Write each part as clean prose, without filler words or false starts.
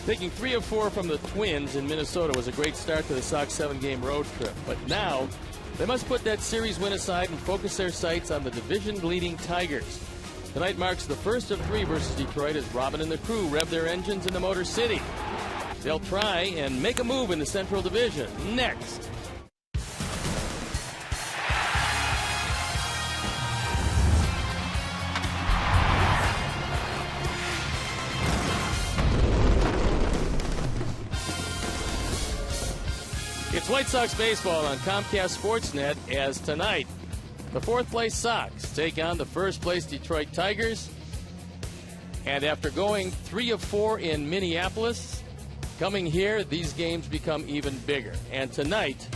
Taking 3 of 4 from the Twins in Minnesota was a great start to the Sox 7-game road trip. But now, they must put that series win aside and focus their sights on the division-leading Tigers. Tonight marks the first of 3 versus Detroit as Robin and the crew rev their engines in the Motor City. They'll try and make a move in the Central Division. Next. It's White Sox baseball on Comcast Sportsnet as tonight the 4th place Sox take on the 1st place Detroit Tigers. And after going 3 of 4 in Minneapolis, coming here, these games become even bigger. And tonight,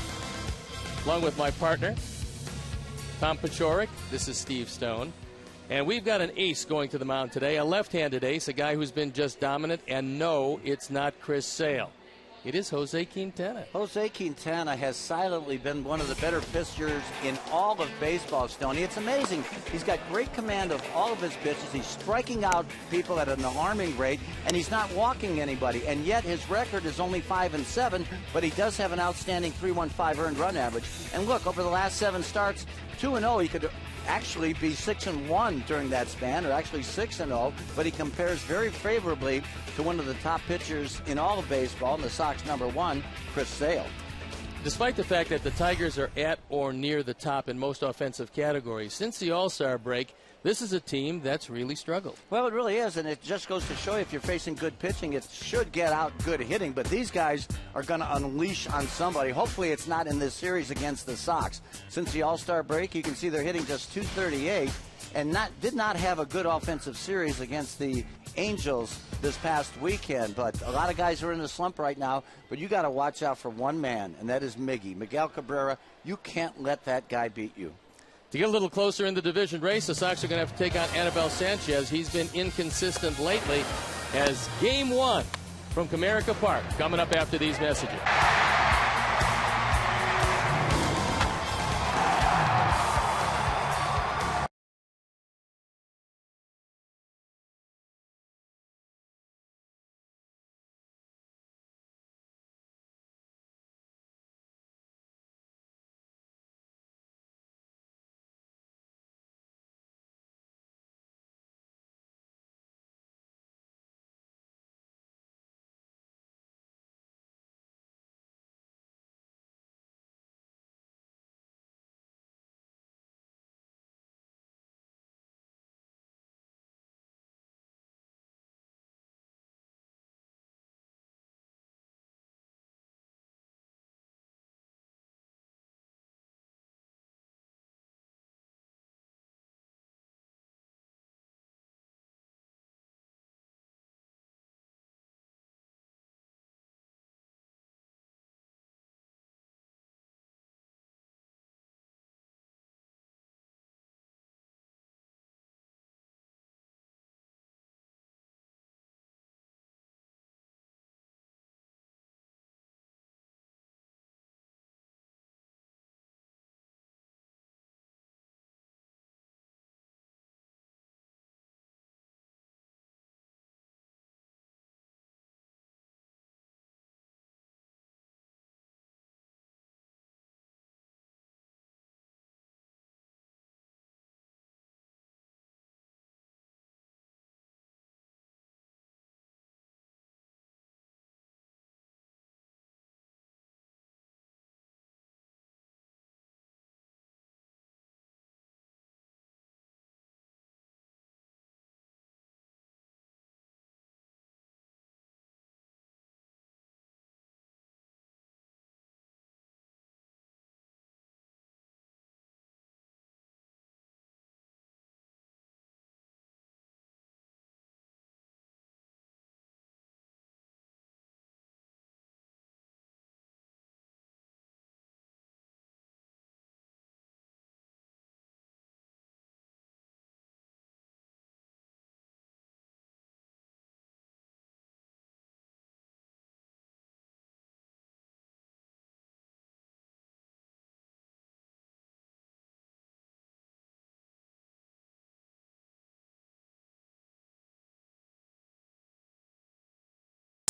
along with my partner, Tom Paciorek, this is Steve Stone. And we've got an ace going to the mound today, a left-handed ace, a guy who's been just dominant. And no, it's not Chris Sale. It is Jose Quintana. Jose Quintana has silently been one of the better pitchers in all of baseball, Stoney. It's amazing. He's got great command of all of his pitches. He's striking out people at an alarming rate, and he's not walking anybody. And yet his record is only 5-7, but he does have an outstanding 3.15 earned run average. And look, over the last 7 starts, 2-0, he could actually be 6-1 during that span, or actually 6-0, but he compares very favorably to one of the top pitchers in all of baseball, and the Sox #1, Chris Sale. Despite the fact that the Tigers are at or near the top in most offensive categories, since the All-Star break, this is a team that's really struggled. Well, it really is, and it just goes to show you if you're facing good pitching, it should get out good hitting, but these guys are going to unleash on somebody. Hopefully it's not in this series against the Sox. Since the All-Star break, you can see they're hitting just .238 and did not have a good offensive series against the Angels this past weekend, but a lot of guys are in a slump right now, but you got to watch out for one man, and that is Miguel Cabrera. You can't let that guy beat you. To get a little closer in the division race, the Sox are going to have to take on Anibal Sanchez. He's been inconsistent lately, as Game 1 from Comerica Park coming up after these messages.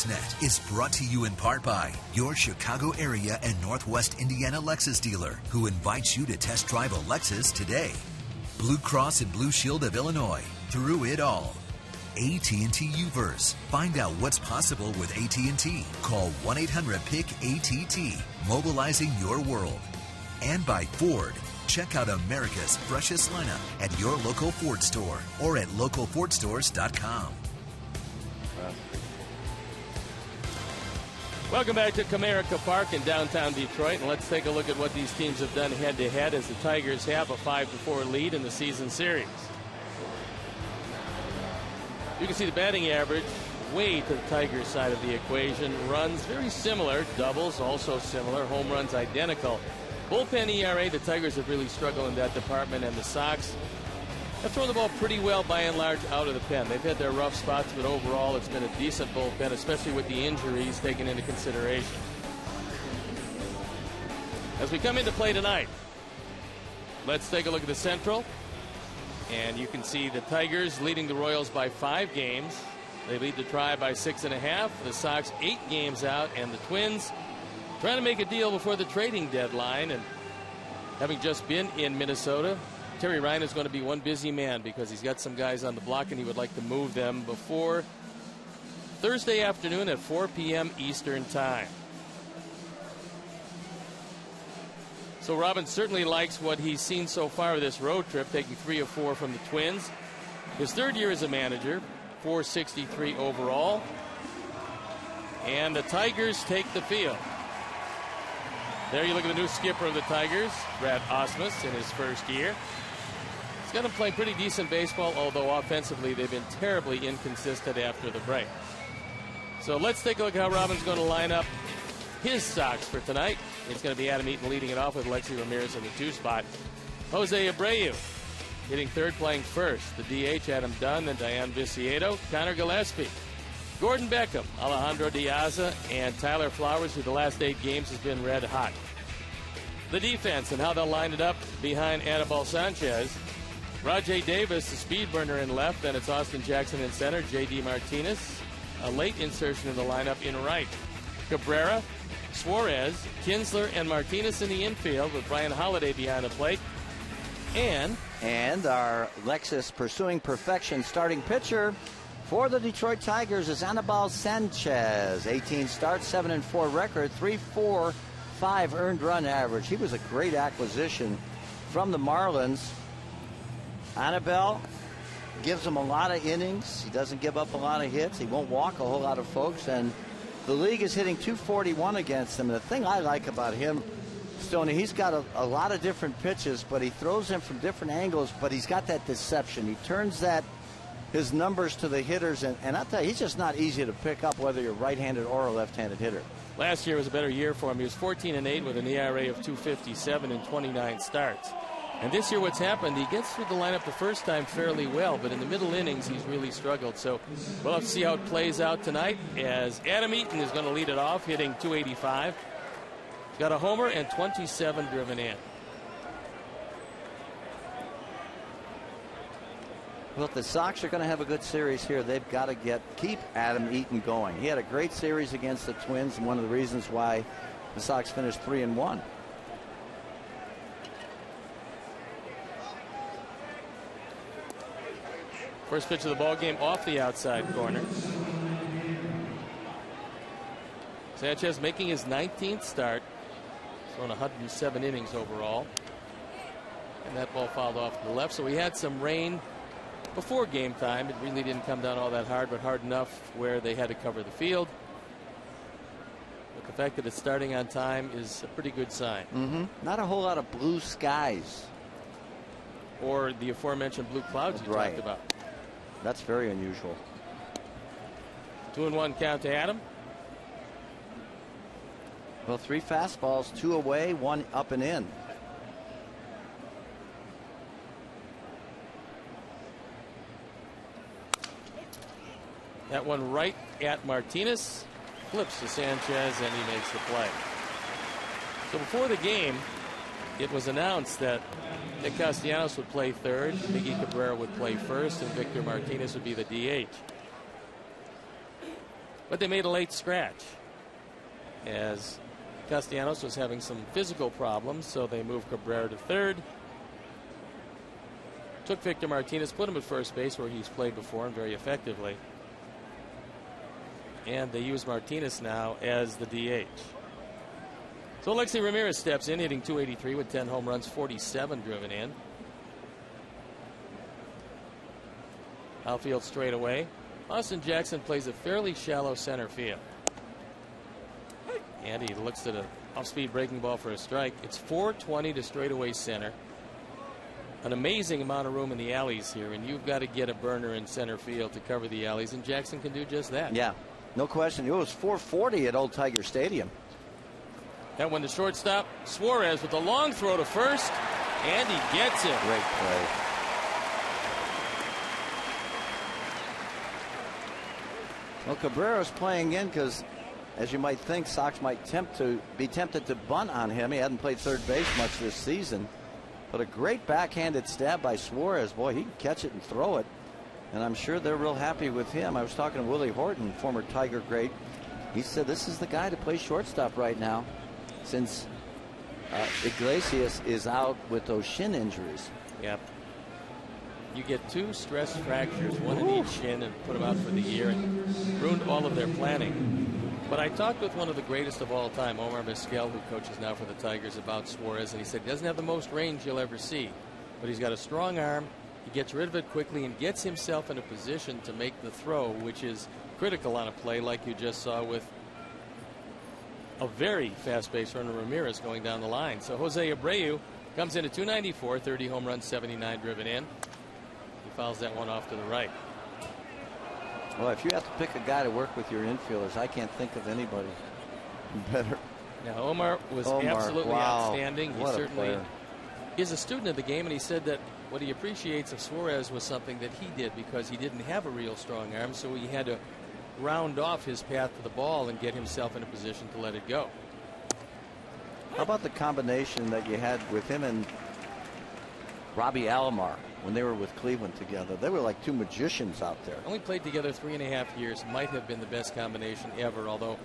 Sportsnet is brought to you in part by your Chicago area and Northwest Indiana Lexus dealer, who invites you to test drive a Lexus today. Blue Cross and Blue Shield of Illinois, through it all. AT&T U-verse. Find out what's possible with AT&T. Call 1-800-PIC-ATT, mobilizing your world. And by Ford. Check out America's freshest lineup at your local Ford store or at localfordstores.com. Welcome back to Comerica Park in downtown Detroit, and let's take a look at what these teams have done head-to-head as the Tigers have a 5-4 lead in the season series. You can see the batting average way to the Tigers side of the equation. Runs very similar, doubles also similar, home runs identical. Bullpen ERA, the Tigers have really struggled in that department, and the Sox have thrown the ball pretty well by and large out of the pen. They've had their rough spots, but overall it's been a decent bullpen, especially with the injuries taken into consideration. As we come into play tonight, let's take a look at the Central. And you can see the Tigers leading the Royals by 5 games. They lead the Tri by 6.5. The Sox 8 games out, and the Twins trying to make a deal before the trading deadline. And having just been in Minnesota, Terry Ryan is going to be one busy man because he's got some guys on the block and he would like to move them before Thursday afternoon at 4 p.m. Eastern Time. So Robin certainly likes what he's seen so far of this road trip, taking 3 of 4 from the Twins. His 3rd year as a manager, 463 overall. And the Tigers take the field. There you look at the new skipper of the Tigers, Brad Ausmus, in his 1st year. He's got them playing pretty decent baseball, although offensively they've been terribly inconsistent after the break. So let's take a look at how Robin's going to line up his Sox for tonight. It's going to be Adam Eaton leading it off with Lexi Ramirez in the 2 spot. Jose Abreu hitting 3rd, playing 1st. The DH, Adam Dunn, then Diane Viciedo, Connor Gillespie, Gordon Beckham, Alejandro Diaza, and Tyler Flowers, who the last 8 games has been red hot. The defense and how they'll line it up behind Anibal Sanchez. Rajay Davis, the speed burner in left, then it's Austin Jackson in center, J.D. Martinez, a late insertion in the lineup in right. Cabrera, Suarez, Kinsler, and Martinez in the infield with Brian Holiday behind the plate. And our Lexus pursuing perfection starting pitcher for the Detroit Tigers is Anibal Sanchez. 18 starts, 7-4 record, 3.45 earned run average. He was a great acquisition from the Marlins. Anibal gives him a lot of innings. He doesn't give up a lot of hits. He won't walk a whole lot of folks. And the league is hitting .241 against him. And the thing I like about him, Stoney, he's got a lot of different pitches, but he throws them from different angles, but he's got that deception. He turns his numbers to the hitters, and I'll tell you, he's just not easy to pick up whether you're right-handed or a left-handed hitter. Last year was a better year for him. He was 14-8 with an ERA of .257 in 29 starts. And this year what's happened, he gets through the lineup the first time fairly well, but in the middle innings he's really struggled. So we'll have to see how it plays out tonight, as Adam Eaton is going to lead it off, hitting .285. Got a homer and 27 driven in. Well, if the Sox are going to have a good series here, they've got to keep Adam Eaton going. He had a great series against the Twins, and one of the reasons why the Sox finished 3-1. First pitch of the ball game off the outside corner. Sanchez making his 19th start, throwing 107 innings overall. And that ball fouled off to the left. So we had some rain before game time. It really didn't come down all that hard, but hard enough where they had to cover the field. But the fact that it's starting on time is a pretty good sign. Not a whole lot of blue skies. Or the aforementioned blue clouds you talked about. That's very unusual. 2-1 count to Adam. Well, 3 fastballs, 2 away, 1 up and in. That one right at Martinez. Flips to Sanchez, and he makes the play. So before the game, it was announced that Nick Castellanos would play 3rd, Miggy Cabrera would play 1st, and Victor Martinez would be the DH. But they made a late scratch as Castellanos was having some physical problems, so they moved Cabrera to third. Took Victor Martinez, put him at first base where he's played before and very effectively. And they use Martinez now as the DH. So Alexei Ramirez steps in, hitting .283 with 10 home runs, 47 driven in. Outfield straight away. Austin Jackson plays a fairly shallow center field. And he looks at an off-speed breaking ball for a strike. It's 420 to straightaway center. An amazing amount of room in the alleys here, and you've got to get a burner in center field to cover the alleys, and Jackson can do just that. Yeah, no question. It was 440 at Old Tiger Stadium. That one to shortstop. Suarez with a long throw to first, and he gets it. Great play. Well, Cabrera's playing in because, as you might think, Sox might be tempted to bunt on him. He hadn't played third base much this season. But a great backhanded stab by Suarez. Boy, he can catch it and throw it. And I'm sure they're real happy with him. I was talking to Willie Horton, former Tiger great. He said this is the guy to play shortstop right now since Iglesias is out with those shin injuries. Yep. You get 2 stress fractures, one in each shin, and put them out for the year, and ruined all of their planning. But I talked with one of the greatest of all time, Omar Vizquel, who coaches now for the Tigers, about Suarez, and he said he doesn't have the most range you'll ever see, but he's got a strong arm. He gets rid of it quickly and gets himself in a position to make the throw, which is critical on a play like you just saw with a very fast base runner Ramirez going down the line. So Jose Abreu comes in at .294, 30 home runs, 79 driven in. He fouls that one off to the right. Well, if you have to pick a guy to work with your infielders, I can't think of anybody better. Now, Omar was absolutely outstanding. He what certainly is a student of the game, and he said that what he appreciates of Suarez was something that he did because he didn't have a real strong arm, so he had to round off his path to the ball and get himself in a position to let it go. How about the combination that you had with him and Robbie Alomar when they were with Cleveland together? They were like 2 magicians out there. Only played together 3.5 years. Might have been the best combination ever, although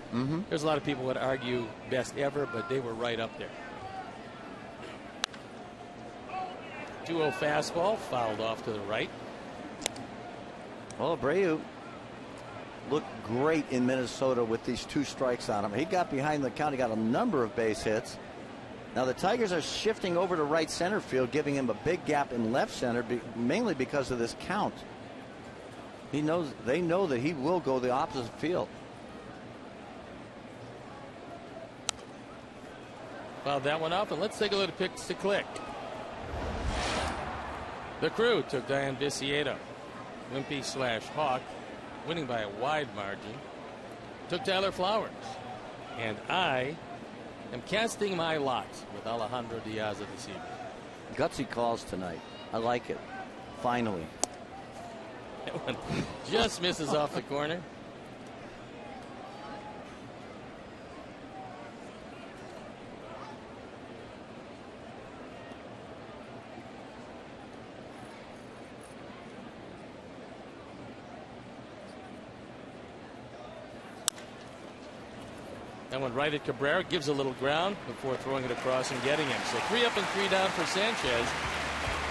there's a lot of people who would argue best ever, but they were right up there. 2-0 fastball fouled off to the right. Well, Abreu looked great in Minnesota with these 2 strikes on him. He got behind the count. He got a number of base hits. Now the Tigers are shifting over to right center field, giving him a big gap in left center, mainly because of this count. They know that he will go the opposite field. Fouled that one off, and let's take a look at picks to click. The Crew took Diane Viciedo, Wimpy/Hawk, winning by a wide margin. Took Tyler Flowers, and I am casting my lot with Alejandro Diaz of the evening. Gutsy calls tonight. I like it. Finally. That one just misses off the corner. That one right at Cabrera, gives a little ground before throwing it across and getting him. So 3 up and 3 down for Sanchez.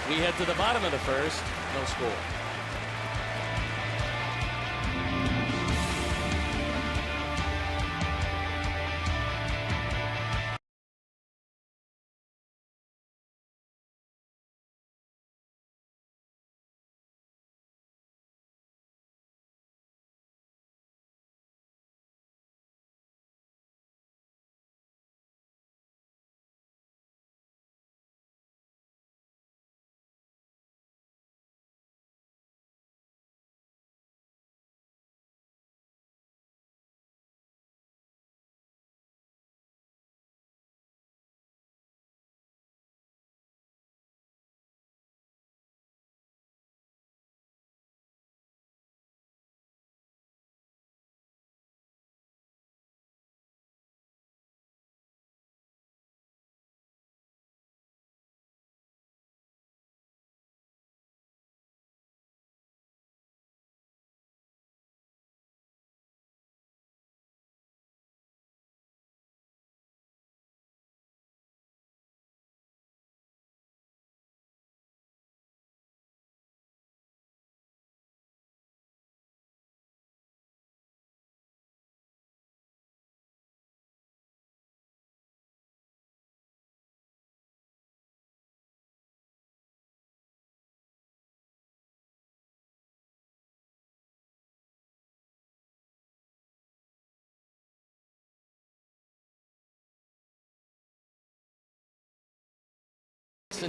We head to the bottom of the first. No score.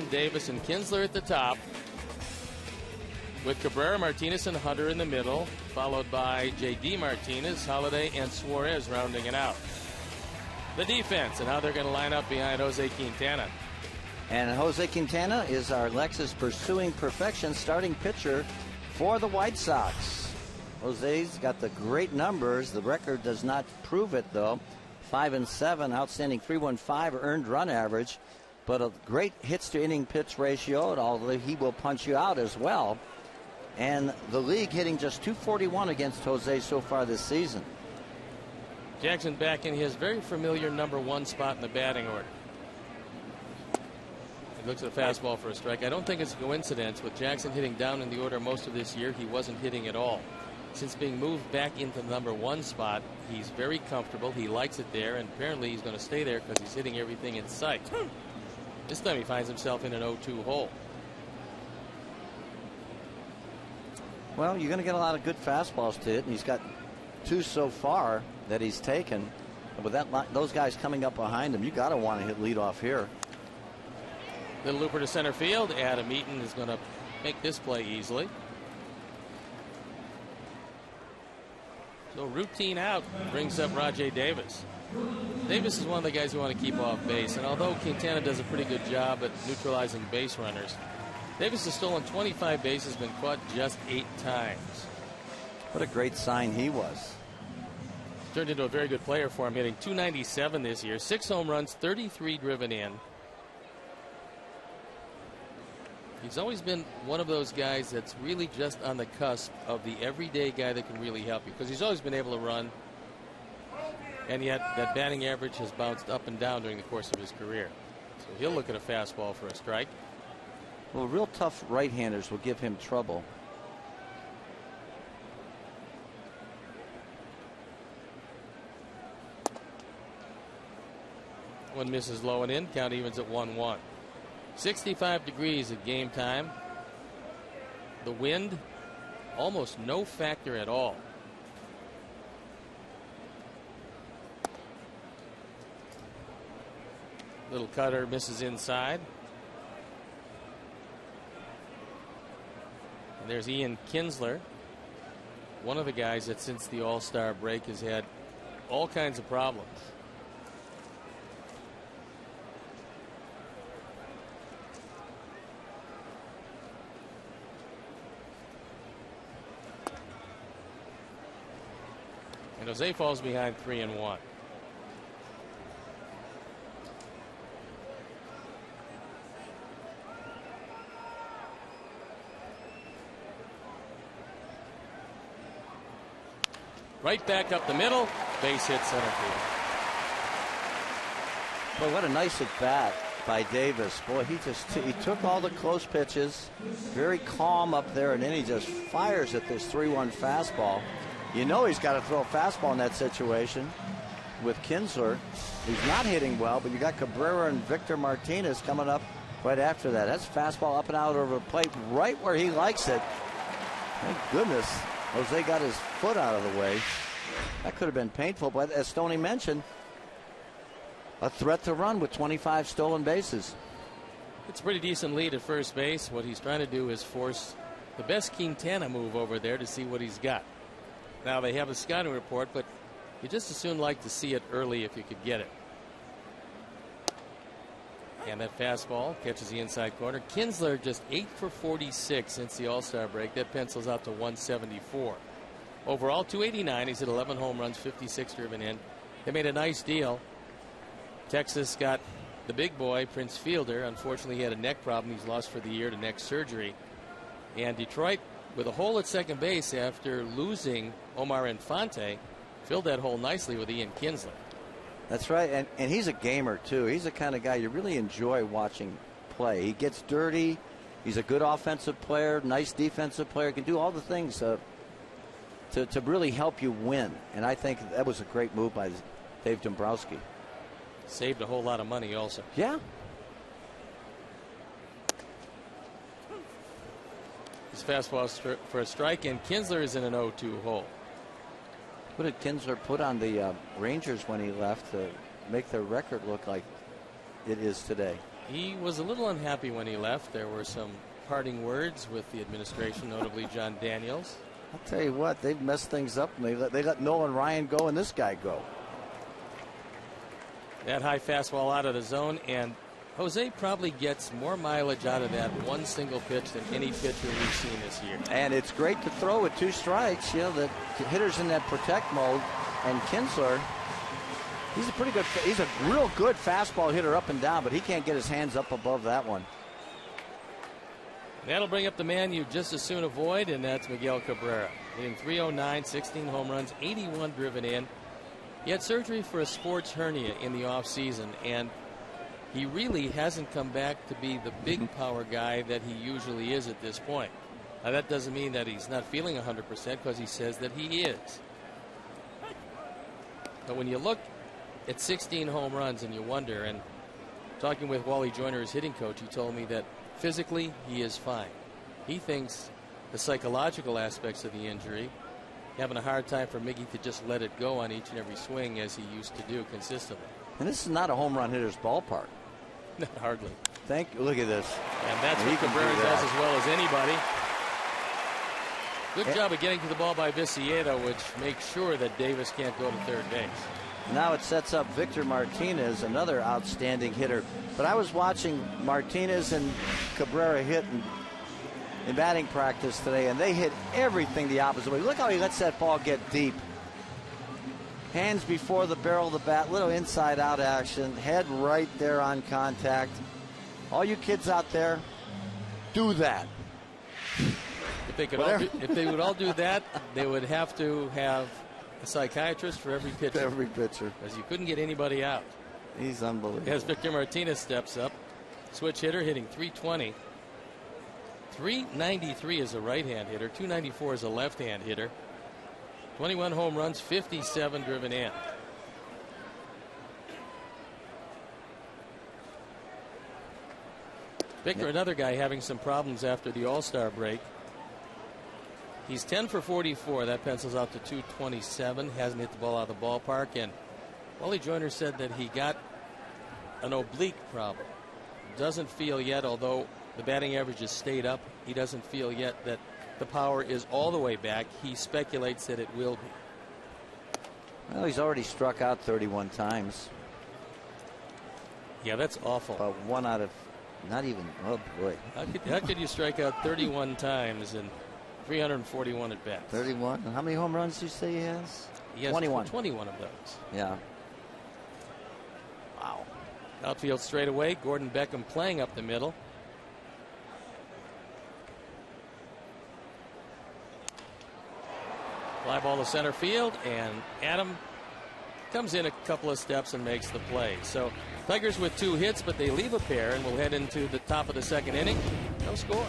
Stanton, Davis, and Kinsler at the top, with Cabrera, Martinez, and Hunter in the middle, followed by J.D. Martinez, Holiday, and Suarez rounding it out. The defense and how they're going to line up behind Jose Quintana. And Jose Quintana is our Lexus Pursuing Perfection starting pitcher for the White Sox. Jose's got the great numbers. The record does not prove it, though. 5-7, outstanding 3.15 earned run average, but a great hits to inning pitch ratio, and although he will punch you out as well. And the league hitting just .241 against Jose so far this season. Jackson back in his very familiar number 1 spot in the batting order. He looks at the fastball for a strike. I don't think it's a coincidence with Jackson hitting down in the order most of this year. He wasn't hitting at all. Since being moved back into the number 1 spot, he's very comfortable. He likes it there, and apparently he's going to stay there because he's hitting everything in sight. This time he finds himself in an 0-2 hole. Well, you're going to get a lot of good fastballs to hit, and he's got 2 so far that he's taken. With those guys coming up behind him, you got to want to hit leadoff here. Little looper to center field. Adam Eaton is going to make this play easily. So routine out brings up Rajai Davis. Davis is one of the guys you want to keep off base, and although Quintana does a pretty good job at neutralizing base runners, Davis has stolen 25 bases, been caught just 8 times. What a great sign he was. Turned into a very good player for him, hitting .297 this year, 6 home runs, 33 driven in. He's always been one of those guys that's really just on the cusp of the everyday guy that can really help you, because he's always been able to run, and yet that batting average has bounced up and down during the course of his career. So he'll look at a fastball for a strike. Well, real tough right-handers will give him trouble. One misses low and in. Count evens at 1-1. 65 degrees at game time. The wind almost no factor at all. Little cutter misses inside. And there's Ian Kinsler, one of the guys that since the All-Star break has had all kinds of problems. And Jose falls behind 3-1. Right back up the middle, base hit center field. Boy, what a nice at bat by Davis. Boy, he took all the close pitches, very calm up there, and then he just fires at this 3-1 fastball. You know he's got to throw a fastball in that situation with Kinsler. He's not hitting well, but you got Cabrera and Victor Martinez coming up right after that. That's fastball up and out over the plate, right where he likes it. Thank goodness Jose got his foot out of the way. That could have been painful, but as Stoney mentioned, a threat to run with 25 stolen bases. It's a pretty decent lead at first base. What he's trying to do is force the best Quintana move over there to see what he's got. Now they have a scouting report, but you just as soon like to see it early if you could get it. And that fastball catches the inside corner. Kinsler just 8 for 46 since the All-Star break. That pencils out to 174. Overall, 289. He's hit 11 home runs, 56 driven in. They made a nice deal. Texas got the big boy, Prince Fielder. Unfortunately, he had a neck problem. He's lost for the year to neck surgery. And Detroit, with a hole at second base after losing Omar Infante, filled that hole nicely with Ian Kinsler. That's right, and he's a gamer too. He's the kind of guy you really enjoy watching play. He gets dirty. He's a good offensive player, nice defensive player. Can do all the things to really help you win. And I think that was a great move by Dave Dombrowski. Saved a whole lot of money also. Yeah. His fastball for a strike, and Kinsler is in an 0-2 hole. What did Kinsler put on the Rangers when he left to make their record look like it is today? He was a little unhappy when he left. There were some parting words with the administration, notably John Daniels. I'll tell you what, they've messed things up. And they let Nolan Ryan go and this guy go. That high fastball out of the zone, and Jose probably gets more mileage out of that one single pitch than any pitcher we've seen this year. And it's great to throw with 2 strikes. You know, the hitter's in that protect mode. And Kinsler, he's a real good fastball hitter up and down, but he can't get his hands up above that one. That'll bring up the man you just as soon avoid, and that's Miguel Cabrera. Hitting .309, 16 home runs, 81 driven in. He had surgery for a sports hernia in the offseason, and he really hasn't come back to be the big power guy that he usually is at this point. Now, that doesn't mean that he's not feeling 100% because he says that he is. But when you look at 16 home runs and you wonder, and talking with Wally Joyner, his hitting coach, he told me that physically he is fine. He thinks the psychological aspects of the injury, having a hard time for Miggy to just let it go on each and every swing as he used to do consistently. And this is not a home run hitter's ballpark. Not hardly. Look at this. And that's what Cabrera does as well as anybody. Good job of getting to the ball by Vicieda, which makes sure that Davis can't go to third base. Now it sets up Victor Martinez, another outstanding hitter. But I was watching Martinez and Cabrera hit in batting practice today, and they hit everything the opposite way. Look how he lets that ball get deep. Hands before the barrel of the bat, little inside-out action, head right there on contact. All you kids out there, do that. If they would all do that, they would have to have a psychiatrist for every pitcher. Every pitcher. Because you couldn't get anybody out. He's unbelievable. As Victor Martinez steps up, switch hitter hitting .320. .393 is a right-hand hitter. .294 is a left-hand hitter. 21 home runs, 57 driven in. Victor, another guy having some problems after the All-Star break. He's 10 for 44. That pencils out to .227. Hasn't hit the ball out of the ballpark. And Wally Joyner said that he got an oblique problem. Doesn't feel yet, although the batting average has stayed up, he doesn't feel yet that the power is all the way back. He speculates that it will be. Well, he's already struck out 31 times. Yeah, that's awful. About 1 out of, not even, oh boy. How could you strike out 31 times and 341 at bats? 31. And how many home runs do you say he has? He has 21. 21 of those. Yeah. Wow. Outfield straight away. Gordon Beckham playing up the middle. Fly ball to center field, and Adam comes in a couple of steps and makes the play. So Tigers with 2 hits, but they leave a pair, and we'll head into the top of the second inning. No score.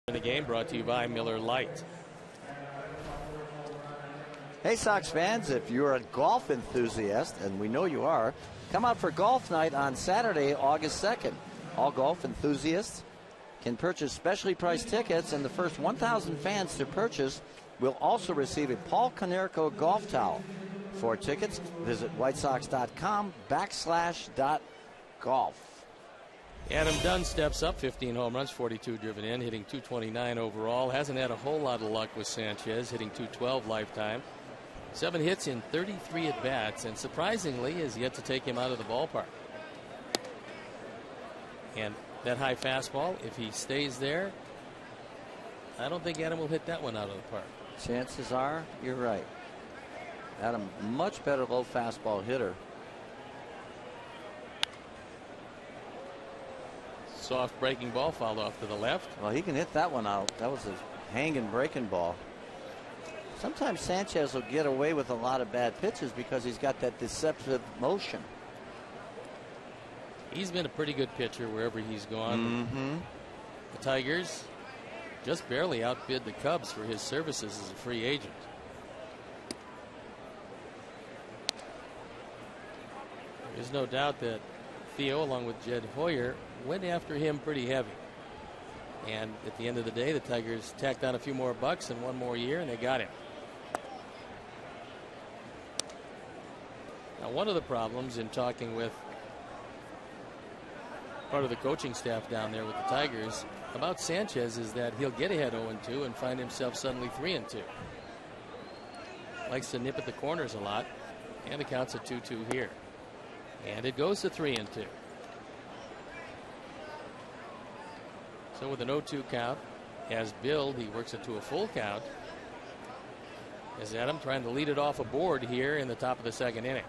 In the game brought to you by Miller Lite. Hey, Sox fans, if you're a golf enthusiast, and we know you are, come out for golf night on Saturday, August 2nd. All golf enthusiasts can purchase specially priced tickets, and the first 1,000 fans to purchase will also receive a Paul Konerko golf towel. For tickets, visit whitesox.com/golf. Adam Dunn steps up, 15 home runs, 42 driven in, hitting .229 overall. Hasn't had a whole lot of luck with Sanchez, hitting .212 lifetime. 7 hits in 33 at-bats, and surprisingly has yet to take him out of the ballpark. And that high fastball, if he stays there, I don't think Adam will hit that one out of the park. Chances are, you're right. Adam, much better low fastball hitter. Soft breaking ball fouled off to the left. Well, he can hit that one out. That was a hanging breaking ball. Sometimes Sanchez will get away with a lot of bad pitches because he's got that deceptive motion. He's been a pretty good pitcher wherever he's gone. The Tigers just barely outbid the Cubs for his services as a free agent. There's no doubt that Theo, along with Jed Hoyer, went after him pretty heavy. And at the end of the day, the Tigers tacked on a few more bucks and 1 more year, and they got him. Now, one of the problems in talking with part of the coaching staff down there with the Tigers about Sanchez is that he'll get ahead 0-2 and find himself suddenly 3-2. Likes to nip at the corners a lot, and it counts at 2-2 here. And it goes to 3-2. So with an 0-2 count, as billed, he works it to a full count. As Adam trying to lead it off a board here in the top of the 2nd inning.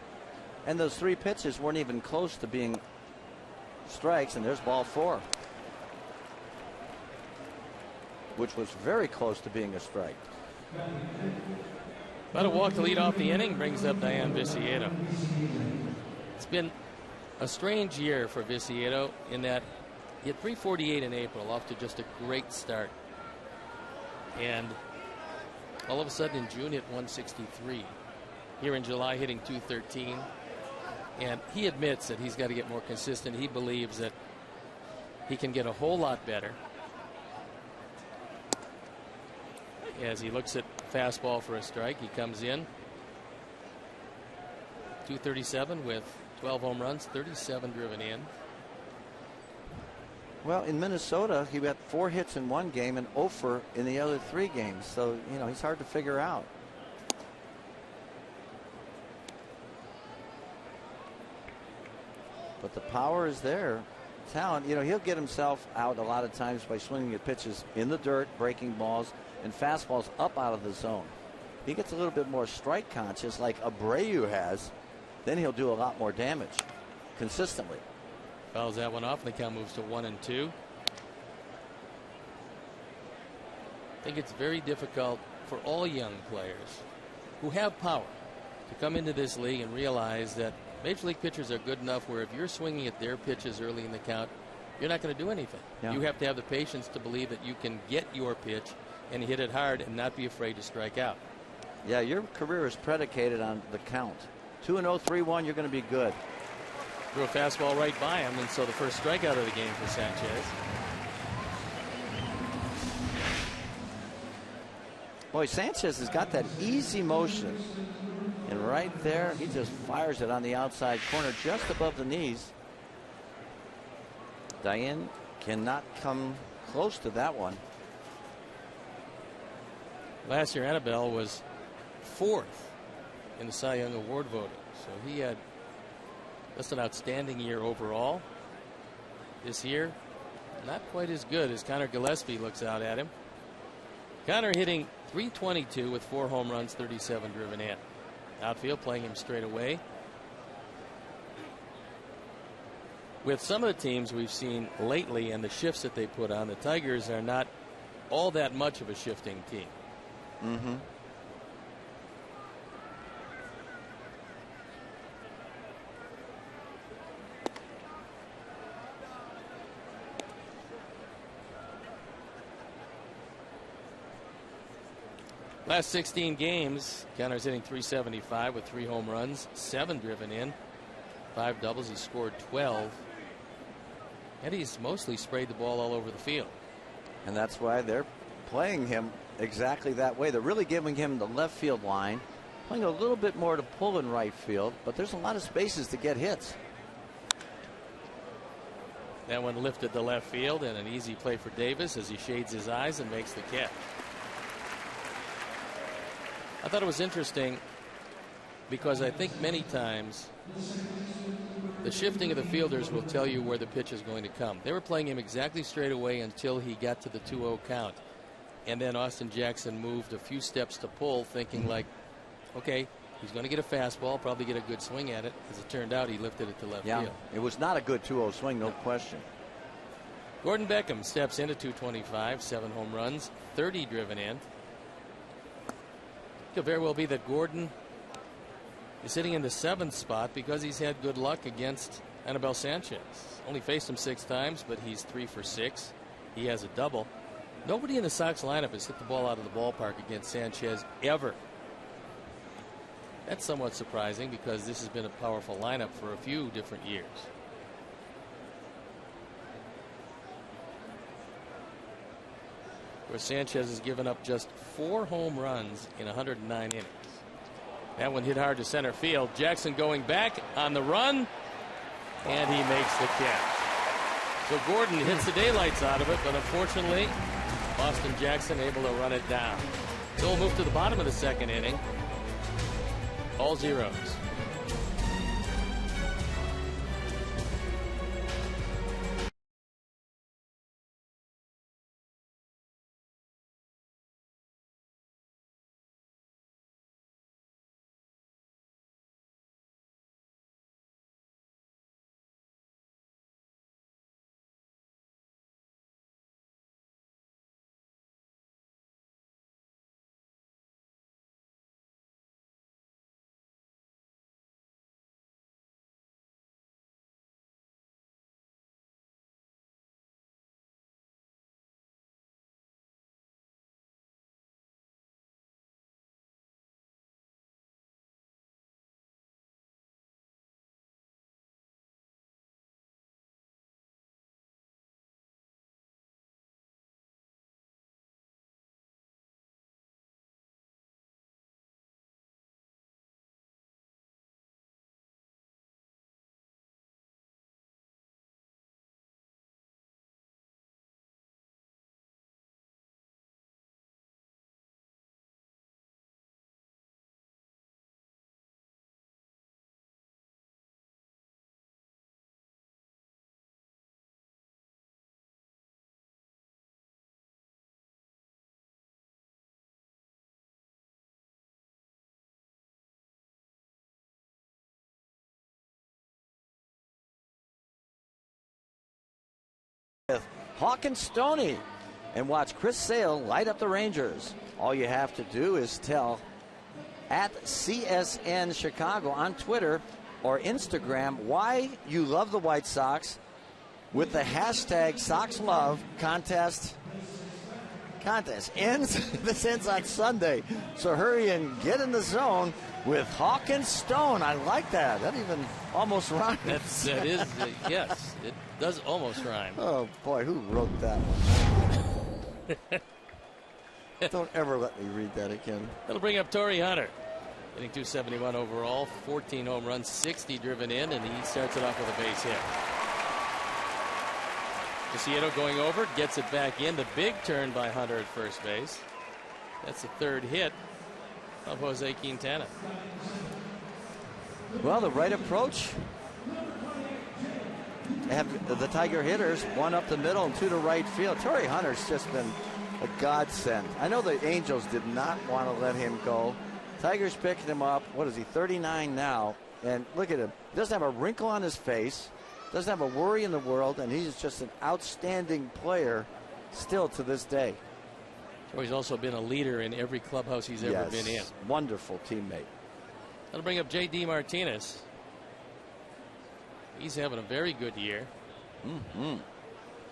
And those 3 pitches weren't even close to being strikes, and there's ball 4, which was very close to being a strike. But a walk to lead off the inning brings up Dayan Viciedo. It's been a strange year for Viciedo in that he had .348 in April, off to just a great start. And all of a sudden in June hit .163. Here in July hitting .213. And he admits that he's got to get more consistent. He believes that he can get a whole lot better. As he looks at fastball for a strike, he comes in. .237 with 12 home runs, 37 driven in. Well, in Minnesota, he had 4 hits in 1 game and 0 in the other 3 games. So, you know, he's hard to figure out. But the power is there. Talent, you know, he'll get himself out a lot of times by swinging at pitches in the dirt, breaking balls, and fastballs up out of the zone. He gets a little bit more strike conscious like Abreu has, then he'll do a lot more damage consistently. Fouls that one off, and the count moves to 1-2. I think it's very difficult for all young players who have power to come into this league and realize that Major League pitchers are good enough where if you're swinging at their pitches early in the count, you're not going to do anything. Yeah. You have to have the patience to believe that you can get your pitch and hit it hard and not be afraid to strike out. Yeah, your career is predicated on the count. 2-0, 3-1, you're going to be good. Threw a fastball right by him, and so the first strikeout of the game for Sanchez. Boy, Sanchez has got that easy motion. And right there, he just fires it on the outside corner just above the knees. Dayan cannot come close to that one. Last year, Annabelle was 4th in the Cy Young Award voting. So he had just an outstanding year overall. This year, not quite as good as Connor Gillespie looks out at him. Connor hitting .322 with 4 home runs, 37 driven in. Outfield playing him straight away. With some of the teams we've seen lately and the shifts that they put on, the Tigers are not all that much of a shifting team. Last 16 games, Connor's hitting .375 with 3 home runs, 7 driven in, 5 doubles. He scored 12. And he's mostly sprayed the ball all over the field. And that's why they're playing him exactly that way. They're really giving him the left field line, playing a little bit more to pull in right field, but there's a lot of spaces to get hits. That one lifted the left field, and an easy play for Davis as he shades his eyes and makes the catch. I thought it was interesting because I think many times the shifting of the fielders will tell you where the pitch is going to come. They were playing him exactly straight away until he got to the 2-0 count. And then Austin Jackson moved a few steps to pull, thinking like, okay, he's going to get a fastball, probably get a good swing at it. As it turned out, he lifted it to left field. It was not a good 2-0 swing, no question. Gordon Beckham steps into .225, 7 home runs, 30 driven in. It could very well be that Gordon is sitting in the 7th spot because he's had good luck against Anibal Sanchez. Only faced him 6 times, but he's 3 for 6. He has a double. Nobody in the Sox lineup has hit the ball out of the ballpark against Sanchez ever. That's somewhat surprising because this has been a powerful lineup for a few different years. Where Sanchez has given up just 4 home runs in 109 innings. That one hit hard to center field. Jackson going back on the run, and he makes the catch. So Gordon hits the daylights out of it, but unfortunately, Austin Jackson able to run it down. So we'll move to the bottom of the 2nd inning. All zeros. Hawk and Stoney, and watch Chris Sale light up the Rangers. All you have to do is tell at CSN Chicago on Twitter or Instagram why you love the White Sox with the hashtag SoxLove contest. This ends on Sunday, so hurry and get in the zone with Hawk and Stone. I like that. That even almost rhymes. That is, yes, it does almost rhyme. Oh boy, who wrote that one? Don't ever let me read that again. That'll bring up Torrey Hunter, hitting .271 overall, 14 home runs, 60 driven in, and he starts it off with a base hit. Casieto going over, gets it back in. The big turn by Hunter at first base. That's the 3rd hit of Jose Quintana. Well, the right approach. They have the Tiger hitters, 1 up the middle and 2 to right field. Torrey Hunter's just been a godsend. I know the Angels did not want to let him go. Tigers picking him up. What is he, 39 now? And look at him. Doesn't have a wrinkle on his face. Doesn't have a worry in the world, and he's just an outstanding player still to this day. He's also been a leader in every clubhouse he's ever been in. Wonderful teammate. That'll bring up J.D. Martinez. He's having a very good year.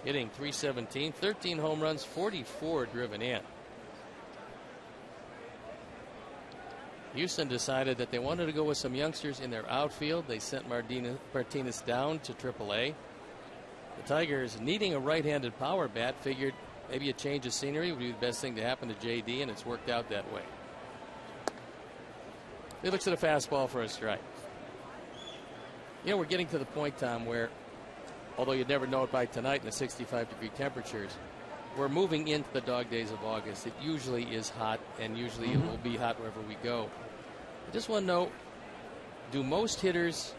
Hitting .317, 13 home runs, 44 driven in. Houston decided that they wanted to go with some youngsters in their outfield. They sent Martinez down to AAA. The Tigers, needing a right-handed power bat, figured maybe a change of scenery would be the best thing to happen to JD, and it's worked out that way. He looks at a fastball for a strike. You know, we're getting to the point, Tom, where, although you'd never know it by tonight in the 65-degree temperatures, we're moving into the dog days of August. It usually is hot, and usually it will be hot wherever we go. I just want to know, do most hitters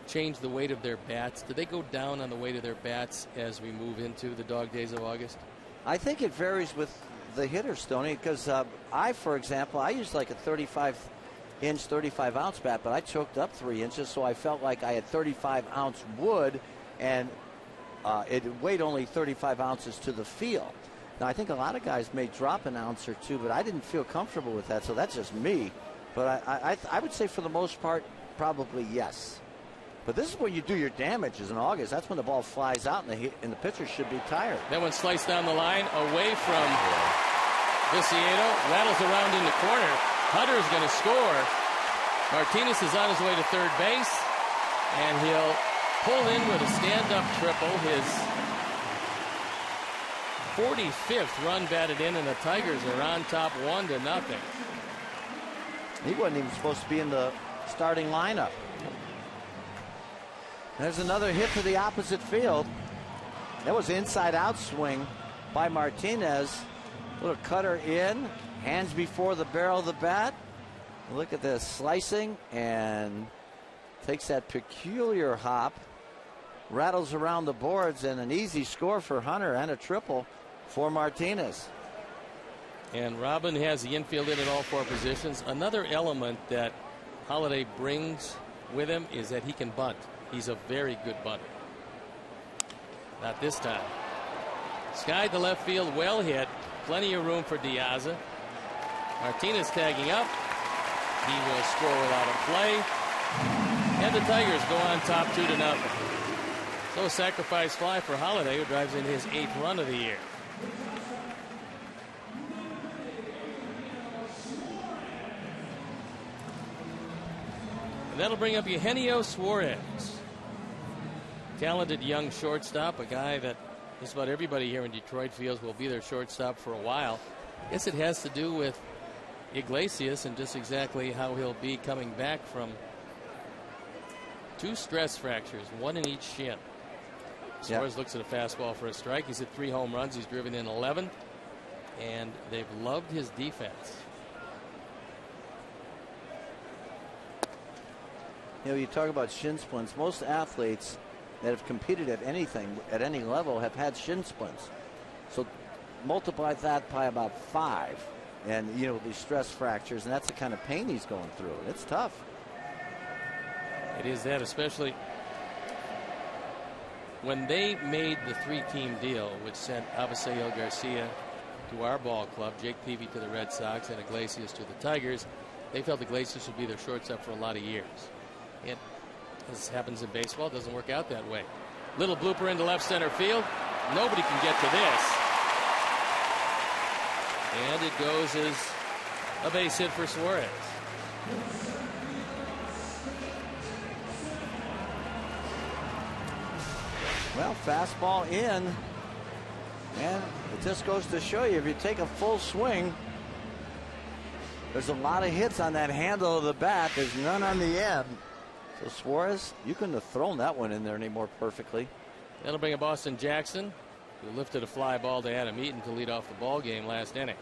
change the weight of their bats? Do they go down on the weight of their bats as we move into the dog days of August? I think it varies with the hitter, Stoney, because for example, I used like a 35-inch, 35-ounce bat, but I choked up 3 inches, so I felt like I had 35-ounce wood, and it weighed only 35 ounces to the field. Now, I think a lot of guys may drop an ounce or two, but I didn't feel comfortable with that, so that's just me. But I would say for the most part, probably yes. But this is where you do your damages in August. That's when the ball flies out and the pitcher should be tired. That one sliced down the line away from Viciedo. Rattles around in the corner. Hunter's going to score. Martinez is on his way to third base. And he'll pull in with a stand-up triple. His 45th run batted in, and the Tigers are on top 1-0. He wasn't even supposed to be in the starting lineup. There's another hit to the opposite field. That was an inside-out swing by Martinez. Little cutter in, hands before the barrel of the bat. Look at this, slicing, and takes that peculiar hop, rattles around the boards, and an easy score for Hunter and a triple for Martinez. And Robin has the infield in at all 4 positions. Another element that Holiday brings with him is that he can bunt. He's a very good bunter. Not this time. Skied to left field, well hit. Plenty of room for Diaza. Martinez tagging up. He will score without a play. And the Tigers go on top 2-0. So a sacrifice fly for Holiday, who drives in his 8th run of the year. And that'll bring up Eugenio Suarez. Talented young shortstop, a guy that just about everybody here in Detroit feels will be their shortstop for a while. I guess it has to do with Iglesias and just exactly how he'll be coming back from 2 stress fractures, 1 in each shin. Suarez looks at a fastball for a strike. He's hit 3 home runs. He's driven in 11, and they've loved his defense. You know, you talk about shin splints. Most athletes that have competed at anything, at any level, have had shin splints. So multiply that by about 5, and you know, these stress fractures, and that's the kind of pain he's going through. It's tough. It is that, especially when they made the 3-team deal, which sent Avisail Garcia to our ball club, Jake Peavy to the Red Sox, and Iglesias to the Tigers. They felt Iglesias would be their shortstop for a lot of years. And as happens in baseball, it doesn't work out that way. Little blooper into left center field. Nobody can get to this. And it goes as a base hit for Suarez. Well, fastball in. And it just goes to show you, if you take a full swing, there's a lot of hits on that handle of the bat. There's none on the end. So Suarez, you couldn't have thrown that one in there any more perfectly. That'll bring up Austin Jackson, who lifted a fly ball to Adam Eaton to lead off the ball game last inning.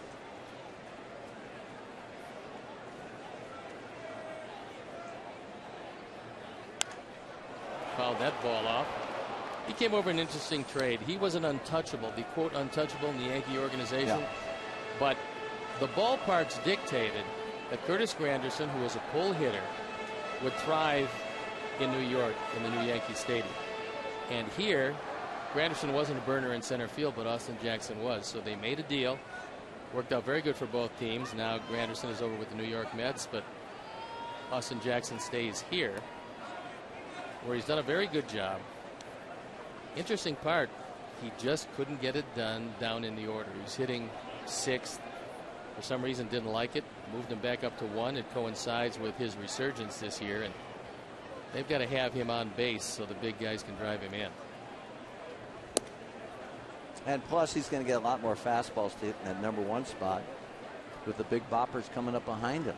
Fouled that ball off. He came over an interesting trade. He was an untouchable, the quote untouchable in the Yankee organization. Yeah. But the ballparks dictated that Curtis Granderson, who was a pull hitter, would thrive in New York in the new Yankee Stadium. And here, Granderson wasn't a burner in center field, but Austin Jackson was. So they made a deal. Worked out very good for both teams. Now Granderson is over with the New York Mets, but Austin Jackson stays here, where he's done a very good job. Interesting part, he just couldn't get it done down in the order. He was hitting 6th. For some reason, didn't like it. moved him back up to 1. It coincides with his resurgence this year, and they've got to have him on base so the big guys can drive him in. And plus, he's going to get a lot more fastballs to hit in that number 1 spot with the big boppers coming up behind him.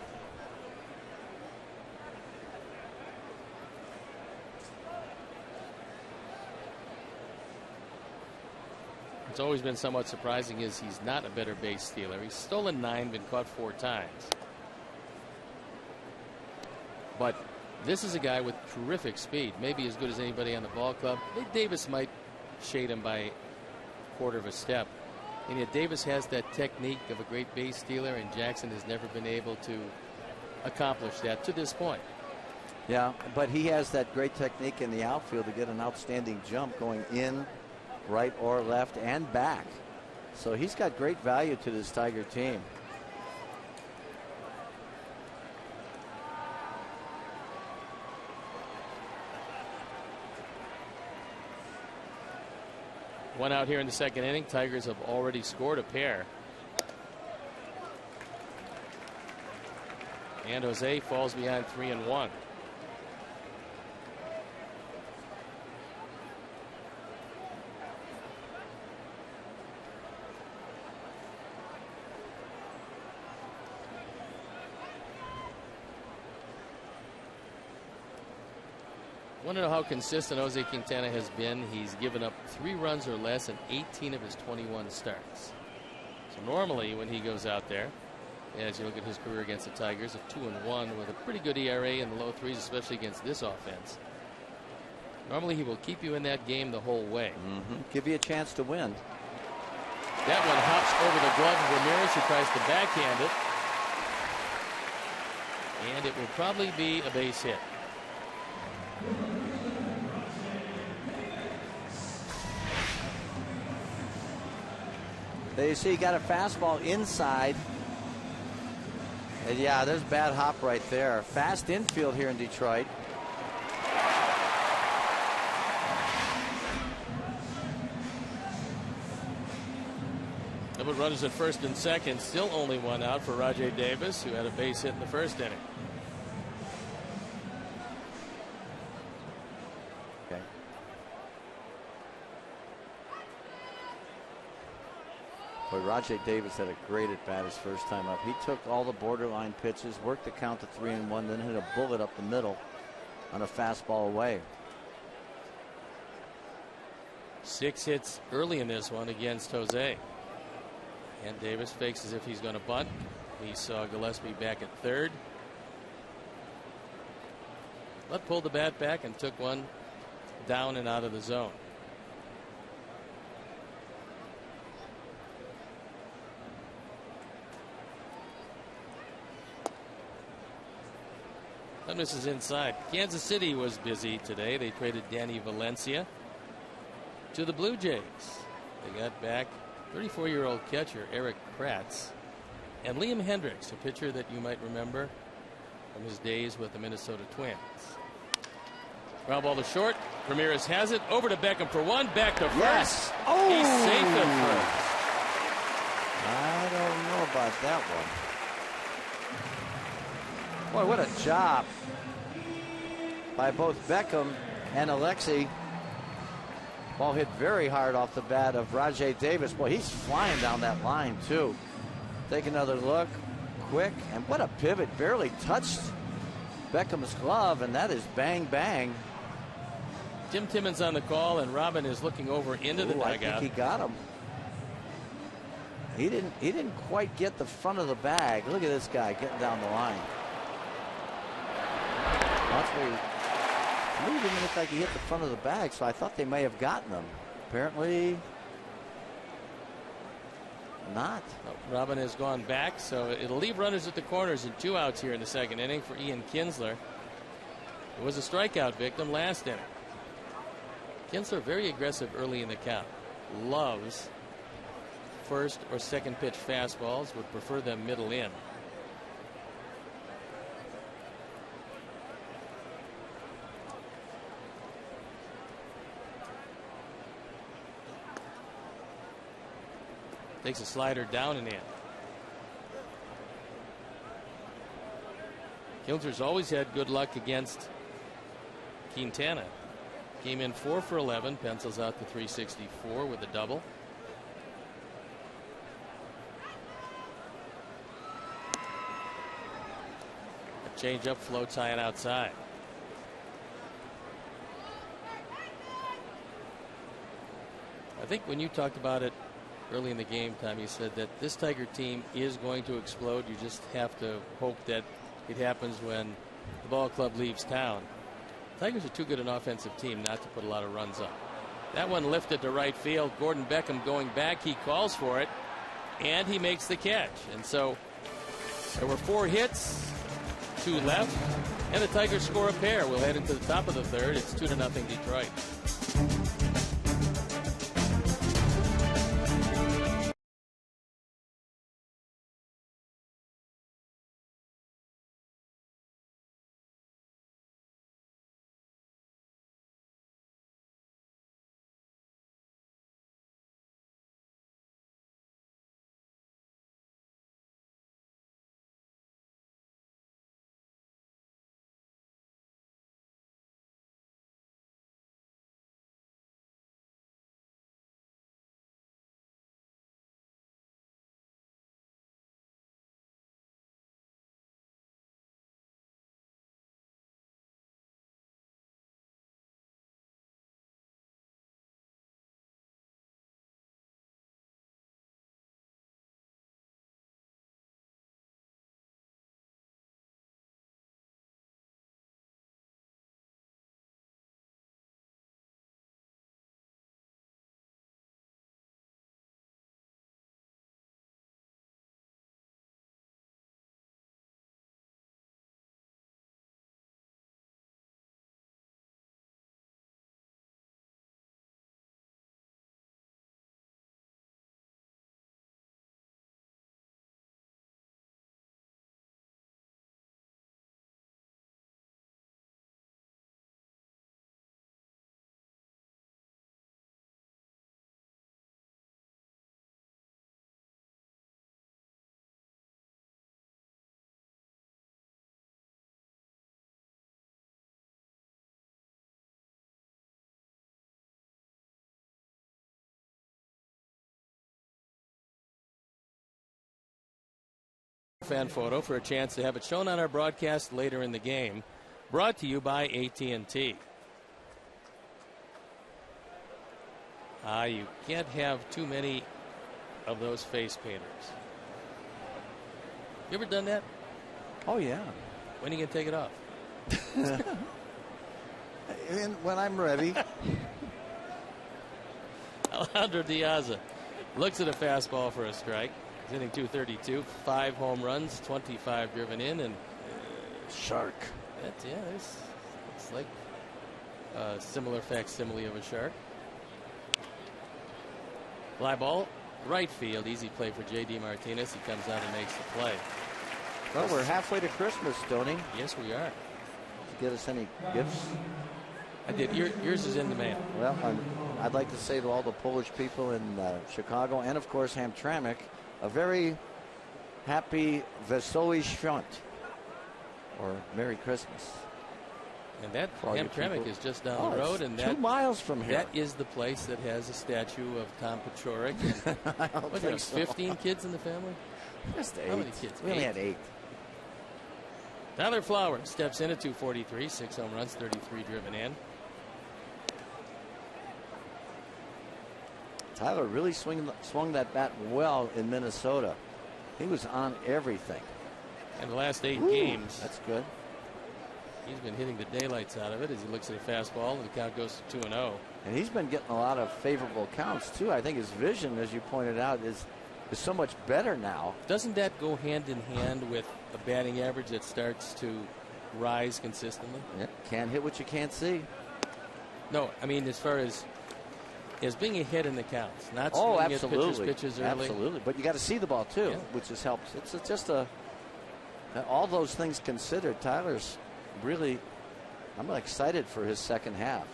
It's always been somewhat surprising is he's not a better base stealer. He's stolen 9, been caught 4 times. But this is a guy with terrific speed, maybe as good as anybody on the ball club. Davis might shade him by a quarter of a step. And yet Davis has that technique of a great base stealer, and Jackson has never been able to accomplish that to this point. Yeah, but he has that great technique in the outfield to get an outstanding jump going in, right or left, and back. So he's got great value to this Tiger team. One out here in the second inning. Tigers have already scored a pair. And Jose falls behind 3-1. Want to know how consistent Jose Quintana has been? He's given up 3 runs or less in 18 of his 21 starts. So normally when he goes out there, as you look at his career against the Tigers, of 2-1 with a pretty good ERA in the low 3s, especially against this offense. Normally he will keep you in that game the whole way. Give you a chance to win. That one hops over the glove of Ramirez, who tries to backhand it. And it will probably be a base hit. There you see, he got a fastball inside. And yeah, there's bad hop right there. Fast infield here in Detroit. Double runners at first and second. Still only 1 out for Rajai Davis, who had a base hit in the first inning. Boy, Rajai Davis had a great at bat his first time up. He took all the borderline pitches, worked the count to 3-1, then hit a bullet up the middle on a fastball away. 6 hits early in this one against Jose. And Davis fakes as if he's going to bunt. We saw Gillespie back at third. But pulled the bat back and took one down and out of the zone. That misses inside. Kansas City was busy today. They traded Danny Valencia to the Blue Jays. They got back 34-year-old catcher Eric Kratz and Liam Hendricks, a pitcher that you might remember from his days with the Minnesota Twins. Ground ball to short. Ramirez has it over to Beckham for 1. Back to first. Yes. Oh. He's safe at first. I don't know about that one. Boy, what a job by both Beckham and Alexi. Ball hit very hard off the bat of Rajai Davis. Boy, he's flying down that line, too. Take another look. Quick. And what a pivot. Barely touched Beckham's glove, and that is bang, bang. Jim Timmons on the call, and Robin is looking over into the dugout. I think he got him. He didn't quite get the front of the bag. Look at this guy getting down the line. That's where he didn't look like he hit the front of the bag, so I thought they may have gotten him. Apparently not. Robin has gone back, so it'll leave runners at the corners and 2 outs here in the second inning for Ian Kinsler. It was a strikeout victim last inning. Kinsler very aggressive early in the count. Loves first or second pitch fastballs, would prefer them middle in. Takes a slider down and in. Kilzer's always had good luck against Quintana. Came in 4 for 11, pencils out the 364 with a double. A changeup floats high and outside. I think when you talked about it early in the game, Tom, you said that this Tiger team is going to explode. You just have to hope that it happens when the ball club leaves town. Tigers are too good an offensive team not to put a lot of runs up. That one lifted to right field. Gordon Beckham going back. He calls for it, and he makes the catch. And so there were 4 hits, 2 left, and the Tigers score a pair. We'll head into the top of the third. It's 2-0 Detroit. Fan photo for a chance to have it shown on our broadcast later in the game. Brought to you by AT&T. You can't have too many of those face painters. You ever done that? Oh, yeah. When are you going to take it off? When I'm ready. Alejandro Diaz looks at a fastball for a strike. He's hitting .232, 5 home runs, 25 driven in, and shark. That's, yeah, it's like a similar facsimile of a shark. Fly ball, right field, easy play for J.D. Martinez. He comes out and makes the play. Well, we're halfway to Christmas, Stoney. Yes, we are. Did you get us any gifts? I did. Yours is in the mail. Well, I'd like to say to all the Polish people in Chicago and, of course, Hamtramck, a very happy Wesoły Świąt, or Merry Christmas. And that Hamtramck is just down the road, and 2 miles from here. That is the place that has a statue of Tom Paciorek. I don't think so. 15 kids in the family? Just 8. How many kids? We only had 8. Tyler Flowers steps in at .243, 6 home runs, 33 driven in. Tyler really swung that bat well in Minnesota. He was on everything. In the last 8 games. That's good. He's been hitting the daylights out of it as he looks at a fastball, and the count goes to 2-0. And he's been getting a lot of favorable counts, too. I think his vision, as you pointed out, is so much better now. Doesn't that go hand in hand with a batting average that starts to rise consistently? Yeah, can't hit what you can't see. No, I mean as far as being ahead in the counts, not swinging at pitches early. Absolutely, but you got to see the ball too, which has helped. It's just all those things considered. Tyler's really, I'm excited for his second half.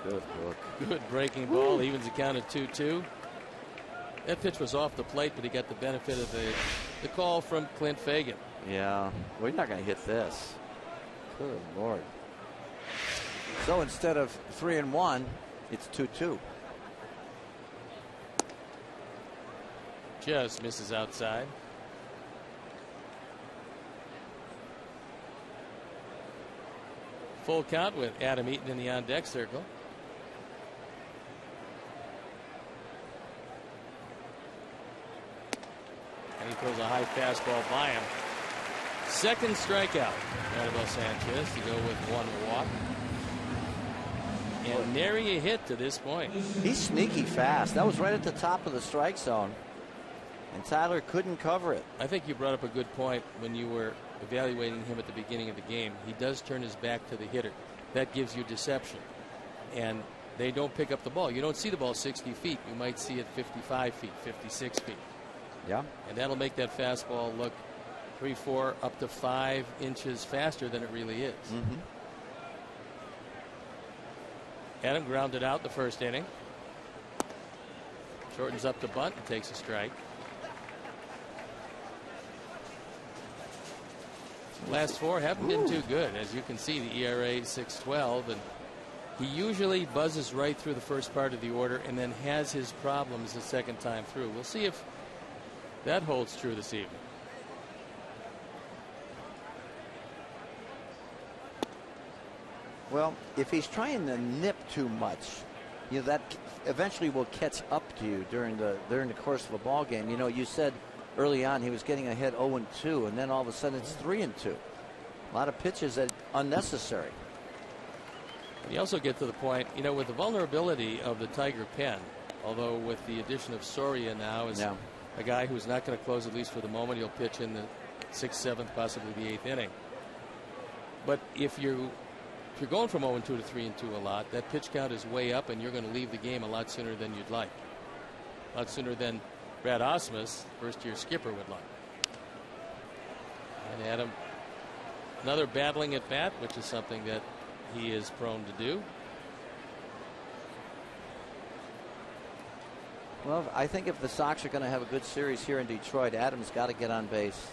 Good look. Good breaking ball, evens the count at 2-2. That pitch was off the plate, but he got the benefit of the call from Clint Fagan. Yeah, we're not going to hit this. Good Lord. So instead of 3-1, it's 2-2. Just misses outside. Full count with Adam Eaton in the on-deck circle. And he throws a high fastball by him. Second strikeout. Anibal Sanchez to go with one walk. And nary a hit to this point. He's sneaky fast. That was right at the top of the strike zone. And Tyler couldn't cover it. I think you brought up a good point when you were evaluating him at the beginning of the game. He does turn his back to the hitter. That gives you deception. And they don't pick up the ball. You don't see the ball 60 feet. You might see it 55 feet, 56 feet. Yeah. And that'll make that fastball look 3, 4, up to 5 inches faster than it really is. Mm-hmm. Adam grounded out the first inning. Shortens up the bunt and takes a strike. Last 4 haven't been too good. As you can see, the ERA is 6.12, and he usually buzzes right through the first part of the order and then has his problems the second time through. We'll see if that holds true this evening. Well, if he's trying to nip too much, you know, that eventually will catch up to you during the course of a ball game. You know, you said early on he was getting ahead 0-2, and then all of a sudden it's 3-2. A lot of pitches that unnecessary. You also get to the point, you know, with the vulnerability of the Tiger pen, although with the addition of Soria now as a guy who's not going to close, at least for the moment. He'll pitch in the 6th, 7th, possibly the 8th inning. But if you're going from 0-2 to 3-2 a lot, that pitch count is way up, and you're going to leave the game a lot sooner than you'd like. A lot sooner than Brad Ausmus, first-year skipper, would like. And Adam, another battling at bat, which is something that he is prone to do. Well, I think if the Sox are going to have a good series here in Detroit, Adams got to get on base.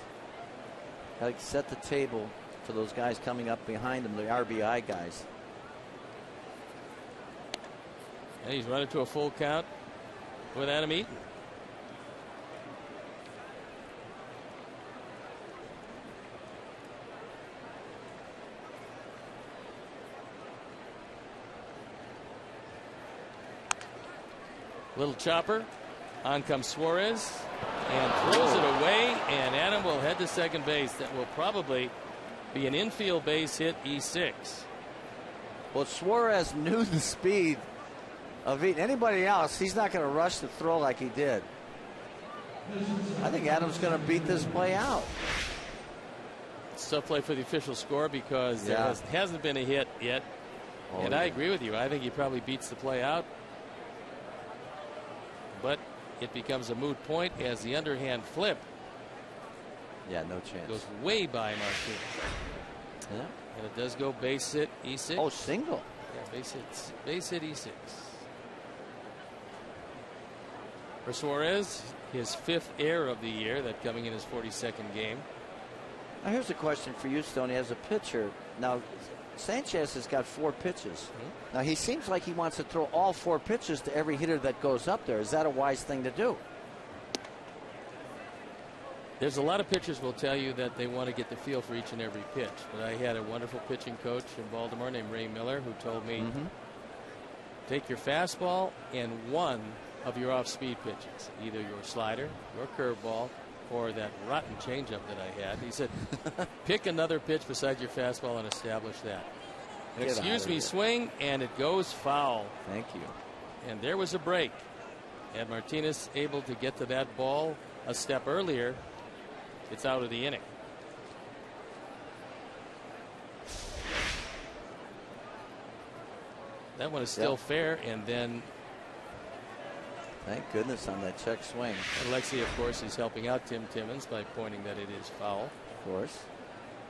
Got to set the table for those guys coming up behind him, the RBI guys. And he's running to a full count with Adam Eaton. Little chopper. On comes Suarez and throws it away, and Adam will head to second base. That will probably be an infield base hit, E6. Well, Suarez knew the speed of Eaton. Anybody else, he's not going to rush the throw like he did. I think Adam's going to beat this play out. It's a tough play for the official score because there hasn't been a hit yet. And I agree with you. I think he probably beats the play out. But it becomes a moot point as the underhand flip. Yeah, no chance. Goes way by Martinez. Yeah. And it does go base hit E6. Oh, single. Yeah, base hit E6. For Suarez, his 5th error of the year, that coming in his 42nd game. Now here's a question for you, Stoney, as a pitcher. Now, Sanchez has got 4 pitches. Now, he seems like he wants to throw all 4 pitches to every hitter that goes up there. Is that a wise thing to do? There's a lot of pitchers will tell you that they want to get the feel for each and every pitch. But I had a wonderful pitching coach in Baltimore named Ray Miller who told me, take your fastball and one of your off-speed pitches, either your slider, your curveball, or that rotten changeup that I had. He said, pick another pitch besides your fastball and establish that. And excuse me, swing, and it goes foul. Thank you. And there was a break. And Martinez able to get to that ball a step earlier. It's out of the inning. That one is still fair, and then thank goodness on that check swing. Alexi, of course, is helping out Tim Timmons by pointing that it is foul. Of course.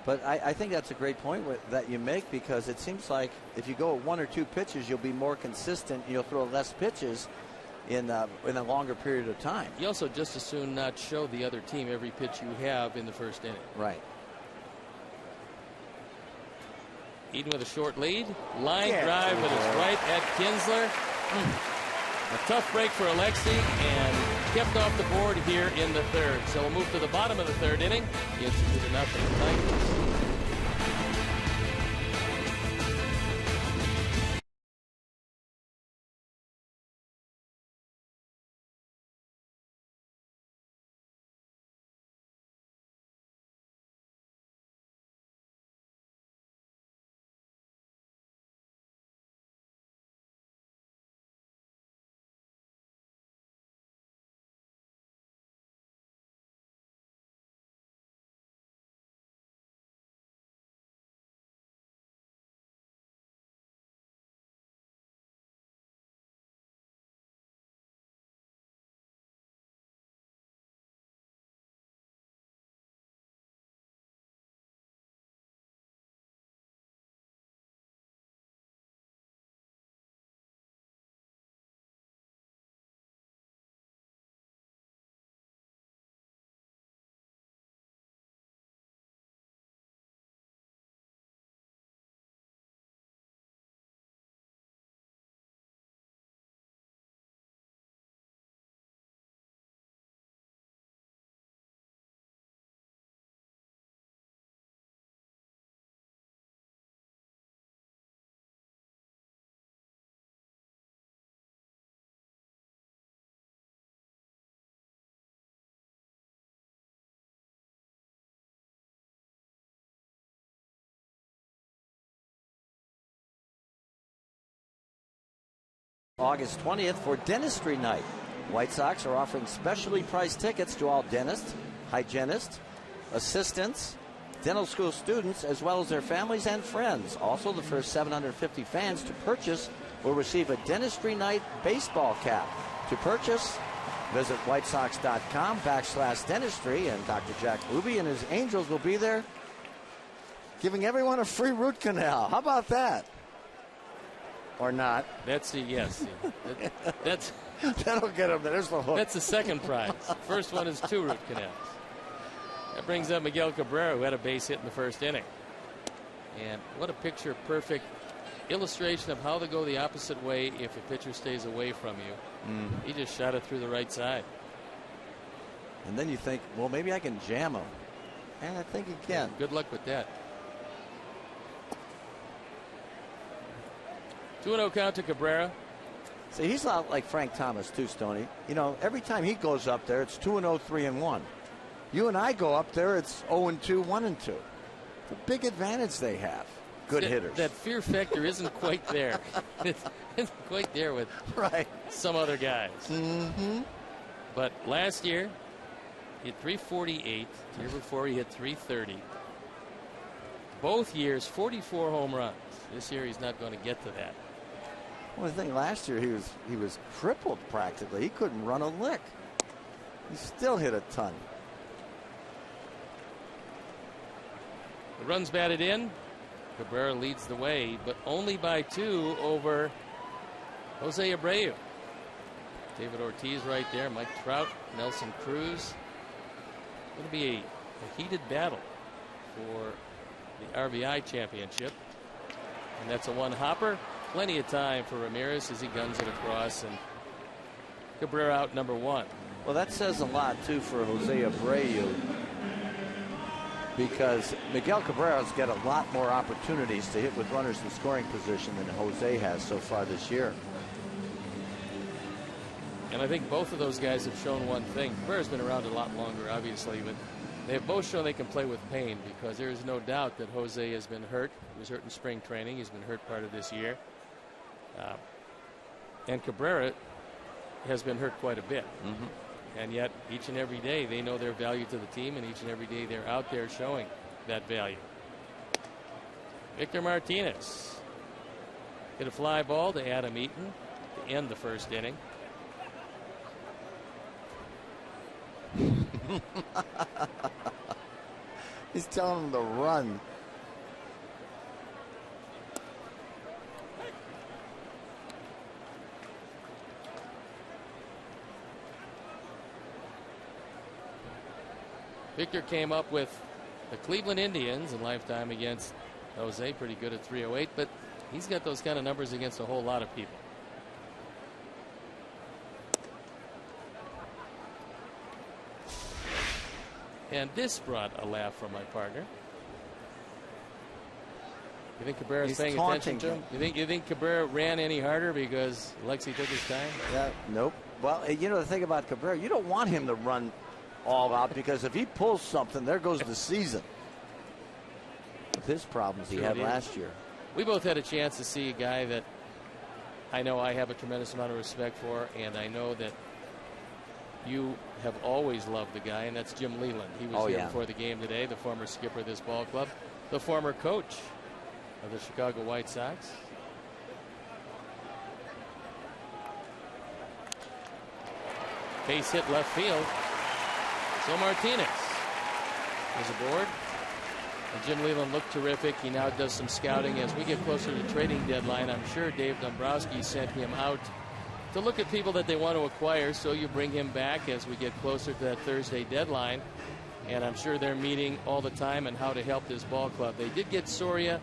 But I think that's a great point that you make, because it seems like if you go at 1 or 2 pitches, you'll be more consistent. You'll throw less pitches. in a longer period of time. You also just as soon not show the other team every pitch you have in the first inning. Right. Eden with a short lead. Line drive with his right at Kinsler. A tough break for Alexi and kept off the board here in the third. So we'll move to the bottom of the third inning. It's 2-0 Tigers. August 20th for Dentistry Night. White Sox are offering specially priced tickets to all dentists, hygienists, assistants, dental school students, as well as their families and friends. Also, the first 750 fans to purchase will receive a Dentistry Night baseball cap. To purchase, visit whitesox.com/dentistry, and Dr. Jack Ruby and his Angels will be there giving everyone a free root canal. How about that? Or not. That's yes. That's that'll get him. There's the hook. That's the second prize. First one is 2 root canals. That brings up Miguel Cabrera, who had a base hit in the first inning. And what a picture-perfect illustration of how to go the opposite way if a pitcher stays away from you. He just shot it through the right side. And then you think, well, maybe I can jam him. And I think you can. Yeah, good luck with that. 2-0 count to Cabrera. See, he's not like Frank Thomas, too, Stoney. You know, every time he goes up there, it's 2-0, 3-1. You and I go up there, it's 0-2, 1-2. It's a big advantage they have. Good hitters. That fear factor isn't quite there. It's quite there with some other guys. But last year, he hit 348. The year before, he hit 330. Both years, 44 home runs. This year, he's not going to get to that. Well, the thing last year, he was crippled practically. He couldn't run a lick. He still hit a ton. The runs batted in. Cabrera leads the way, but only by 2 over Jose Abreu. David Ortiz right there, Mike Trout, Nelson Cruz. Going to be a heated battle for the RBI championship. And that's a one-hopper. Plenty of time for Ramirez as he guns it across, and Cabrera out number 1. Well, that says a lot, too, for Jose Abreu, because Miguel Cabrera's got a lot more opportunities to hit with runners in scoring position than Jose has so far this year. And I think both of those guys have shown one thing. Cabrera's been around a lot longer, obviously, but they have both shown they can play with pain, because there is no doubt that Jose has been hurt. He was hurt in spring training. He's been hurt part of this year. And Cabrera has been hurt quite a bit. And yet, each and every day, they know their value to the team, and each and every day they're out there showing that value. Victor Martinez hit a fly ball to Adam Eaton to end the first inning. He's telling him to run. Victor came up with the Cleveland Indians in lifetime against Jose, pretty good at 308, but he's got those kind of numbers against a whole lot of people. And this brought a laugh from my partner. You think Cabrera's paying attention to him? You think Cabrera ran any harder because Lexi took his time? Yeah, nope. Well, you know the thing about Cabrera, you don't want him to run all out because if he pulls something, there goes the season. With his problems he had last year. We both had a chance to see a guy that I know I have a tremendous amount of respect for, and I know that you have always loved the guy, and that's Jim Leyland. He was here before the game today, the former skipper of this ball club, the former coach of the Chicago White Sox. Base hit left field. So Martinez is aboard. And Jim Leyland looked terrific. He now does some scouting as we get closer to the trading deadline. I'm sure Dave Dombrowski sent him out to look at people that they want to acquire, so you bring him back as we get closer to that Thursday deadline. And I'm sure they're meeting all the time on how to help this ball club. They did get Soria,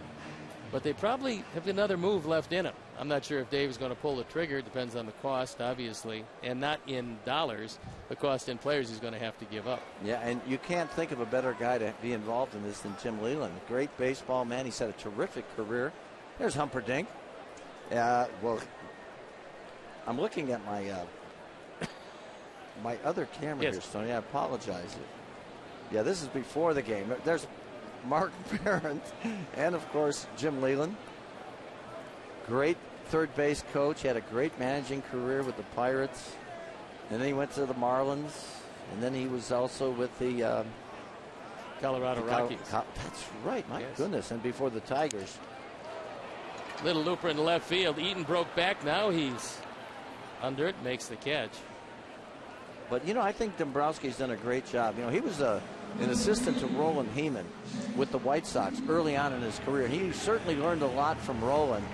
but they probably have another move left in him. I'm not sure if Dave is going to pull the trigger. It depends on the cost, obviously, and not in dollars, the cost in players he's going to have to give up. Yeah, and you can't think of a better guy to be involved in this than Jim Leyland. Great baseball man. He's had a terrific career. There's Humperdinck. Well, I'm looking at my my other camera here, Stoney. I apologize. Yeah, this is before the game. There's Mark Parent and, of course, Jim Leyland. Great third base coach. Had a great managing career with the Pirates. And then he went to the Marlins. And then he was also with the Colorado Rockies. That's right. My goodness. And before the Tigers. Little looper in the left field. Eaton broke back. Now he's under it. Makes the catch. But, you know, I think Dombrowski's done a great job. You know, he was an assistant to Roland Heyman with the White Sox early on in his career. He certainly learned a lot from Roland.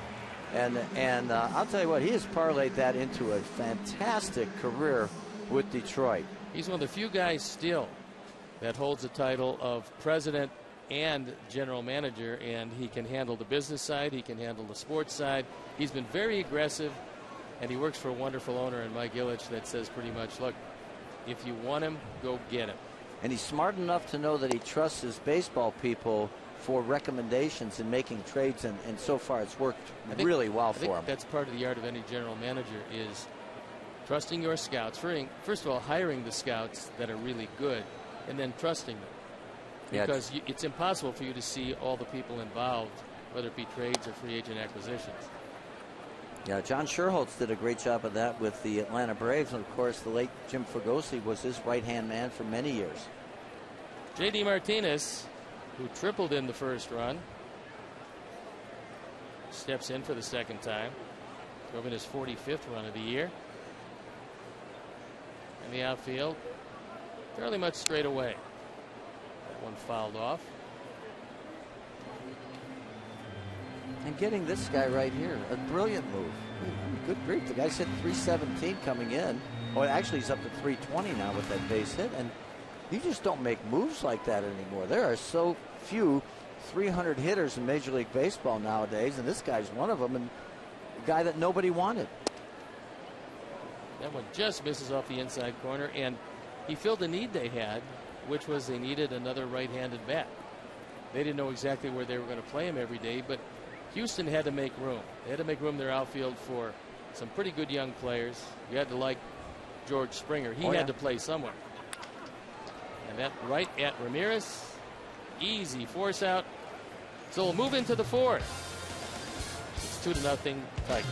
And I'll tell you what, he has parlayed that into a fantastic career with Detroit. He's one of the few guys still that holds the title of president and general manager, and he can handle the business side, he can handle the sports side. He's been very aggressive, and he works for a wonderful owner in Mike Ilitch that says pretty much, look, if you want him, go get him. And he's smart enough to know that he trusts his baseball people for recommendations in making trades, and so far it's worked really well for him. That's part of the art of any general manager is trusting your scouts. First of all, hiring the scouts that are really good, and then trusting them. Because it's impossible for you to see all the people involved, whether it be trades or free agent acquisitions. Yeah, John Sherholtz did a great job of that with the Atlanta Braves, and of course the late Jim Fregosi was his right-hand man for many years. J.D. Martinez, who tripled in the first run, steps in for the second time. Drove in his 45th run of the year. In the outfield, fairly much straight away. That one fouled off. And getting this guy right here, a brilliant move. Good grief, the guy's hit 317 coming in. Oh, actually he's up to 320 now with that base hit, and you just don't make moves like that anymore. There are so few 300 hitters in Major League Baseball nowadays, and this guy's one of them, and a guy that nobody wanted. That one just misses off the inside corner, and he filled the need they had, which was they needed another right-handed bat. They didn't know exactly where they were going to play him every day, but Houston had to make room. They had to make room in their outfield for some pretty good young players. You had to like George Springer. He had to play somewhere. And that right at Ramirez. Easy force out. So we'll move into the fourth. It's 2-0 Tigers.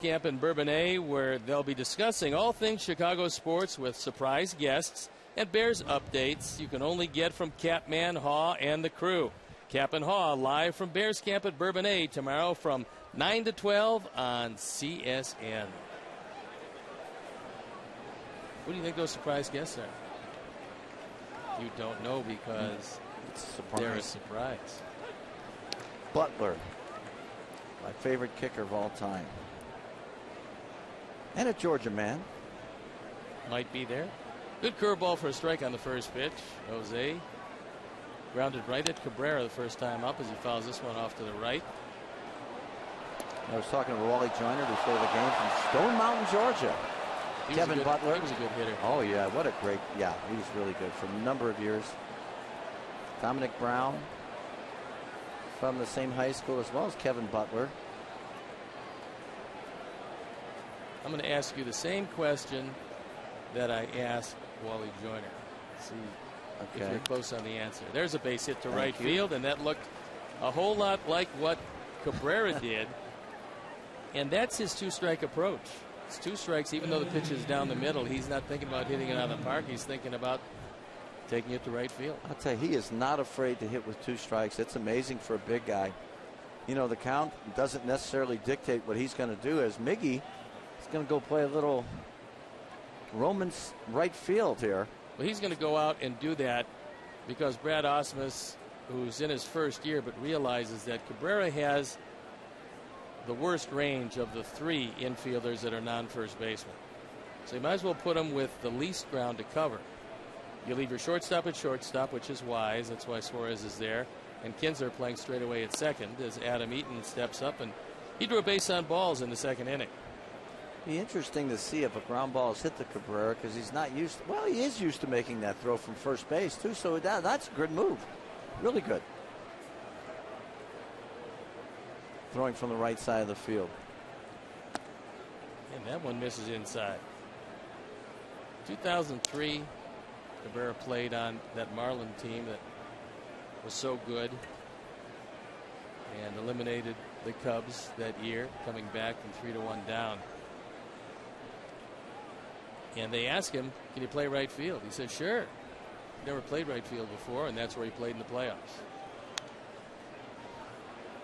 Camp in Bourbonnais, where they'll be discussing all things Chicago sports with surprise guests and Bears updates you can only get from Capman, Haw, and the crew. Cap and Haw live from Bears Camp at Bourbonnais tomorrow from 9 to 12 on CSN. Who do you think those surprise guests are? You don't know because they're a surprise. Butler, my favorite kicker of all time. And a Georgia man. Might be there. Good curveball for a strike on the first pitch. Jose grounded right at Cabrera the first time up as he fouls this one off to the right. I was talking to Wally Joyner before the game from Stone Mountain, Georgia. Kevin Butler. He was a good hitter. Oh, yeah. What a great. Yeah, he was really good for a number of years. Dominic Brown from the same high school as well as Kevin Butler. I'm going to ask you the same question that I asked Wally Joyner. See if you're close on the answer. There's a base hit to right field, and that looked a whole lot like what Cabrera did. And that's his two-strike approach. It's 2 strikes, even though the pitch is down the middle. He's not thinking about hitting it out of the park. He's thinking about taking it to right field. I'll tell you, he is not afraid to hit with 2 strikes. It's amazing for a big guy. You know, the count doesn't necessarily dictate what he's going to do, as Miggy is going to go play a little Roman's right field here. Well, he's going to go out and do that because Brad Ausmus, who's in his first year, but realizes that Cabrera has the worst range of the 3 infielders that are non-first basemen. So you might as well put him with the least ground to cover. You leave your shortstop at shortstop, which is wise. That's why Suarez is there. And Kinsler playing straight away at second as Adam Eaton steps up, and he drew a base on balls in the second inning. Be interesting to see if a ground ball is hit to Cabrera, because he's not used to, well, he is used to making that throw from first base too, so that's a good move. Really good. Throwing from the right side of the field. And that one misses inside. 2003, Cabrera played on that Marlin team that was so good and eliminated the Cubs that year, coming back from 3-1 down. And they asked him, can you play right field? He said, sure. Never played right field before, and that's where he played in the playoffs.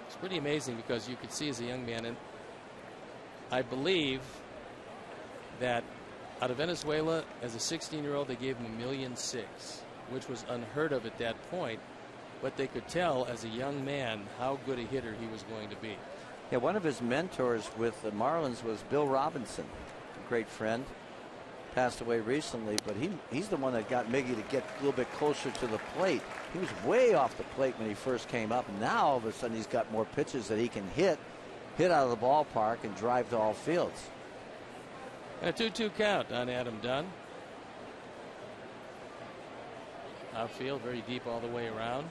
It's pretty amazing because you could see as a young man, and I believe that out of Venezuela, as a 16-year-old, they gave him $1.6 million, which was unheard of at that point. But they could tell as a young man how good a hitter he was going to be. Yeah, one of his mentors with the Marlins was Bill Robinson, a great friend. Passed away recently, but he's the one that got Miggy to get a little bit closer to the plate. He was way off the plate when he first came up. Now all of a sudden he's got more pitches that he can hit out of the ballpark and drive to all fields. And a 2-2 count on Adam Dunn. Outfield very deep all the way around.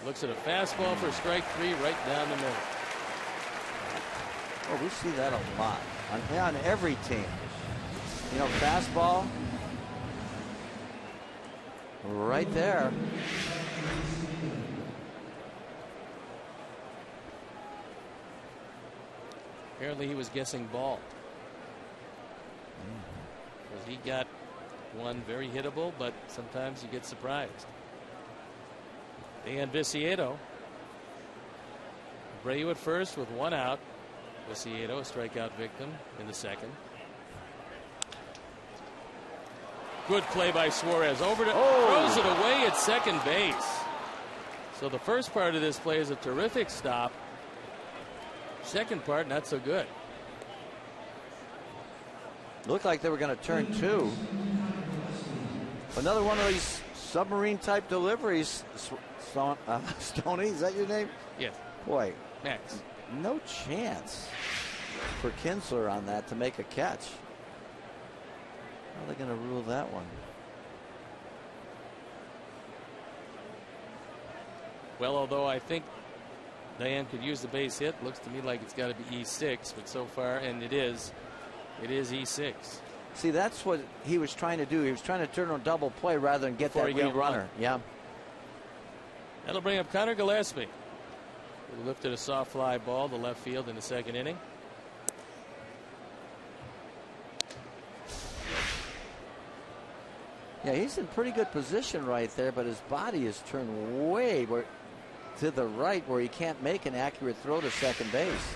Looks at a fastball for strike 3 right down the middle. Oh, we see that a lot on every team. You know, fastball right there. Apparently he was guessing ball. Because he got one very hittable, but sometimes you get surprised. And Viciedo. Abreu at first with 1 out. Viciedo, a strikeout victim in the second. Good play by Suarez. Over to throws it away at second base. So the first part of this play is a terrific stop. Second part, not so good. Looked like they were going to turn 2. Another one of these submarine type deliveries. Stoney, is that your name? Yes. Boy, Max. No chance for Kinsler on that to make a catch. How are they going to rule that one? Well, although I think Diane could use the base hit, looks to me like it's got to be E6, but so far, and it is E6. See, that's what he was trying to do. He was trying to turn on double play rather than get that lead runner. Yeah. That'll bring up Connor Gillespie. He lifted a soft fly ball to left field in the second inning. Yeah, he's in pretty good position right there, but his body is turned way to the right where he can't make an accurate throw to second base.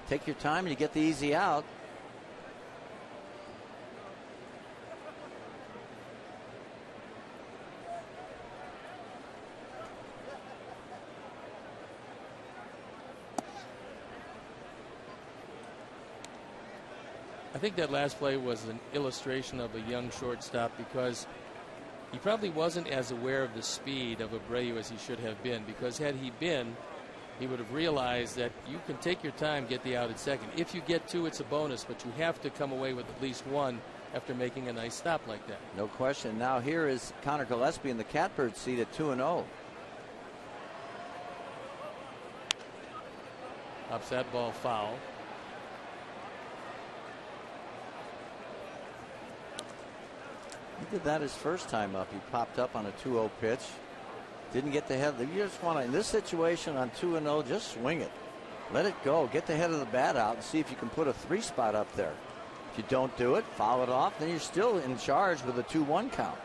Take your time and you get the easy out. I think that last play was an illustration of a young shortstop because he probably wasn't as aware of the speed of Abreu as he should have been, because had he been, he would have realized that you can take your time, get the out at second. If you get two, it's a bonus, but you have to come away with at least one after making a nice stop like that. No question. Now here is Connor Gillespie in the catbird seat at 2-0. Ups that ball foul. He did that his first time up. He popped up on a 2-0 pitch. Didn't get the head. You just want to, in this situation on 2-0, just swing it. Let it go. Get the head of the bat out and see if you can put a 3 spot up there. If you don't do it, foul it off, then you're still in charge with a 2-1 count.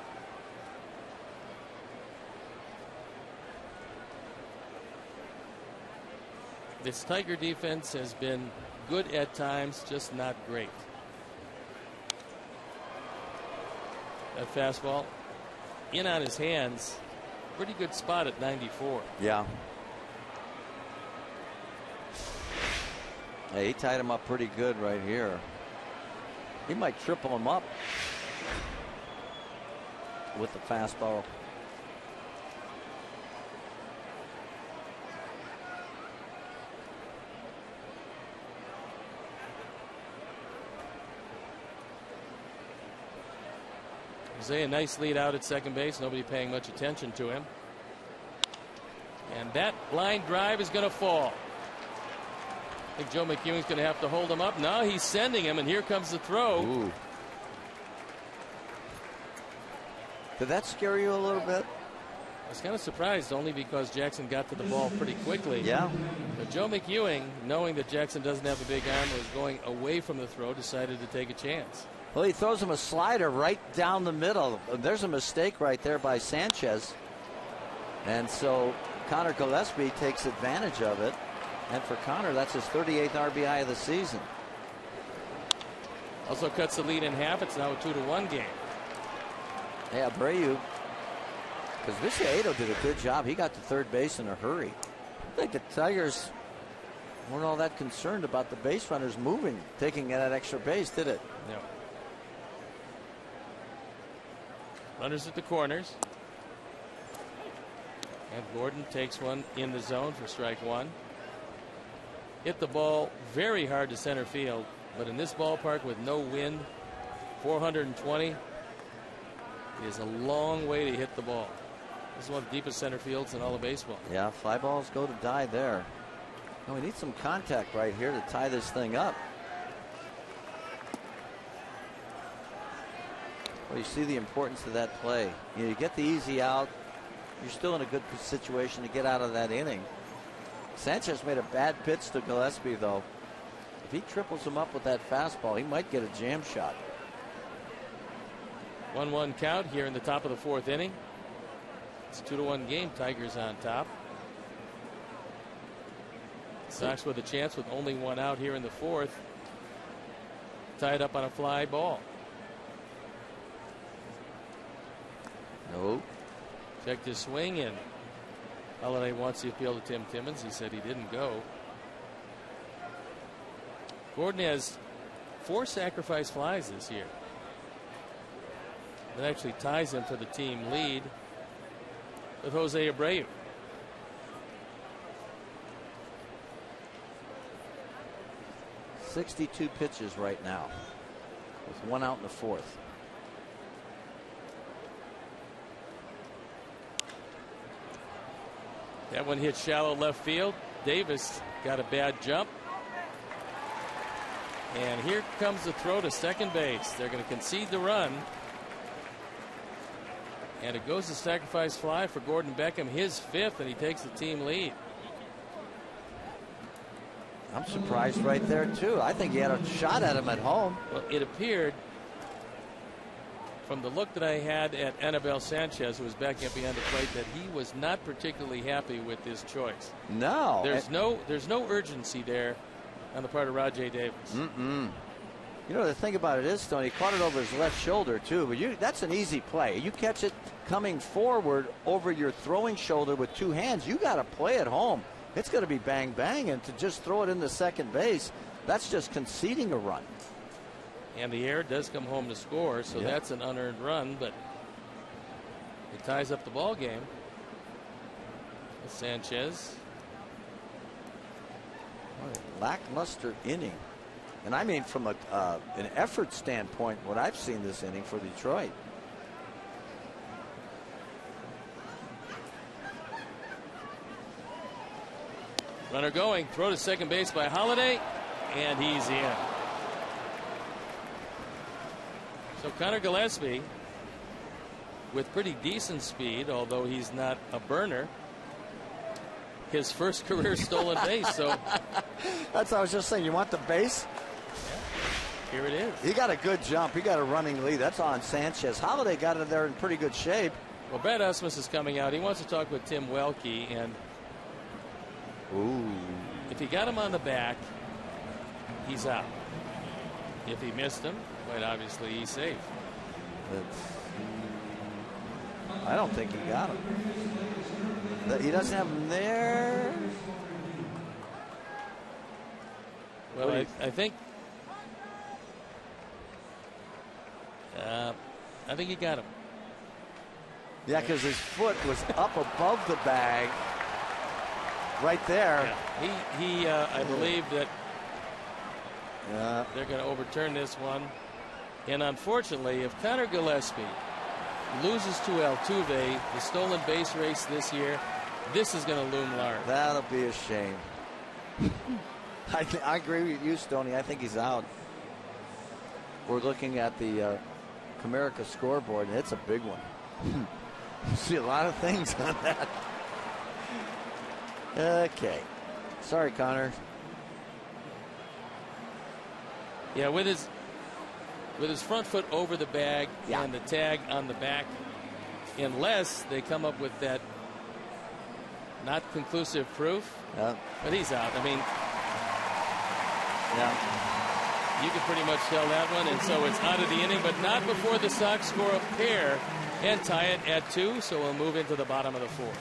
This Tiger defense has been good at times, just not great. That fastball in on his hands. Pretty good spot at 94. Yeah. Hey, he tied him up pretty good right here. He might triple him up with the fastball. Jose, a nice lead out at second base. Nobody paying much attention to him. And that line drive is going to fall. I think Joe McEwing's going to have to hold him up. Now he's sending him, and here comes the throw. Ooh. Did that scare you a little bit? I was kind of surprised, only because Jackson got to the ball pretty quickly. Yeah. But Joe McEwing, knowing that Jackson doesn't have a big arm, was going away from the throw, decided to take a chance. Well, he throws him a slider right down the middle. There's a mistake right there by Sanchez. And so Connor Gillespie takes advantage of it. And for Connor, that's his 38th RBI of the season. Also cuts the lead in half. It's now a 2-1 game. Yeah, Abreu. Because Viciado did a good job. He got to third base in a hurry. I think the Tigers weren't all that concerned about the base runners moving, taking that extra base, did it? No. Runners at the corners. And Gordon takes one in the zone for strike one. Hit the ball very hard to center field, but in this ballpark with no wind, 420 is a long way to hit the ball. This is one of the deepest center fields in all of baseball. Yeah, fly balls go to die there. And we need some contact right here to tie this thing up. Well, you see the importance of that play. You get the easy out. You're still in a good situation to get out of that inning. Sanchez made a bad pitch to Gillespie, though. If he triples him up with that fastball, he might get a jam shot. 1-1 count here in the top of the fourth inning. It's a 2-1 game. Tigers on top. Sox with a chance with only one out here in the fourth. Tied up on a fly ball. No. Checked his swing, and Holiday wants the appeal to Tim Timmons. He said he didn't go. Gordon has 4 sacrifice flies this year. That actually ties him for the team lead with Jose Abreu. .62 pitches right now, with one out in the fourth. That one hit shallow left field. Davis got a bad jump. And here comes the throw to second base. They're going to concede the run. And it goes to sacrifice fly for Gordon Beckham, his 5th, and he takes the team lead. I'm surprised right there, too. I think he had a shot at him at home. Well, it appeared from the look that I had at Anibal Sanchez, who was backing up behind the plate, that he was not particularly happy with his choice. No. There's no urgency there on the part of Rajai Davis. You know, the thing about it is, Tony, he caught it over his left shoulder, too. But that's an easy play. You catch it coming forward over your throwing shoulder with two hands. You got to play it home. It's going to be bang, bang. And to just throw it into second base, that's just conceding a run. And the air does come home to score, so that's an unearned run, but it ties up the ball game. Sanchez. What a lackluster inning. And I mean from an effort standpoint, what I've seen this inning for Detroit. Runner going, throw to second base by Holiday, and he's in. So Connor Gillespie, with pretty decent speed, although he's not a burner, his first career stolen base. So that's what I was just saying. You want the base? Here it is. He got a good jump. He got a running lead. That's on Sanchez. Holiday got it there in pretty good shape. Well, Brad Usmus is coming out. He wants to talk with Tim Welke, and if he got him on the back, he's out. If he missed him, quite obviously he's safe. I don't think he got him. He doesn't have him there. Well, I think he got him. Yeah, because his foot was up above the bag right there. Yeah. I believe that they're going to overturn this one. And unfortunately, if Connor Gillespie loses to Altuve, the stolen base race this year, this is going to loom large. That'll be a shame. I agree with you, Stoney. I think he's out. We're looking at the Comerica scoreboard, and it's a big one. You see a lot of things on that. Okay. Sorry, Connor. Yeah, with his front foot over the bag and the tag on the back, unless they come up with that not conclusive proof. But he's out. I mean, you can pretty much tell that one, and so it's out of the inning, but not before the Sox score a pair and tie it at 2, so we'll move into the bottom of the 4th.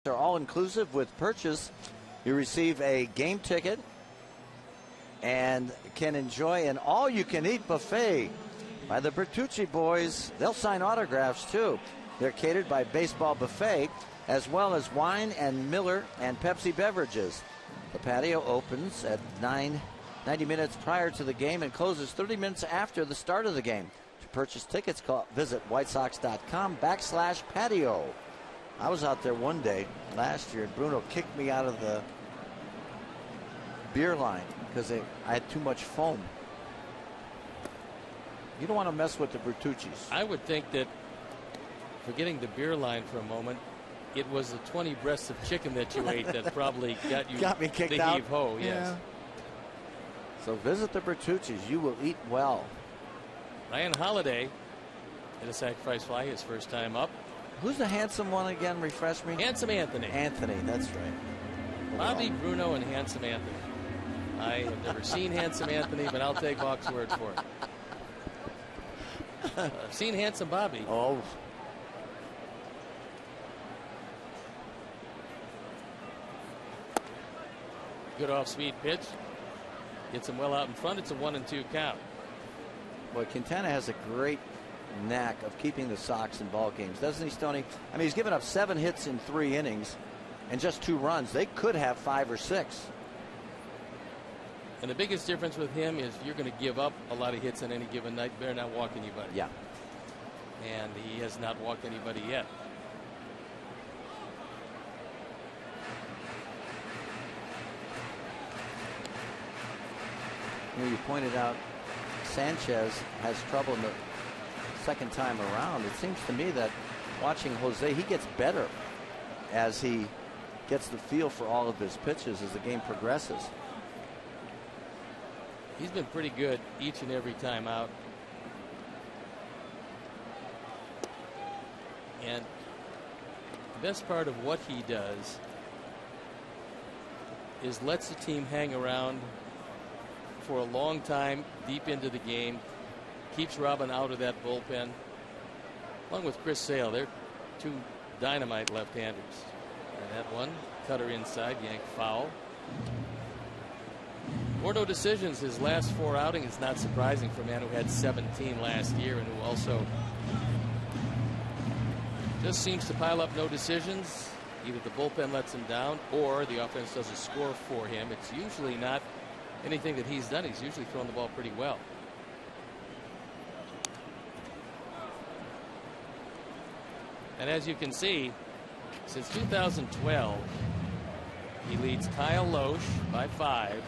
They're all inclusive with purchase. You receive a game ticket and can enjoy an all-you-can-eat buffet by the Bertucci boys. They'll sign autographs too. They're catered by Baseball Buffet, as well as wine and Miller and Pepsi beverages. The patio opens at 9 90 minutes prior to the game and closes 30 minutes after the start of the game. To purchase tickets, visit whitesox.com/patio. I was out there one day last year, and Bruno kicked me out of the beer line because I had too much foam. You don't want to mess with the Bertucci's. I would think that, forgetting the beer line for a moment, it was the 20 breasts of chicken that you ate that probably got me kicked the out. heave-ho. Yes. So visit the Bertucci's. You will eat well. Ryan Holiday hit a sacrifice fly his first time up. Who's the handsome one again? Refresh me. Handsome Anthony. Anthony, that's right. Bobby Bruno and Handsome Anthony. I have never seen Handsome Anthony, but I'll take Hawk's word for it. I've seen Handsome Bobby. Oh. Good off-speed pitch. Gets him well out in front. It's a 1-2 count. Boy, Quintana has a great knack of keeping the Sox in ball games, doesn't he, Stoney? I mean, he's given up 7 hits in 3 innings and just 2 runs. They could have 5 or 6. And the biggest difference with him is you're going to give up a lot of hits on any given night. Better not walk anybody. Yeah. And he has not walked anybody yet. You pointed out Sanchez has trouble in the second time around. It seems to me that watching Jose, he gets better as he gets the feel for all of his pitches as the game progresses. He's been pretty good each and every time out. And the best part of what he does is lets the team hang around for a long time deep into the game. Keeps Robin out of that bullpen. Along with Chris Sale, they're 2 dynamite left-handers. And that one, cutter inside, yanked foul. 4 no decisions his last 4 outings. It's not surprising for a man who had 17 last year and who also just seems to pile up no decisions. Either the bullpen lets him down or the offense doesn't score for him. It's usually not anything that he's done. He's usually thrown the ball pretty well. And as you can see, since 2012, he leads Kyle Loesch by 5.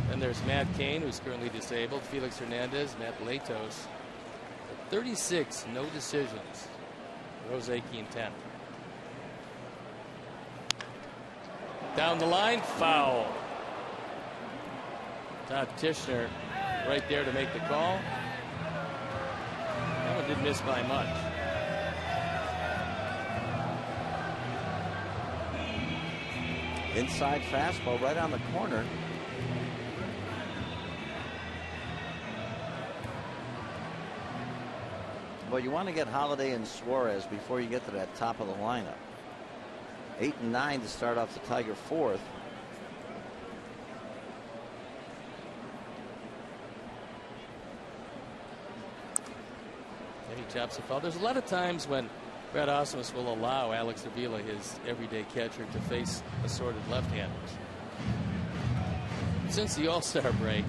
Then there's Matt Cain, who's currently disabled, Felix Hernandez, Matt Latos. 36 no decisions. Jose Quintana. Down the line, foul. Todd Tishner right there to make the call. That one didn't miss by much. Inside fastball right on the corner. Well, you want to get Holiday and Suarez before you get to that top of the lineup. 8 and 9 to start off the Tiger 4th. And he chops the foul. There's a lot of times when Brad Ausmus will allow Alex Avila, his everyday catcher, to face assorted left-handers. Since the All-Star break,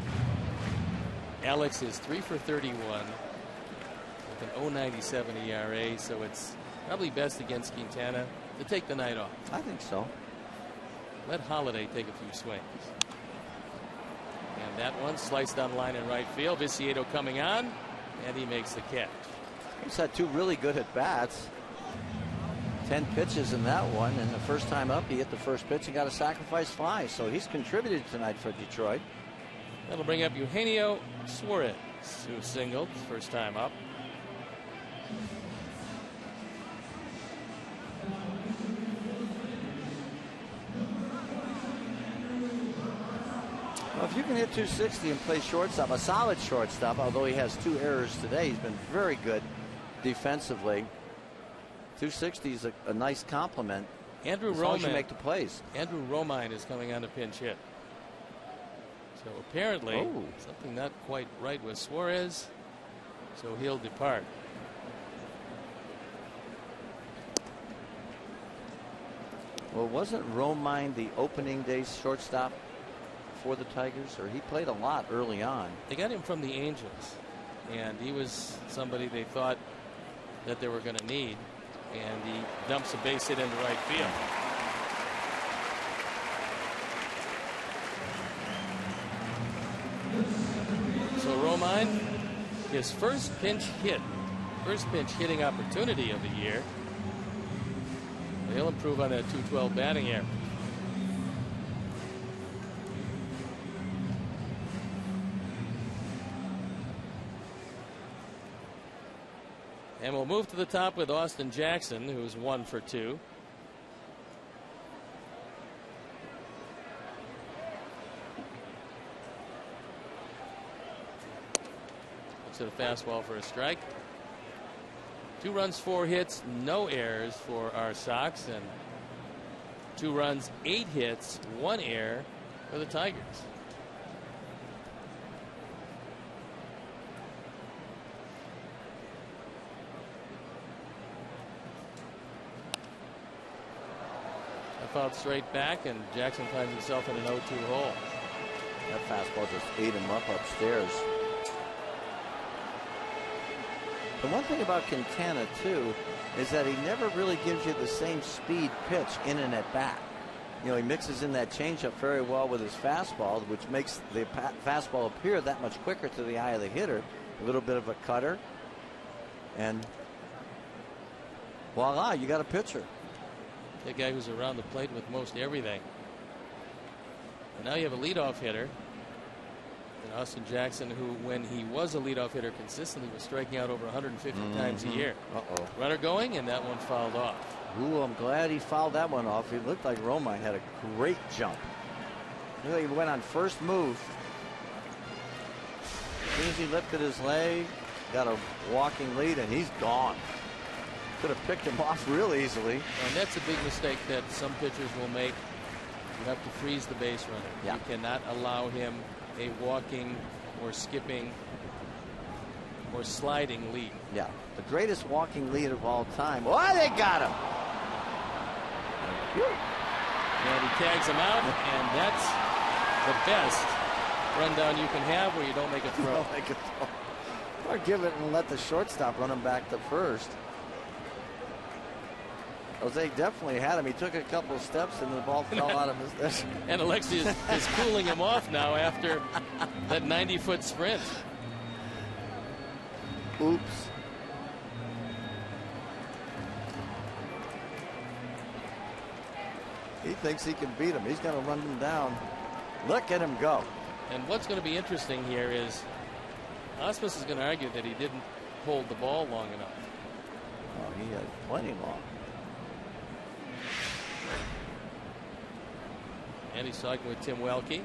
Alex is 3 for 31 with an 0.97 ERA, so it's probably best against Quintana to take the night off. I think so. Let Holiday take a few swings. And that one sliced down the line in right field. Viciedo coming on, and he makes the catch. He's had 2 really good at-bats. 10 pitches in that one, and the first time up he hit the first pitch and got a sacrifice fly, so he's contributed tonight for Detroit. That'll bring up Eugenio Suarez, who singled first time up. Well, if you can hit 260 and play shortstop, a solid shortstop, although he has 2 errors today, he's been very good defensively. 260 is a nice compliment. Andrew as long as you Romine. make the plays. Andrew Romine is coming on a pinch hit. So apparently something not quite right with Suarez, so he'll depart. Well, wasn't Romine the opening day shortstop before the Tigers, or he played a lot early on. They got him from the Angels, and he was somebody they thought that they were going to need, and he dumps a base hit into right field. So Romine, his first pinch hitting opportunity of the year. He'll improve on that .212 batting average. And we'll move to the top with Austin Jackson, who's 1 for 2. Looks at a fastball for a strike. 2 runs, 4 hits, no errors for our Sox, and 2 runs, 8 hits, 1 error for the Tigers. Out straight back, and Jackson finds himself in an 0-2 hole. That fastball just ate him up upstairs. The one thing about Quintana too is that he never really gives you the same speed pitch in and at bat. You know, he mixes in that changeup very well with his fastball, which makes the fastball appear that much quicker to the eye of the hitter. A little bit of a cutter, and voila, you got a pitcher. The guy who's around the plate with most everything. And now you have a leadoff hitter, and Austin Jackson, who, when he was a leadoff hitter consistently, was striking out over 150 times a year. Runner going, and that one fouled off. Ooh, I'm glad he fouled that one off. It looked like Romine had a great jump. He went on first move. As soon as he lifted his leg, got a walking lead, and he's gone. Could have picked him off real easily. And that's a big mistake that some pitchers will make. You have to freeze the base runner. Yeah. You cannot allow him a walking or skipping or sliding lead. Yeah, the greatest walking lead of all time. Oh, they got him. And he tags him out, and that's the best rundown you can have where you don't make a throw. Don't make a throw. Or give it and let the shortstop run him back to first. Jose definitely had him. He took a couple of steps and the ball fell out of his. And Alexi is cooling him off now after that 90-foot sprint. Oops. He thinks he can beat him. He's going to run him down. Look at him go. And what's going to be interesting here is Osmus is going to argue that he didn't hold the ball long enough. Oh, he had plenty long. And he's talking with Tim Welke.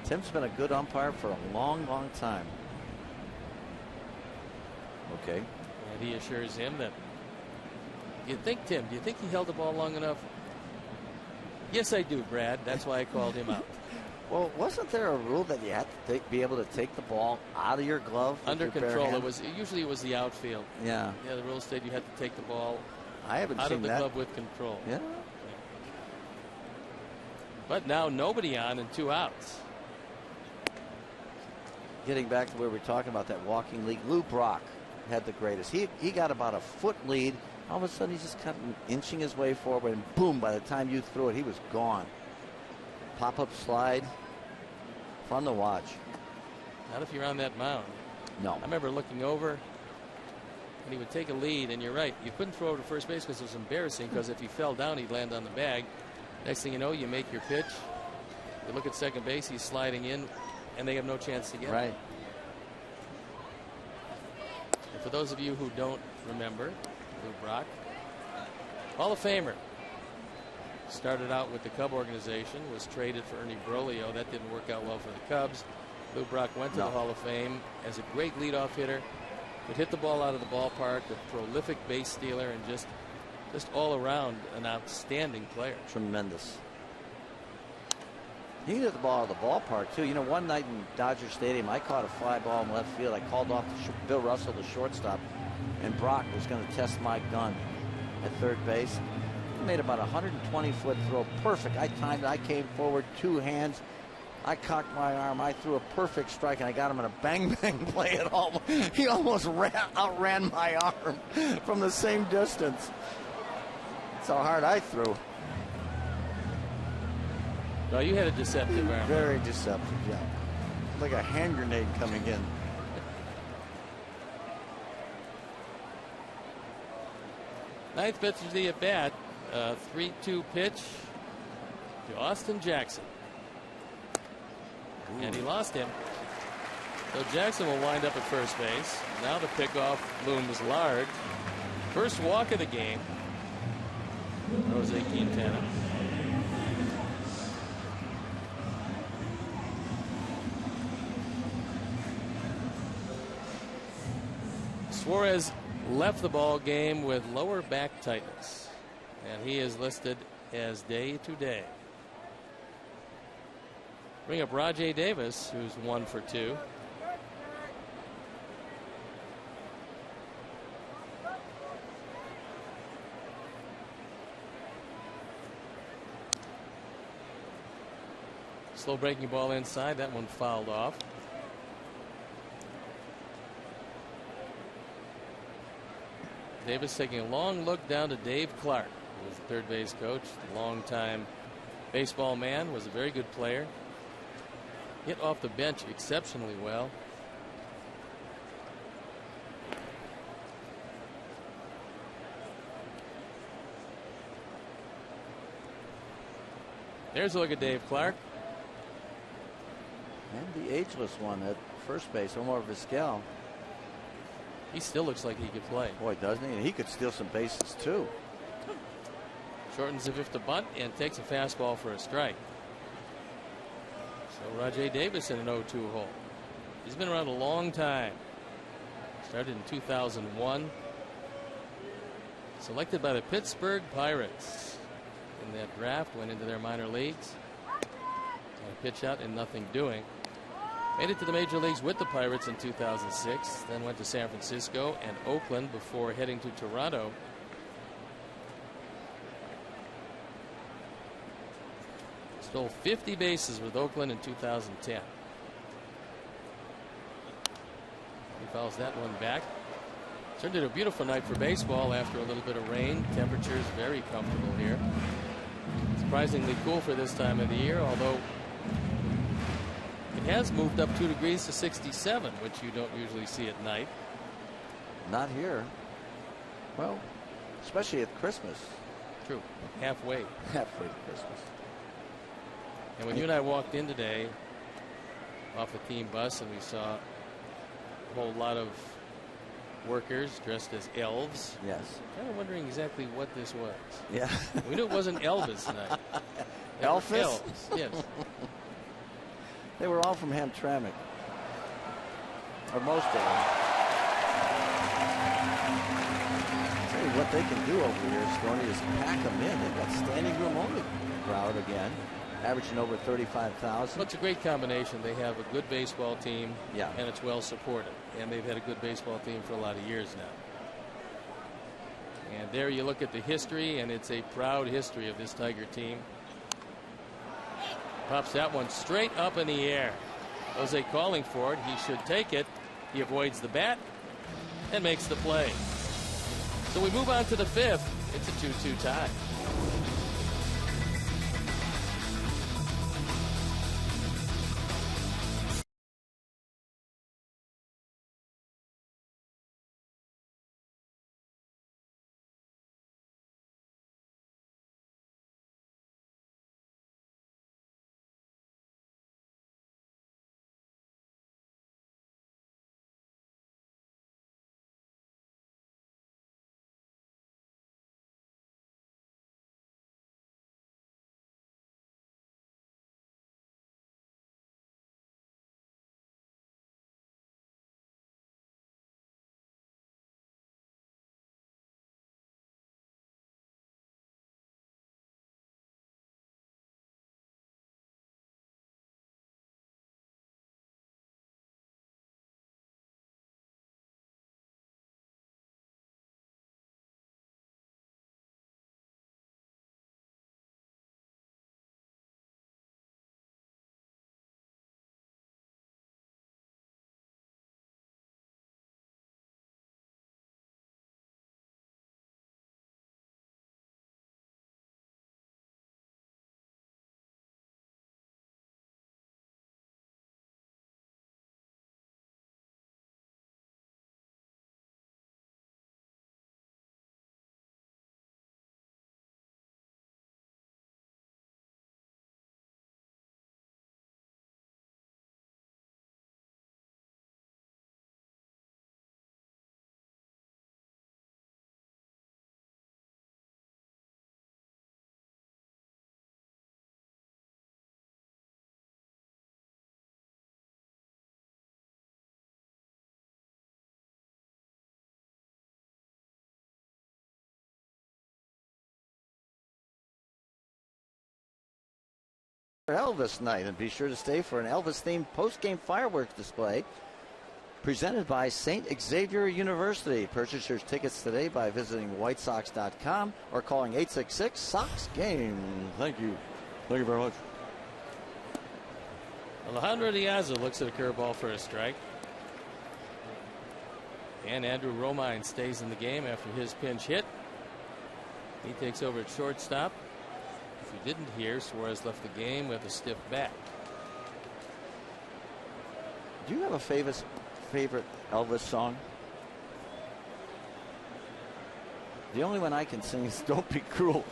Tim's been a good umpire for a long, long time. Okay. And he assures him that, you think, Tim, do you think he held the ball long enough? Yes, I do, Brad. That's why I called him out. Well, wasn't there a rule that you had to be able to take the ball out of your glove? Under control. Usually it was the outfield. Yeah. Yeah, the rule stated you had to take the ball out of the glove with control. Yeah. But now nobody on and 2 outs. Getting back to where we're talking about that walking lead, Lou Brock had the greatest. He got about a foot lead. All of a sudden, he's just kind of inching his way forward, and boom, by the time you threw it, he was gone. Pop-up slide. Fun to watch. Not if you're on that mound. No. I remember looking over, and he would take a lead, and you're right. You couldn't throw over to first base because it was embarrassing, because if he fell down, he'd land on the bag. Next thing you know, you make your pitch. You look at second base, he's sliding in, and they have no chance to get him. Right. And for those of you who don't remember, Lou Brock, Hall of Famer. Started out with the Cub organization, was traded for Ernie Broglio. That didn't work out well for the Cubs. Lou Brock went to the Hall of Fame as a great leadoff hitter. Could hit the ball out of the ballpark, a prolific base stealer, and just all around an outstanding player. Tremendous. He hit the ball out of the ballpark, too. You know, one night in Dodger Stadium, I caught a fly ball in left field. I called off Bill Russell, the shortstop, and Brock was going to test my gun at third base. He made about a 120-foot throw. Perfect. I timed it. I came forward, 2 hands, I cocked my arm. I threw a perfect strike, and I got him in a bang-bang play at all. He almost outran my arm from the same distance. That's how hard I threw. No, you had a deceptive arm. Very deceptive, yeah. Like a hand grenade coming in. Ninth pitch is the at-bat. 3-2 pitch to Austin Jackson. Ooh. And he lost him. So Jackson will wind up at first base. Now the pickoff looms large. First walk of the game. Jose Quintana. Suarez left the ball game with lower back tightness, and he is listed as day to day. Bring up Rajai Davis, who's 1 for 2. Slow breaking ball inside. That one fouled off. Davis taking a long look down to Dave Clark, who was the third base coach, a long-time baseball man, was a very good player. Hit off the bench exceptionally well. There's a look at Dave Clark. And the ageless one at first base, Omar Vizquel. He still looks like he could play. Boy, doesn't he? And he could steal some bases, too. Shortens the fifth to bunt and takes a fastball for a strike. So Rajai Davis in an 0-2 hole. He's been around a long time. Started in 2001. Selected by the Pittsburgh Pirates in that draft. Went into their minor leagues. And a pitch out and nothing doing. Made it to the major leagues with the Pirates in 2006. Then went to San Francisco and Oakland before heading to Toronto. Stole 50 bases with Oakland in 2010. He fouls that one back. Turned into a beautiful night for baseball after a little bit of rain. Temperatures very comfortable here. Surprisingly cool for this time of the year, although it has moved up 2 degrees to 67, which you don't usually see at night. Not here. Well, especially at Christmas. True. Halfway. Halfway to Christmas. And when you and I walked in today off a team bus and we saw a whole lot of workers dressed as elves. Yes. Kind of wondering exactly what this was. Yeah. We knew it wasn't Elvis tonight. Elvis? Elves, yes. They were all from Hamtramck. Or most of them. Tell you what they can do over here, Stoney, is pack them in. They've got standing room only crowd again. Averaging over 35,000. Well, it's a great combination. They have a good baseball team, yeah, and it's well supported. And they've had a good baseball team for a lot of years now. And there you look at the history, and it's a proud history of this Tiger team. Pops that one straight up in the air. Jose calling for it. He should take it. He avoids the bat and makes the play. So we move on to the fifth. It's a 2-2 tie. Elvis night, and be sure to stay for an Elvis-themed post-game fireworks display presented by St. Xavier University. Purchase your tickets today by visiting whitesox.com or calling 866-SOX-GAME. Thank you. Thank you very much. Alejandro Diaz looks at a curveball for a strike. And Andrew Romine stays in the game after his pinch hit. He takes over at shortstop. If you didn't hear, Suarez left the game with a stiff back. Do you have a favorite Elvis song? The only one I can sing is Don't Be Cruel.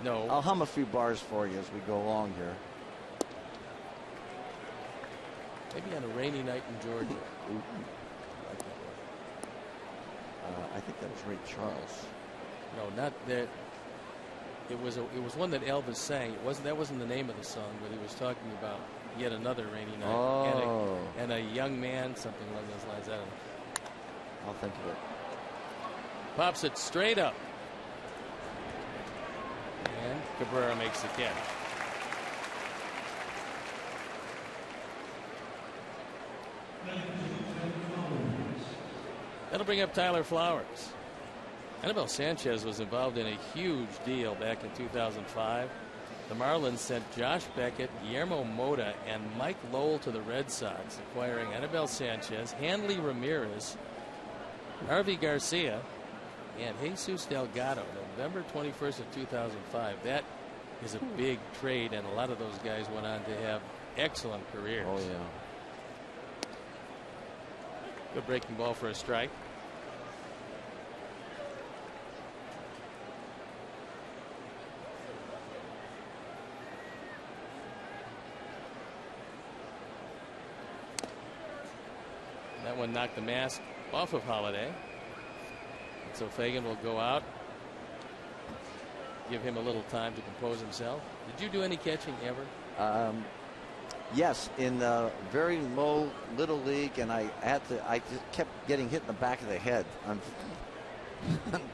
No. I'll hum a few bars for you as we go along here. Maybe on a rainy night in Georgia. I think that was Ray Charles. No, not that. It was one that Elvis sang. That wasn't the name of the song, but he was talking about yet another rainy night. Oh. And a young man, something along those lines. I don't know. I'll think of it. Pops it straight up. And Cabrera makes the catch. That'll bring up Tyler Flowers. Anibal Sanchez was involved in a huge deal back in 2005. The Marlins sent Josh Beckett, Guillermo Mota, and Mike Lowell to the Red Sox, acquiring Anibal Sanchez, Hanley Ramirez, Harvey Garcia, and Jesus Delgado, November 21st of 2005. That is a big trade, and a lot of those guys went on to have excellent careers. Oh, yeah. Good breaking ball for a strike. That one knocked the mask off of Holiday. So Fagan will go out. Give him a little time to compose himself. Did you do any catching ever? Yes, in the very low little league, and I just kept getting hit in the back of the head on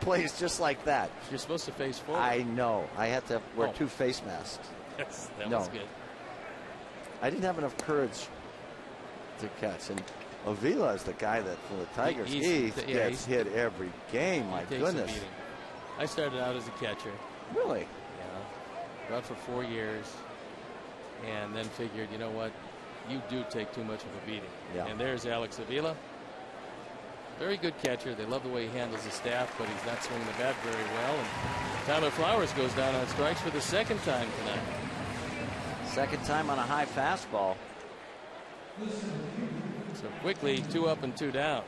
plays just like that. You're supposed to face forward. I know. I had to wear 2 face masks. Yes, that was good. I didn't have enough courage to catch. And Avila is the guy that for the Tigers, he gets hit every game. My goodness. I started out as a catcher. Really? Yeah. Got for 4 years. And then figured, you know what, you do take too much of a beating. Yeah. And there's Alex Avila. Very good catcher. They love the way he handles the staff, but he's not swinging the bat very well. And Tyler Flowers goes down on strikes for the second time tonight. Second time on a high fastball. So quickly, 2 up and 2 down.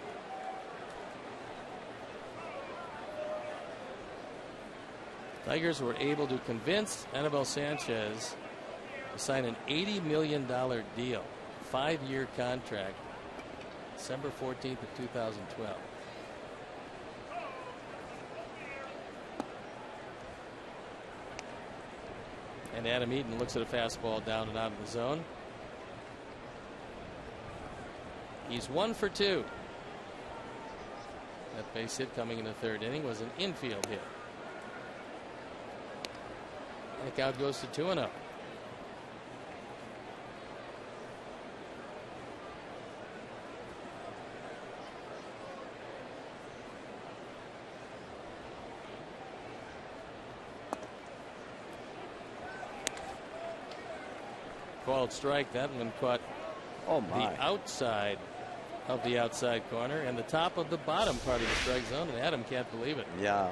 Tigers were able to convince Anibal Sanchez to sign an $80 million deal, 5-year contract, December 14th of 2012. And Adam Eaton looks at a fastball down and out of the zone. He's 1 for 2. That base hit coming in the 3rd inning was an infield hit. And the count goes to 2-0. Called strike. That one caught the outside of the outside corner and the top of the bottom part of the strike zone, and Adam can't believe it. Yeah.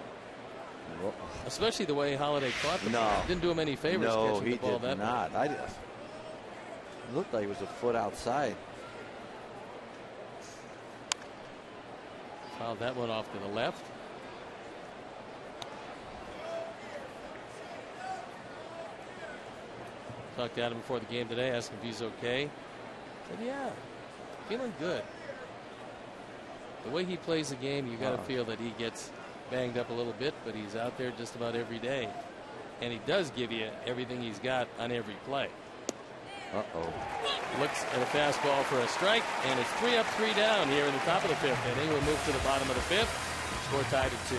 Especially the way Holiday caught the ball. Didn't do him any favors catching the ball that way. No, he did not. It looked like he was a foot outside. Fouled that one off to the left. Talked to Adam before the game today, asked him if he's okay. Said, yeah, feeling good. The way he plays the game, you got to feel that he gets banged up a little bit, but he's out there just about every day. And he does give you everything he's got on every play. Looks at a fastball for a strike, and it's 3 up, 3 down here in the top of the 5th inning. We'll move to the bottom of the 5th. Score tied at 2.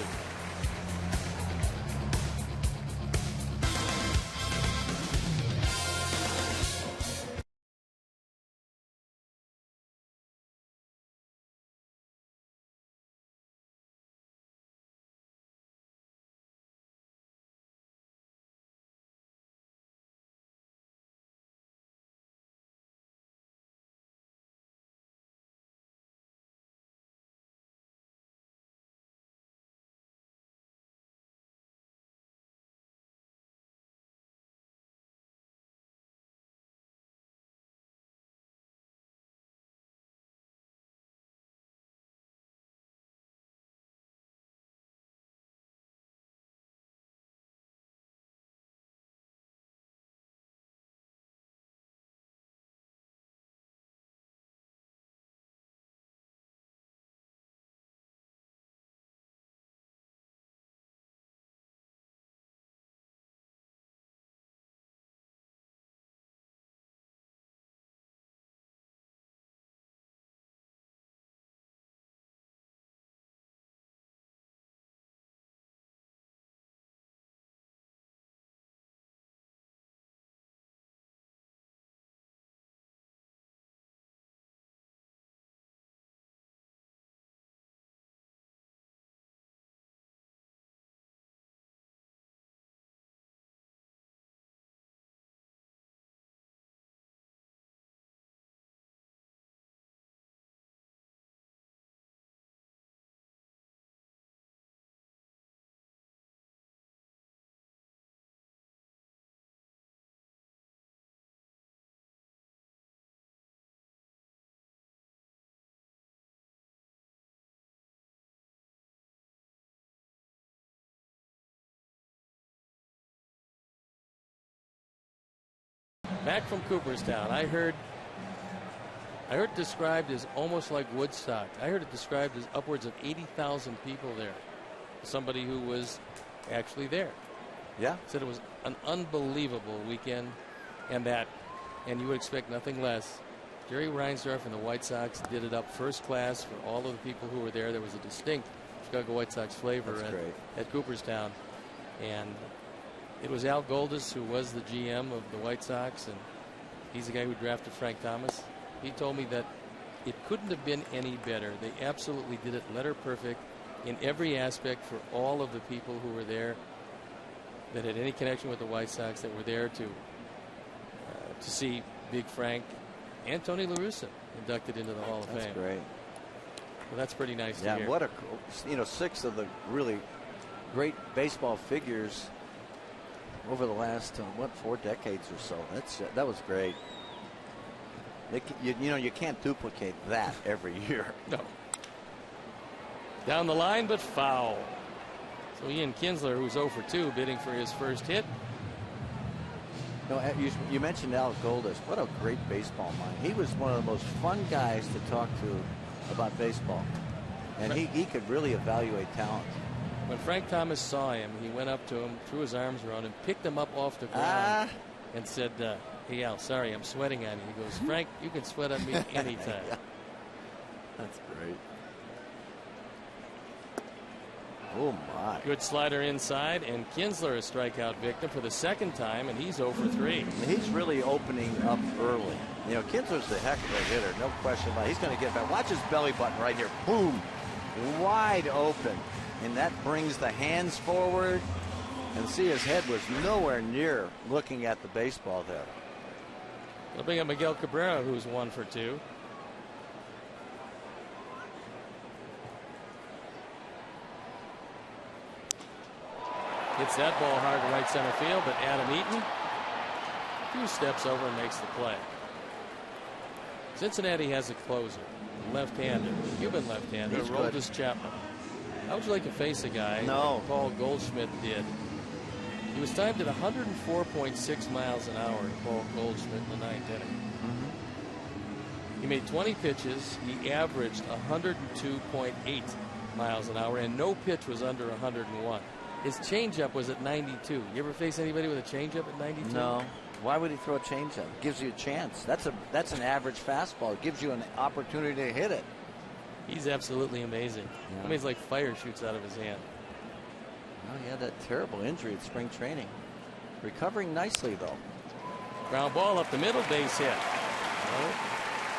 Back from Cooperstown, I heard it described as almost like Woodstock. I heard it described as upwards of 80,000 people there. Somebody who was actually there. Yeah. Said it was an unbelievable weekend, and you would expect nothing less. Jerry Reinsdorf and the White Sox did it up first class for all of the people who were there. There was a distinct Chicago White Sox flavor at Cooperstown. And it was Al Goldis who was the GM of the White Sox, and he's the guy who drafted Frank Thomas. He told me that it couldn't have been any better. They absolutely did it letter perfect in every aspect for all of the people who were there that had any connection with the White Sox, that were there to see Big Frank and Tony La Russa inducted into the Hall of Fame. That's great. Well, that's pretty nice to hear. Yeah, what a 6 of the really great baseball figures over the last 4 decades or so. That was great. You can't duplicate that every year. No. Down the line, but foul. So Ian Kinsler, who's 0 for 2, bidding for his first hit. No, you mentioned Al Goldis. What a great baseball mind. He was one of the most fun guys to talk to about baseball. And he could really evaluate talent. When Frank Thomas saw him, he went up to him, threw his arms around him, picked him up off the ground, and said, hey, Al, sorry, I'm sweating on you. He goes, Frank, you can sweat on me anytime. Yeah. That's great. Oh, my. Good slider inside, and Kinsler a strikeout victim for the second time, and he's 0 for 3. He's really opening up early. Kinsler's a heck of a hitter, no question about it. He's going to get back. Watch his belly button right here. Boom. Wide open. And that brings the hands forward. And see, his head was nowhere near looking at the baseball there. They'll bring up Miguel Cabrera, who's 1 for 2. Hits that ball hard to right center field, but Adam Eaton 2 steps over and makes the play. Cincinnati has a closer, left-hander, Cuban left-hander, Aroldis Chapman. How would you like to face a guy like Paul Goldschmidt did? He was timed at 104.6 miles an hour, Paul Goldschmidt, in the 9th inning. He made 20 pitches. He averaged 102.8 miles an hour, and no pitch was under 101. His changeup was at 92. You ever face anybody with a changeup at 92? No. Why would he throw a changeup? It gives you a chance. That's an average fastball. It gives you an opportunity to hit it. He's absolutely amazing. Yeah. I mean, it's like fire shoots out of his hand. Oh, he had that terrible injury at spring training. Recovering nicely, though. Ground ball up the middle, base hit.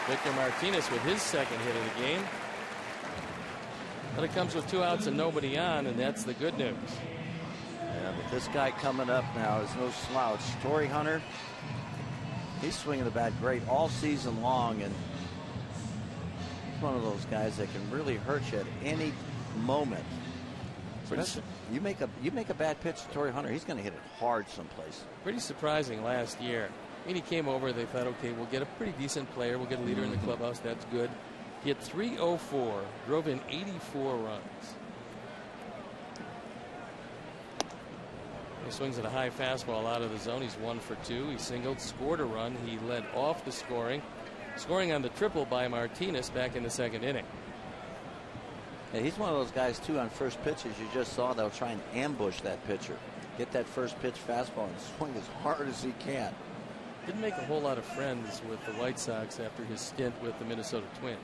Victor Martinez with his second hit of the game. But it comes with 2 outs and nobody on, and that's the good news. Yeah, but this guy coming up now is no slouch. Torrey Hunter, he's swinging the bat great all season long, and he's one of those guys that can really hurt you at any moment. You make a bad pitch to Torrey Hunter, he's going to hit it hard someplace. Pretty surprising last year. I mean, he came over, they thought, okay, we'll get a pretty decent player, we'll get a leader in the clubhouse, that's good. He hit .304, drove in 84 runs. He swings at a high fastball out of the zone. He's 1 for 2. He singled, scored a run. He led off the scoring on the triple by Martinez back in the 2nd inning. Yeah, he's one of those guys, too, on first pitches. You just saw they'll try and ambush that pitcher. Get that first pitch fastball and swing as hard as he can. Didn't make a whole lot of friends with the White Sox after his stint with the Minnesota Twins.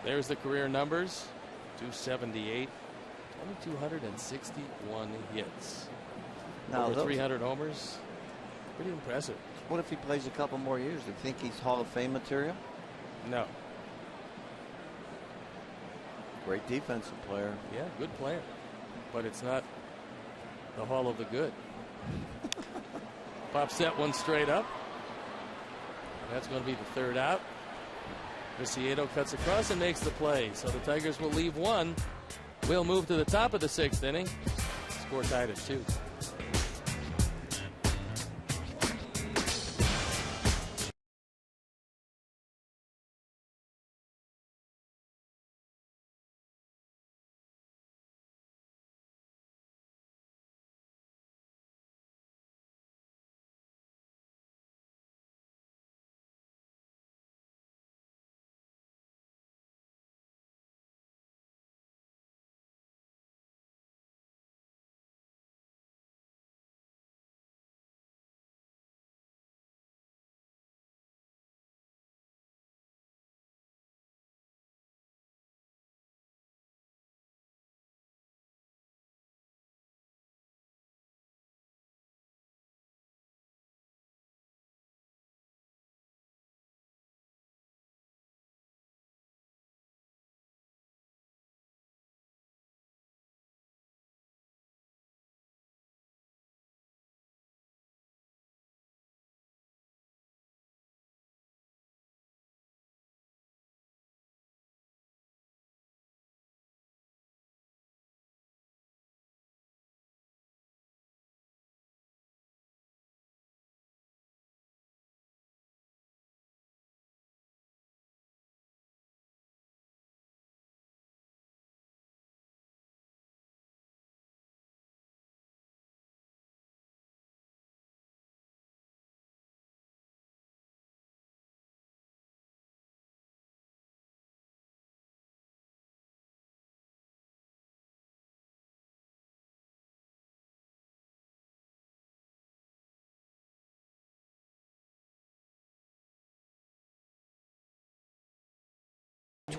There's the career numbers. 278, 2,261 hits. Now, over 300 homers. Pretty impressive. What if he plays a couple more years? Do you think he's Hall of Fame material? No. Great defensive player. Yeah, good player. But it's not the Hall of the Good. Pops that one straight up. And that's going to be the 3rd out. Viciedo cuts across and makes the play. So the Tigers will leave 1. We'll move to the top of the 6th inning. Score tied at 2.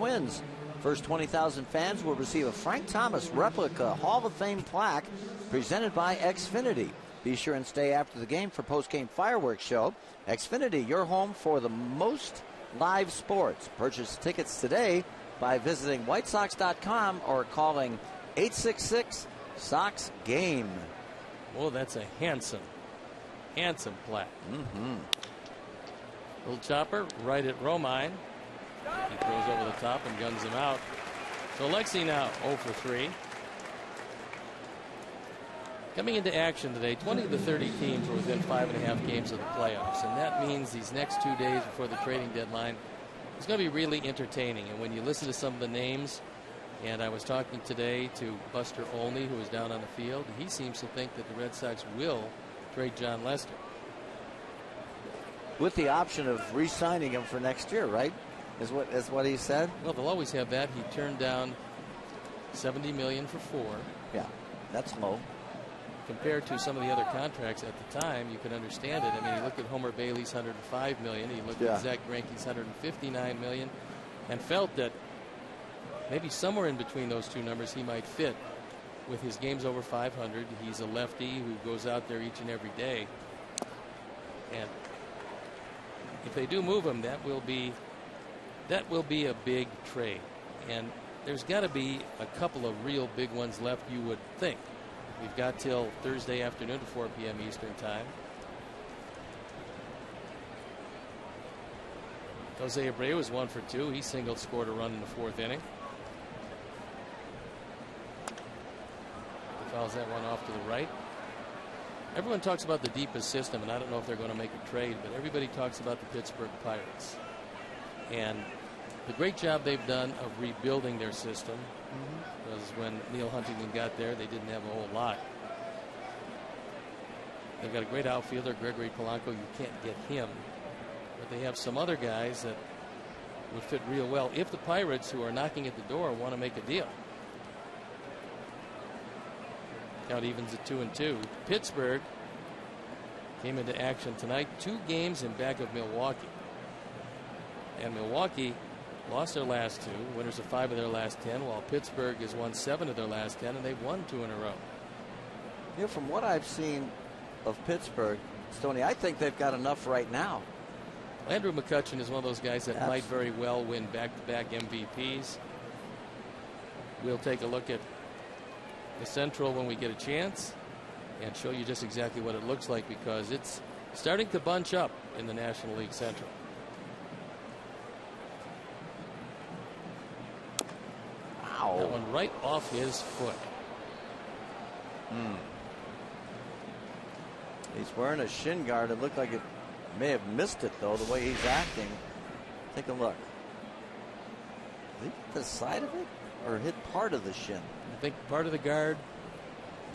Twins. First 20,000 fans will receive a Frank Thomas replica Hall of Fame plaque presented by Xfinity. Be sure and stay after the game for post-game fireworks show. Xfinity, your home for the most live sports. Purchase tickets today by visiting whitesox.com or calling 866-SOX-GAME. Oh, that's a handsome plaque. Little chopper right at Romine. He throws over the top and guns him out. So Lexi now 0 for 3. Coming into action today, 20 of the 30 teams were within 5.5 games of the playoffs. And that means these next 2 days before the trading deadline is going to be really entertaining. And when you listen to some of the names, and I was talking today to Buster Olney, who was down on the field, he seems to think that the Red Sox will trade John Lester. With the option of re-signing him for next year, right? Is what he said? Well, they'll always have that. He turned down $70 million for 4. Yeah, that's low. Compared to some of the other contracts at the time, you can understand it. I mean, you look at Homer Bailey's $105 million. You look at Zach Greinke's $159 million, and felt that maybe somewhere in between those two numbers he might fit with his games over 500. He's a lefty who goes out there each and every day. And if they do move him, that will be a big trade. And there's got to be a couple of real big ones left, you would think. We've got till Thursday afternoon to 4 p.m. Eastern time. Jose Abreu was 1 for 2. He singled, scored a run in the 4th inning. He fouls that one off to the right. Everyone talks about the deepest system, and I don't know if they're going to make a trade, but everybody talks about the Pittsburgh Pirates and the great job they've done of rebuilding their system. Because when Neil Huntington got there, they didn't have a whole lot. They've got a great outfielder, Gregory Polanco. You can't get him, but they have some other guys that would fit real well if the Pirates, who are knocking at the door, want to make a deal. Count evens at 2-2. Pittsburgh came into action tonight, 2 games in back of Milwaukee. And Milwaukee lost their last 2, winners of 5 of their last 10, while Pittsburgh has won 7 of their last 10, and they've won 2 in a row. You know, from what I've seen of Pittsburgh, Stoney, I think they've got enough right now. Andrew McCutchen is one of those guys that might very well win back-to-back MVPs. We'll take a look at the Central when we get a chance and show you just exactly what it looks like, because it's starting to bunch up in the National League Central. Wow. That one right off his foot. He's wearing a shin guard. It looked like it may have missed it, though, the way he's acting. Take a look. Did he hit the side of it or hit part of the shin? I think part of the guard,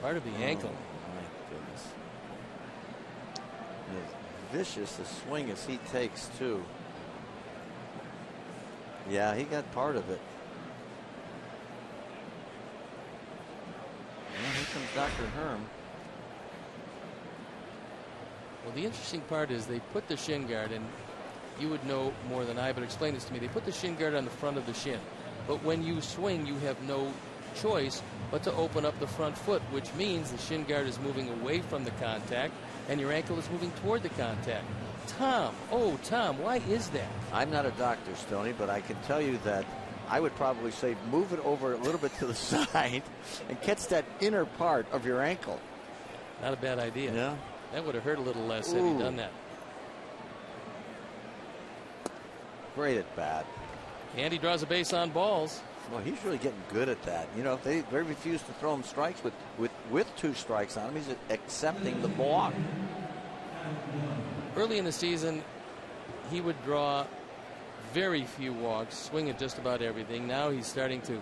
part of the ankle. My goodness. As vicious a swing as he takes, too. Yeah, he got part of it. Well, here comes Dr. Herm. Well, the interesting part is they put the shin guard, and you would know more than I, but explain this to me. They put the shin guard on the front of the shin, but when you swing, you have no choice but to open up the front foot, which means the shin guard is moving away from the contact, and your ankle is moving toward the contact. Tom, why is that? I'm not a doctor, Stoney, but I can tell you that I would probably say move it over a little bit to the side and catch that inner part of your ankle. Not a bad idea. Yeah. That would have hurt a little less had he done that. Great at bat. And he draws a base on balls. Well, he's really getting good at that. You know, if they refuse to throw him strikes with 2 strikes on him, he's accepting the walk. Early in the season, he would draw very few walks, swing at just about everything. Now he's starting to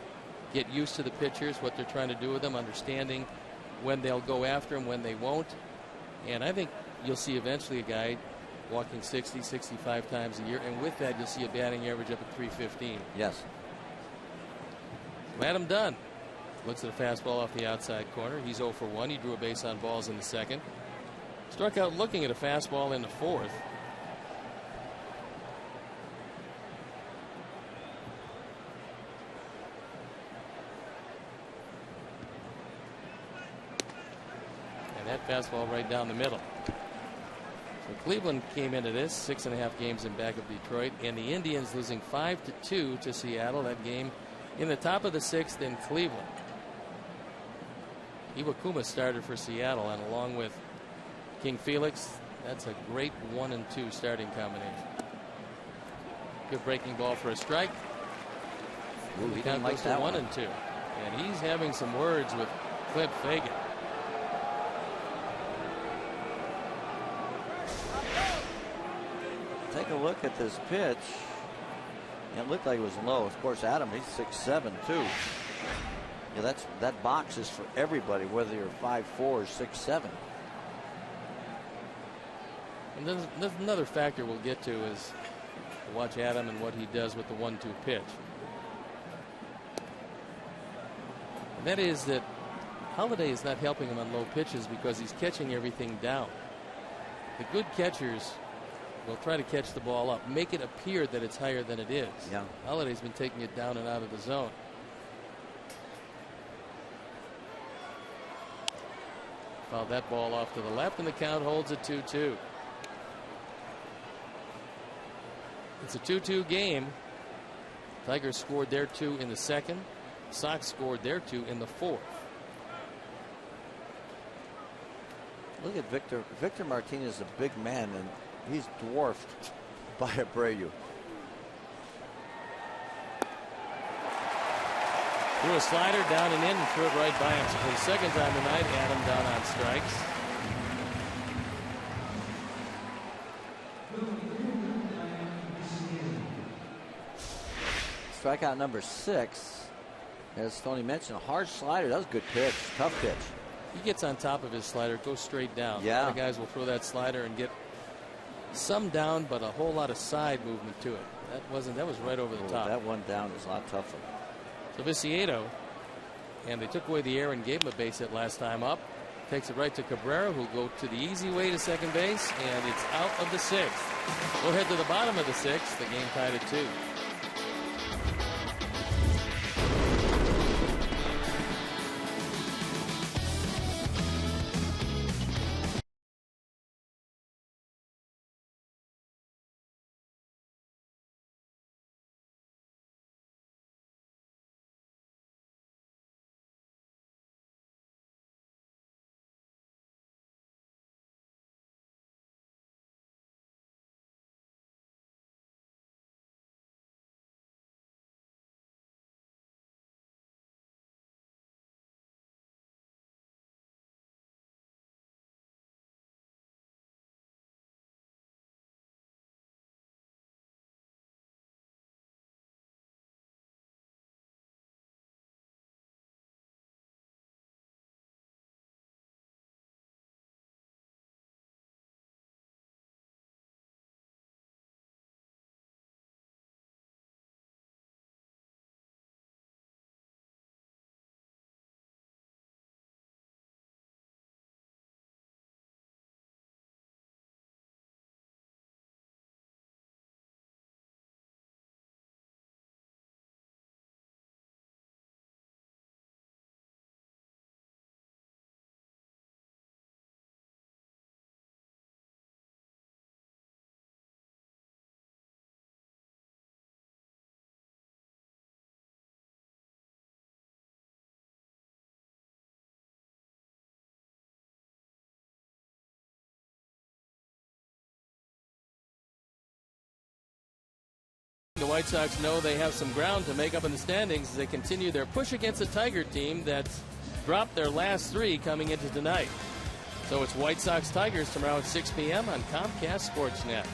get used to the pitchers, what they're trying to do with them, understanding when they'll go after him, when they won't. And I think you'll see eventually a guy walking 60, 65 times a year. And with that, you'll see a batting average up at 315. Yes. Adam Dunn looks at a fastball off the outside corner. He's 0 for 1. He drew a base on balls in the 2nd. Struck out looking at a fastball in the 4th. Fastball right down the middle. So Cleveland came into this 6.5 games in back of Detroit, and the Indians losing 5-2 to Seattle. That game in the top of the 6th in Cleveland. Iwakuma started for Seattle, and along with King Felix, that's a great 1 and 2 starting combination. Good breaking ball for a strike. Ooh, he Count goes to 1 and 2, and he's having some words with Clint Fagan. Take a look at this pitch. It looked like it was low. Of course, Adam, he's 6'7" too. Yeah, that box is for everybody, whether you're 5'4" or 6'7". And there's another factor we'll get to is watch Adam and what he does with the 1-2 pitch. And that is that Holiday is not helping him on low pitches because he's catching everything down. The good catchers will try to catch the ball up, make it appear that it's higher than it is. Yeah. Holiday's been taking it down and out of the zone. Fouled that ball off to the left, and the count holds at 2-2. It's a 2-2 game. Tigers scored their 2 in the 2nd. Sox scored their 2 in the 4th. Look at Victor. Victor Martinez is a big man, and he's dwarfed by Abreu. Threw a slider down and in and threw it right by him. So for the second time tonight, Adam down on strikes. Strikeout number 6. As Tony mentioned, a hard slider. That was a good pitch. Tough pitch. He gets on top of his slider, goes straight down. Yeah. A lot of guys will throw that slider and get some down, but a whole lot of side movement to it. That was right over the top. That one down is a lot tougher. So Viciedo, and they took away the air and gave him a base hit last time up. Takes it right to Cabrera, who'll go to the easy way to second base, and it's out of the 6th. We'll head to the bottom of the 6th. The game tied at 2. The White Sox know they have some ground to make up in the standings as they continue their push against a Tiger team that's dropped their last 3 coming into tonight. So it's White Sox Tigers tomorrow at 6 p.m. on Comcast Sportsnet.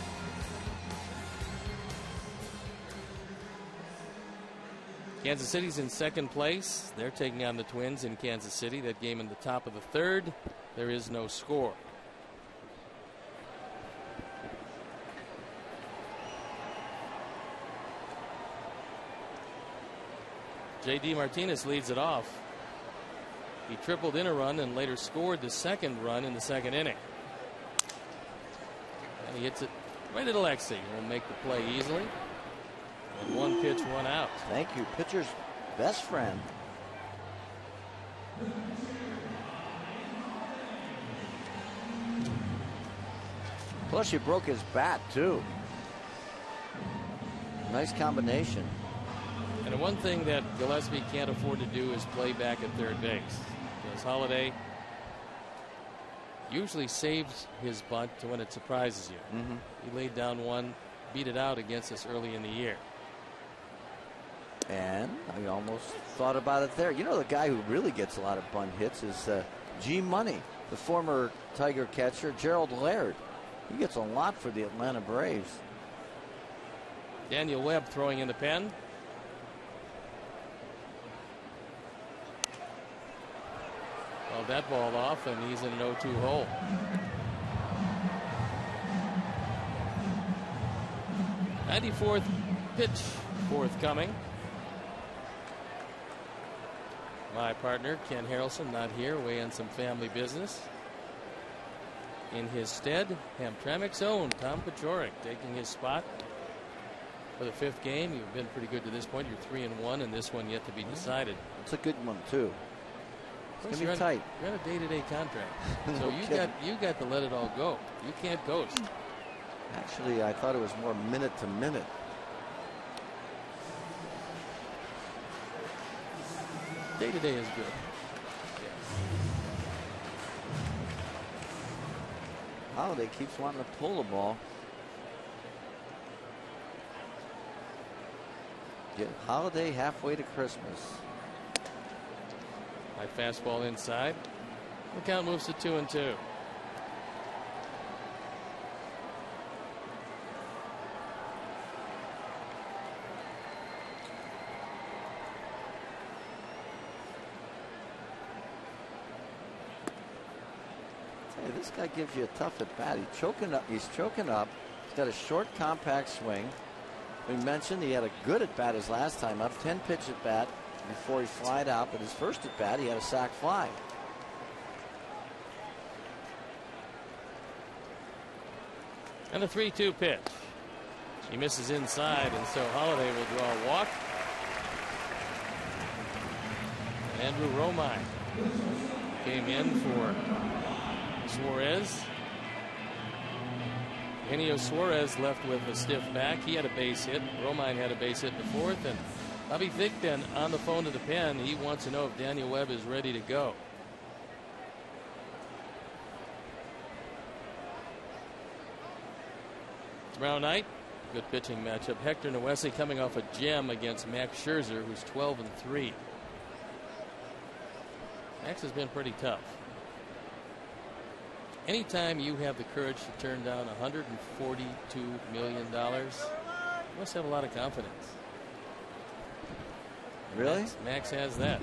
Kansas City's in 2nd place. They're taking on the Twins in Kansas City. That game in the top of the 3rd. There is no score. J.D. Martinez leads it off. He tripled in a run and later scored the 2nd run in the 2nd inning. And he hits it right at Alexi. He'll make the play easily. And 1 pitch, 1 out. Thank you. Pitcher's best friend. Plus, he broke his bat, too. Nice combination. And the one thing that Gillespie can't afford to do is play back at third base. Because Holiday usually saves his bunt to when it surprises you. He laid down one, beat it out against us early in the year. And I almost thought about it there. You know, the guy who really gets a lot of bunt hits is G Money, the former Tiger catcher, Gerald Laird. He gets a lot for the Atlanta Braves. Daniel Webb throwing in the pen. Well, that ball off, and he's in an 0-2 hole. '94th pitch forthcoming. My partner, Ken Harrelson, not here, away on some family business. In his stead, Hamtramck's own Tom Paciorek taking his spot for the 5th game. You've been pretty good to this point. You're 3-1, and this one yet to be decided. It's a good one, too. It's going to be tight. You're on a day-to-day contract, so you got to let it all go. You can't ghost. Actually, I thought it was more minute to minute. Day-to-day is good. Holiday keeps wanting to pull the ball. Get Holiday halfway to Christmas. High fastball inside. The count moves to 2-2. Hey, this guy gives you a tough at bat. He's choking up. He's got a short, compact swing. We mentioned he had a good at bat his last time up, 10 pitch at bat before he flied out. But his first at bat, he had a sac fly. And a 3-2 pitch. He misses inside, and so Holiday will draw a walk. And Andrew Romine came in for Suarez. Eugenio Suarez left with a stiff back. He had a base hit. Romine had a base hit in the 4th. And Bobby Thigpen on the phone to the pen. He wants to know if Daniel Webb is ready to go. Tomorrow night, good pitching matchup. Hector Noesi coming off a gem against Max Scherzer, who's 12-3. Max has been pretty tough. Anytime you have the courage to turn down $142 million, you must have a lot of confidence. Really? Max has that.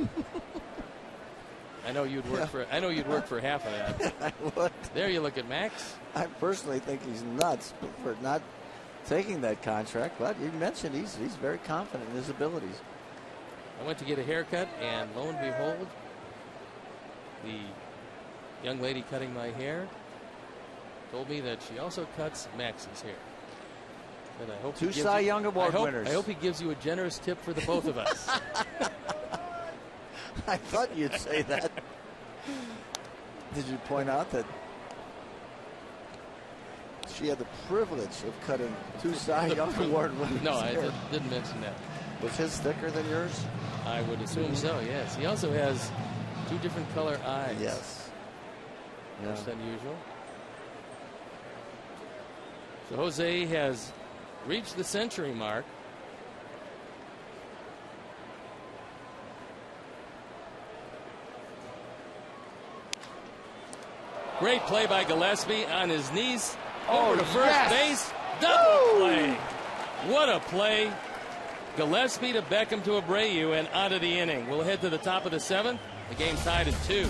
I know you'd work for. I know you'd work for half of that. I would. There you look at Max. I personally think he's nuts for not taking that contract, but you mentioned he's very confident in his abilities. I went to get a haircut, and lo and behold, the young lady cutting my hair told me that she also cuts Max's hair. And I hope two Cy Young Award winners. I hope he gives you a generous tip for the both of us. I thought you'd say that. Did you point out that she had the privilege of cutting two Cy Young Award winners? No, I didn't mention that. Was his thicker than yours? I would assume so, yes. He also has two different color eyes. Yes. That's unusual. So Jose has reached the century mark. Great play by Gillespie on his knees over to first base. Double play. What a play. Gillespie to Beckham to Abreu and out of the inning. We'll head to the top of the 7th. The game tied at 2.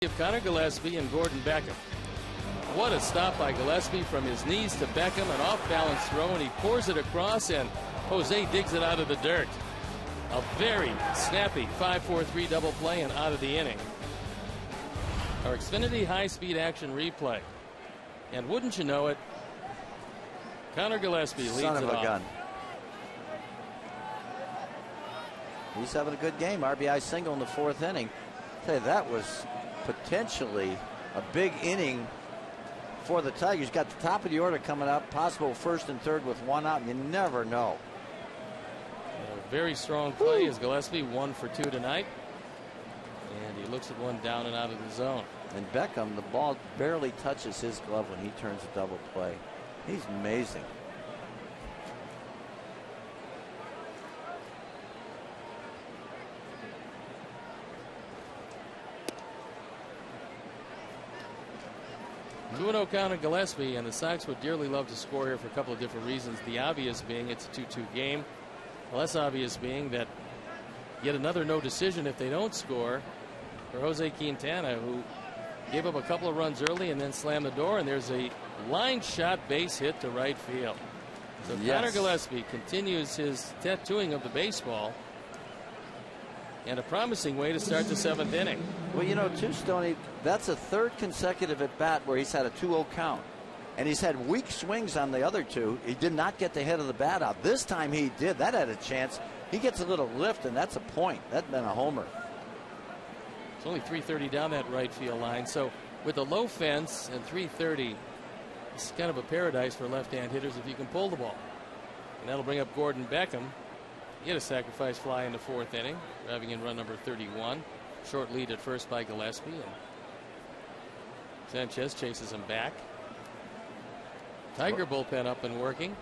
of Connor Gillespie and Gordon Beckham. What a stop by Gillespie from his knees to Beckham, an off-balance throw, and he pours it across, and Jose digs it out of the dirt. A very snappy 5-4-3 double play and out of the inning. Our Xfinity high-speed action replay. And wouldn't you know it, Connor Gillespie leads it off. Son of a gun. He's having a good game. RBI single in the 4th inning. I tell you, that was potentially a big inning for the Tigers. Got the top of the order coming up. Possible 1st and 3rd with 1 out. You never know. A very strong play as Gillespie 1 for 2 tonight. And he looks at one down and out of the zone. And Beckham, the ball barely touches his glove when he turns a double play. He's amazing. Two and Connor Gillespie, and the Sox would dearly love to score here for a couple of different reasons. The obvious being it's a 2-2 game. The less obvious being that yet another no decision if they don't score for Jose Quintana, who gave up a couple of runs early and then slammed the door, and there's a line shot base hit to right field. So yes. Connor Gillespie continues his tattooing of the baseball, and a promising way to start the 7th inning. Well, you know, too, Stoney, that's a 3rd consecutive at bat where he's had a 2-0 count. And he's had weak swings on the other 2. He did not get the head of the bat out. This time he did. That had a chance. He gets a little lift, and that's a point. That'd been a homer. It's only 330 down that right field line. So with a low fence and 330, it's kind of a paradise for left-hand hitters if you can pull the ball. And that'll bring up Gordon Beckham. He had a sacrifice fly in the 4th inning, driving in run number 31. Short lead at first by Gillespie, and Sanchez chases him back. Tiger bullpen up and working.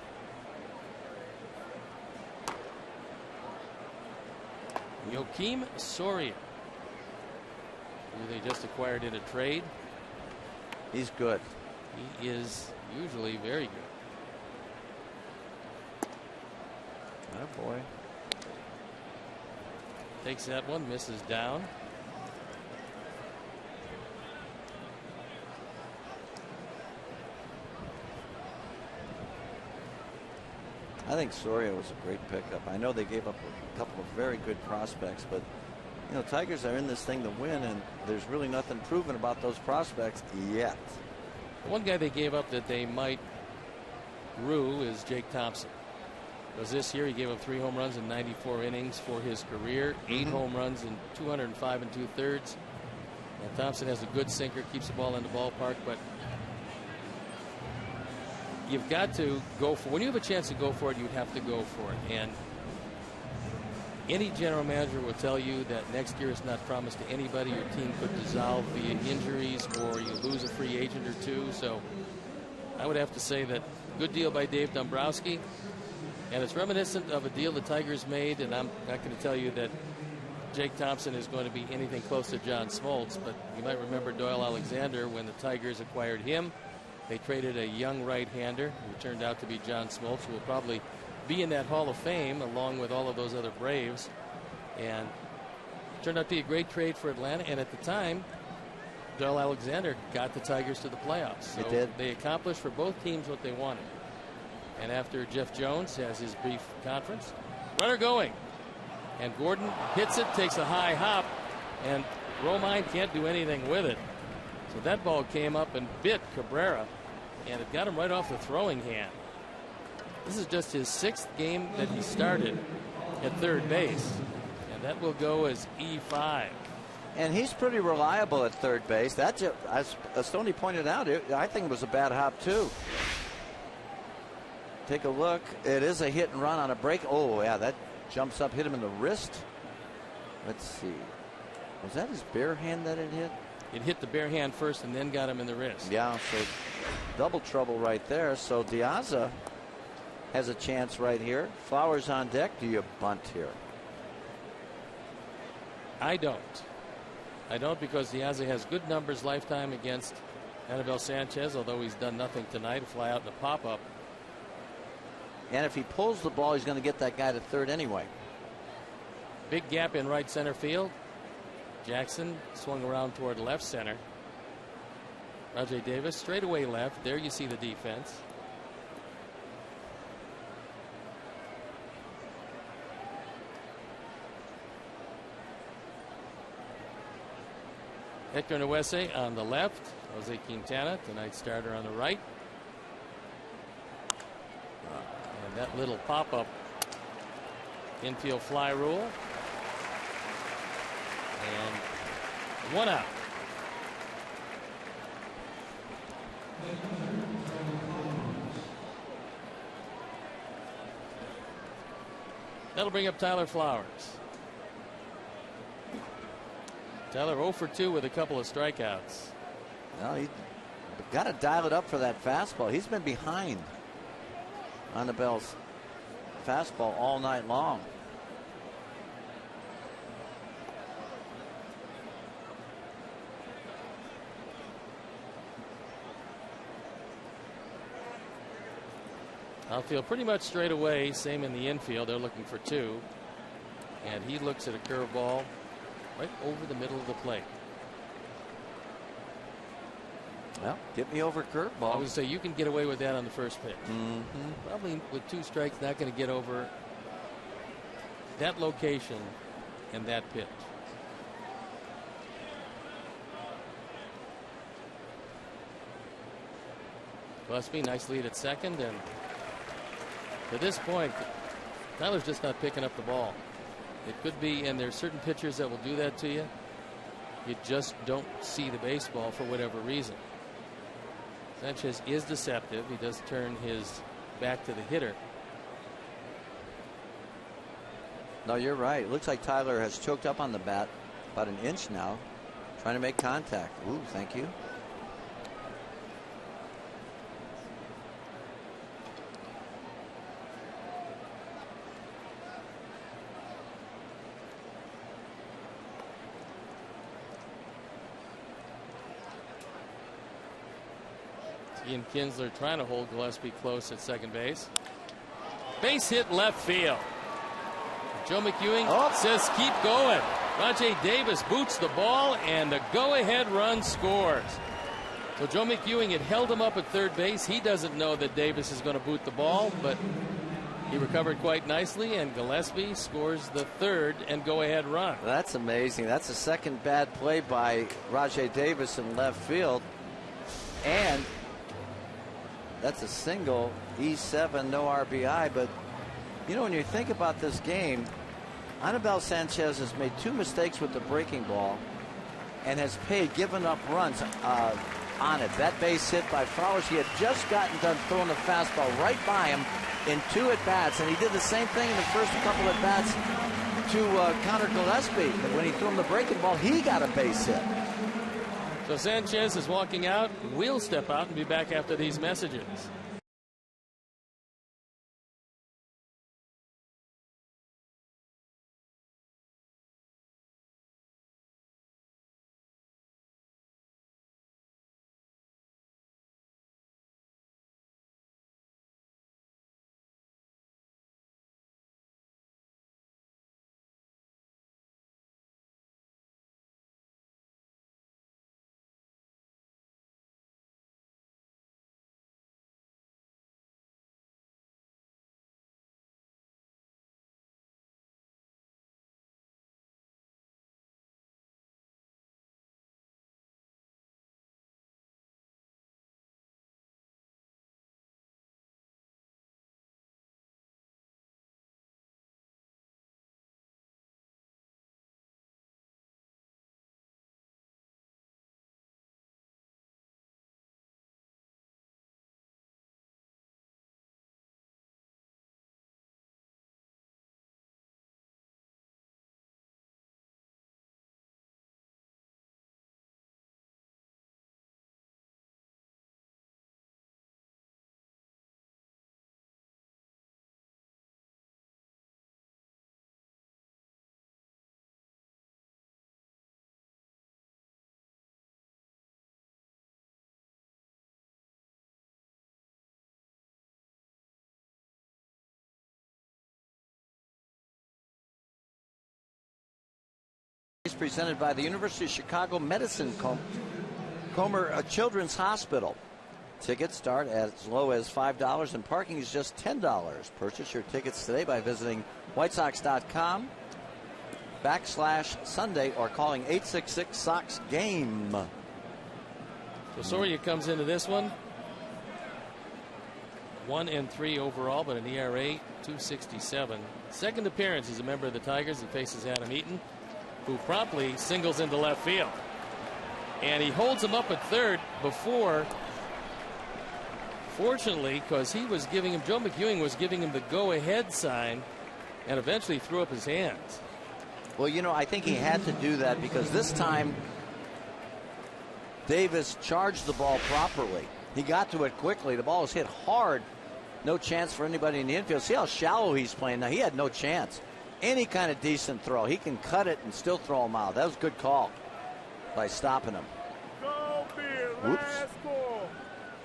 Joakim Soria, who they just acquired in a trade. He's good. He is usually very good. Oh boy. Takes that one, misses down. I think Soria was a great pickup. I know they gave up a couple of very good prospects, but you know, Tigers are in this thing to win, and there's really nothing proven about those prospects yet. One guy they gave up that they might rue is Jake Thompson. Because this year he gave up 3 home runs in 94 innings for his career, 8 home runs in 205 2/3. And Thompson has a good sinker, keeps the ball in the ballpark, but you've got to go for, when you have a chance to go for it, you have to go for it. And any general manager will tell you that next year is not promised to anybody. Your team could dissolve via injuries, or you lose a free agent or two. So I would have to say that good deal by Dave Dombrowski. And it's reminiscent of a deal the Tigers made, and I'm not going to tell you that Jake Thompson is going to be anything close to John Smoltz, but you might remember Doyle Alexander when the Tigers acquired him. They traded a young right-hander who turned out to be John Smoltz, who will probably be in that Hall of Fame along with all of those other Braves. And it turned out to be a great trade for Atlanta, and at the time, Doyle Alexander got the Tigers to the playoffs. So it did. They accomplished for both teams what they wanted. And after Jeff Jones has his brief conference, runner going, and Gordon hits it, takes a high hop, and Romine can't do anything with it. So that ball came up and bit Cabrera, and it got him right off the throwing hand. This is just his 6th game that he started at third base, and that will go as E5. And he's pretty reliable at third base. That's it. As Stoney pointed out, I think it was a bad hop too. Take a look. It is a hit and run on a break. Oh, yeah, that jumps up, hit him in the wrist. Let's see. Was that his bare hand that it hit? It hit the bare hand first and then got him in the wrist. Yeah, so double trouble right there. So Diaza has a chance right here. Flowers on deck. Do you bunt here? I don't. I don't, because Diaza has good numbers lifetime against Anibal Sanchez, although he's done nothing tonight. A fly out in a pop-up. And if he pulls the ball, he's going to get that guy to third anyway. Big gap in right center field. Jackson swung around toward left center. Rajai Davis straightaway left. There you see the defense. Hector Nuese on the left. Jose Quintana, tonight's starter, on the right. And that little pop-up infield fly rule. And 1 out. That'll bring up Tyler Flowers. Tyler 0 for 2 with a couple of strikeouts. Well, he got to dial it up for that fastball. He's been behind on the Bell's fastball all night long. Outfield pretty much straight away. Same in the infield. They're looking for 2. And he looks at a curveball right over the middle of the plate. Well, get me over curveball. I would say you can get away with that on the first pitch. Probably with 2 strikes, not going to get over that location and that pitch. Gillespie, nice lead at second, and to this point, Tyler's just not picking up the ball. It could be, and there's certain pitchers that will do that to you. You just don't see the baseball for whatever reason. Sanchez is deceptive. He does turn his back to the hitter. No, you're right. It looks like Tyler has choked up on the bat about an inch now, trying to make contact. Ooh, thank you. Ian Kinsler trying to hold Gillespie close at second base. Base hit left field. Joe McEwing says keep going. Rajai Davis boots the ball, and the go-ahead run scores. So Joe McEwing had held him up at third base. He doesn't know that Davis is going to boot the ball, but he recovered quite nicely, and Gillespie scores the third and go-ahead run. That's amazing. That's the second bad play by Rajai Davis in left field, and that's a single, E7, no RBI. But you know, when you think about this game, Anibal Sanchez has made 2 mistakes with the breaking ball and has given up runs on it. That base hit by Flowers, he had just gotten done throwing the fastball right by him in 2 at-bats, and he did the same thing in the first couple at-bats to counter Gillespie. But when he threw him the breaking ball, he got a base hit. So Sanchez is walking out. We'll step out and be back after these messages. Presented by the University of Chicago Medicine Comer Children's Hospital. Tickets start as low as $5 and parking is just $10. Purchase your tickets today by visiting whitesox.com/Sunday or calling 866-SOX-GAME. So Soria comes into this one 1-3 overall, but an ERA 2.67. Second appearance as a member of the Tigers. He faces Adam Eaton, who promptly singles into left field. And he holds him up at third before, fortunately, because he was giving him, Joe McEwing was giving him the go-ahead sign and eventually threw up his hands. Well, you know, I think he had to do that because this time Davis charged the ball properly. He got to it quickly. The ball was hit hard. No chance for anybody in the infield. See how shallow he's playing now. He had no chance. Any kind of decent throw, he can cut it and still throw him out. That was a good call by stopping him. Oops.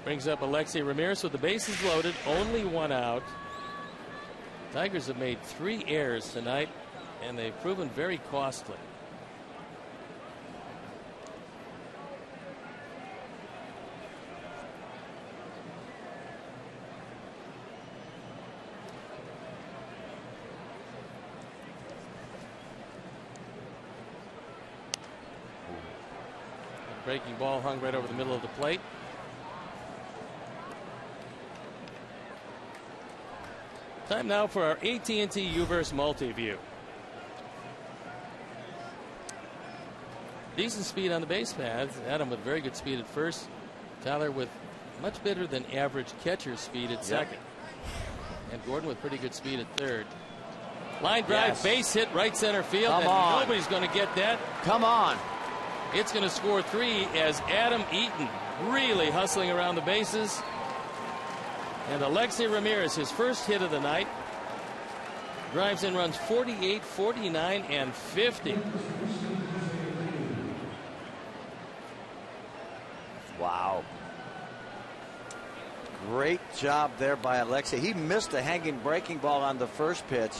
Brings up Alexei Ramirez with the bases loaded, only one out. Tigers have made 3 errors tonight, and they've proven very costly. Breaking ball hung right over the middle of the plate. Time now for our AT&T UVerse Multi-View. Decent speed on the base paths. Adam with very good speed at first. Tyler with much better than average catcher speed at second. And Gordon with pretty good speed at third. Line drive, base hit, right center field. Come on. Nobody's going to get that. Come on. It's going to score 3 as Adam Eaton really hustling around the bases. And Alexei Ramirez, his first hit of the night, drives in runs 48, 49, and 50. Wow. Great job there by Alexei. He missed a hanging breaking ball on the first pitch,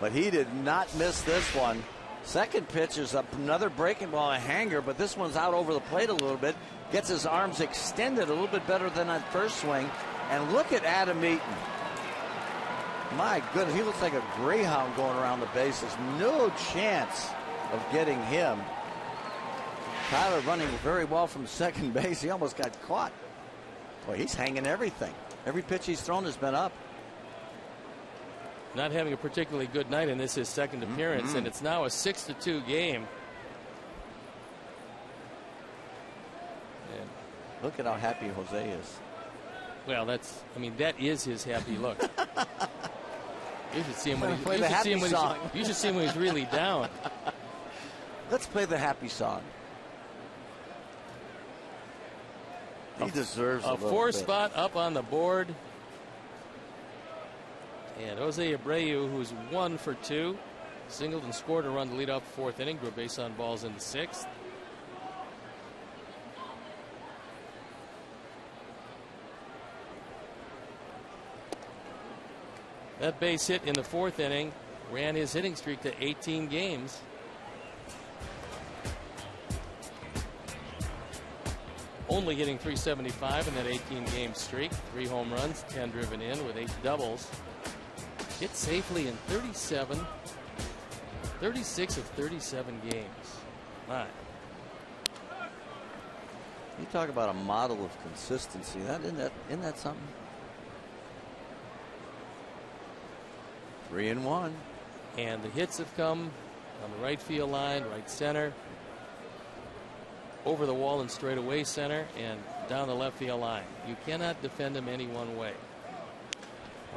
but he did not miss this one. Second pitch is up another breaking ball, a hanger, but this one's out over the plate a little bit. Gets his arms extended a little bit better than that first swing. And look at Adam Eaton. My goodness, he looks like a greyhound going around the bases. No chance of getting him. Tyler running very well from second base. He almost got caught. Boy, he's hanging everything. Every pitch he's thrown has been up. Not having a particularly good night, and this is his second appearance, and it's now a 6-2 game. And look at how happy Jose is. Well, that's, I mean, that is his happy look. You should see him when you should see him when he's really down. Let's play the happy song. He deserves a 4 spot up on the board. And Jose Abreu, who's 1 for 2, singled and scored a run to lead off the 4th inning, drew a base on balls in the 6th. That base hit in the 4th inning ran his hitting streak to 18 games. Only hitting .375 in that 18-game streak. 3 home runs, 10 driven in with 8 doubles. Hit safely in 36 of 37 games. My. You talk about a model of consistency. Isn't that something? 3-1. And the hits have come on the right field line, right center, over the wall and straight away center, and down the left field line. You cannot defend him any one way.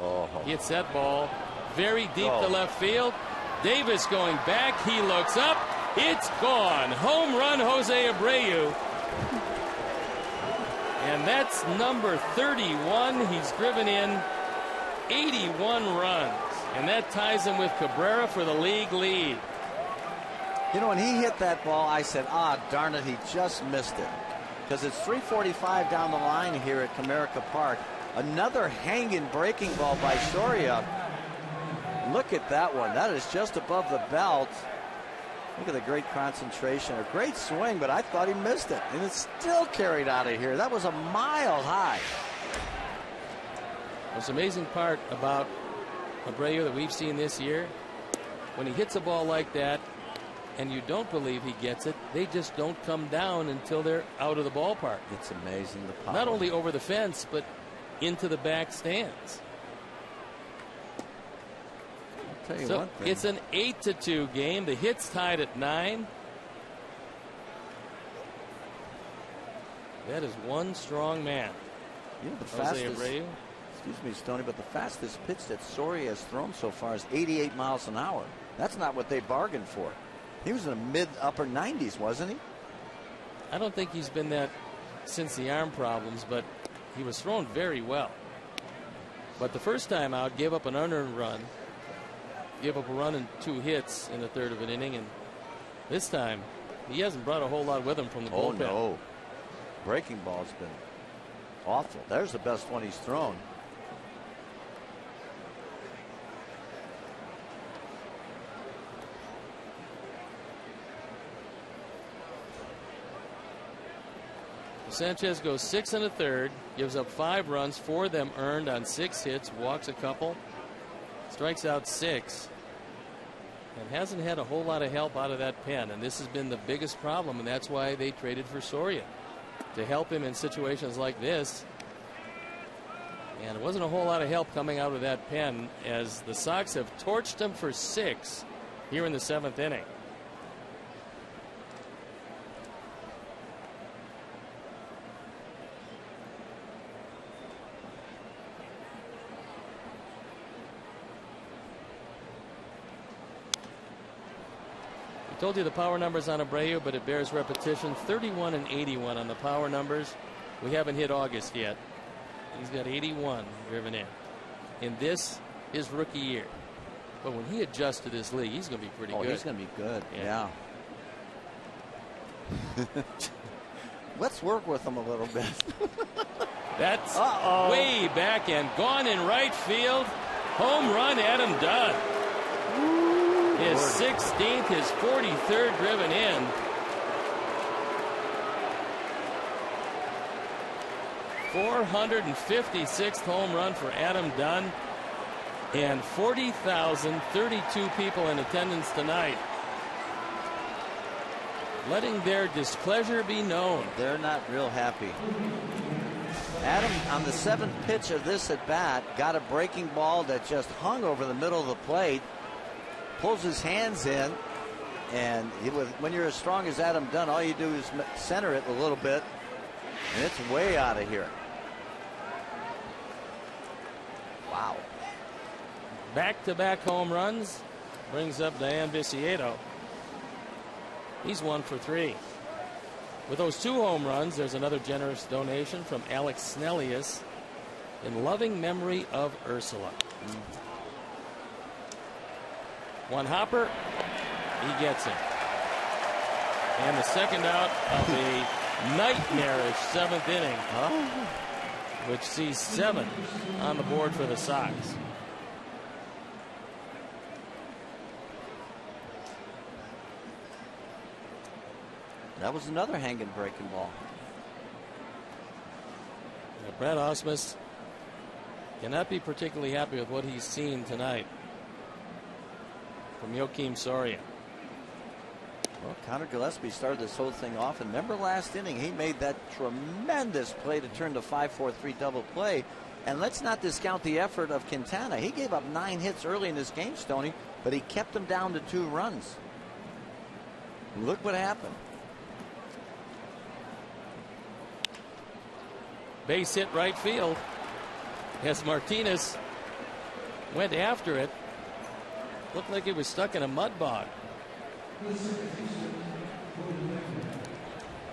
Oh. He hits that ball very deep to left field. Davis going back. He looks up. It's gone. Home run, Jose Abreu. And that's number 31. He's driven in 81 runs. And that ties him with Cabrera for the league lead. You know, when he hit that ball, I said, darn it, he just missed it. Because it's 3:45 down the line here at Comerica Park. Another hanging breaking ball by Soria. Look at that one. That is just above the belt. Look at the great concentration. A great swing, but I thought he missed it. And it's still carried out of here. That was a mile high. What's amazing part about Abreu that we've seen this year, when he hits a ball like that and you don't believe he gets it, they just don't come down until they're out of the ballpark. It's amazing the power. Not only over the fence, but into the back stands. I'll tell you So one thing. it's an 8-2 game. The hits tied at 9. That is one strong man. You know, the Jose fastest, Abreu. excuse me, Stoney, but the fastest pitch that Soria has thrown so far is 88 miles an hour. That's not what they bargained for. He was in the mid-upper 90s, wasn't he? I don't think he's been that since the arm problems, but he was thrown very well. But the first time out, gave up an unearned run, gave up a run and 2 hits in the third of an inning, and this time he hasn't brought a whole lot with him from the bullpen. Oh, no. Breaking ball's been awful. There's the best one he's thrown. Sanchez goes 6 1/3, gives up 5 runs, 4 of them earned on 6 hits, walks a couple, strikes out 6, and hasn't had a whole lot of help out of that pen. And this has been the biggest problem, and that's why they traded for Soria, to help him in situations like this. And it wasn't a whole lot of help coming out of that pen, as the Sox have torched him for 6 here in the 7th inning. Told you the power numbers on Abreu, but it bears repetition. 31 and 81 on the power numbers. We haven't hit August yet. He's got 81 driven in. In this, his rookie year. But when he adjusts to this league, he's going to be pretty good. Oh, he's going to be good. Yeah. Let's work with him a little bit. That's way back and gone in right field. Home run, Adam Dunn. His 16th, his 43rd driven in. .456th home run for Adam Dunn, and 40,032 people in attendance tonight, letting their displeasure be known. They're not real happy. Adam, on the 7th pitch of this at bat, got a breaking ball that just hung over the middle of the plate. Pulls his hands in, and when you're as strong as Adam Dunn, all you do is center it a little bit, and it's way out of here. Wow. Back-to-back home runs brings up Diane Viciedo. He's 1 for 3. With those 2 home runs, there's another generous donation from Alex Snellius in loving memory of Ursula. One hopper, he gets it. And the second out of a nightmarish 7th inning, which sees 7 on the board for the Sox. That was another hanging breaking ball. Now, Brad Ausmus cannot be particularly happy with what he's seen tonight from Joakim Soria. Well, Connor Gillespie started this whole thing off, and remember last inning he made that tremendous play to turn the 5-4-3 double play. And let's not discount the effort of Quintana. He gave up 9 hits early in this game, Stoney, but he kept them down to 2 runs. Look what happened. Base hit right field as Martinez went after it. Looked like he was stuck in a mud bog.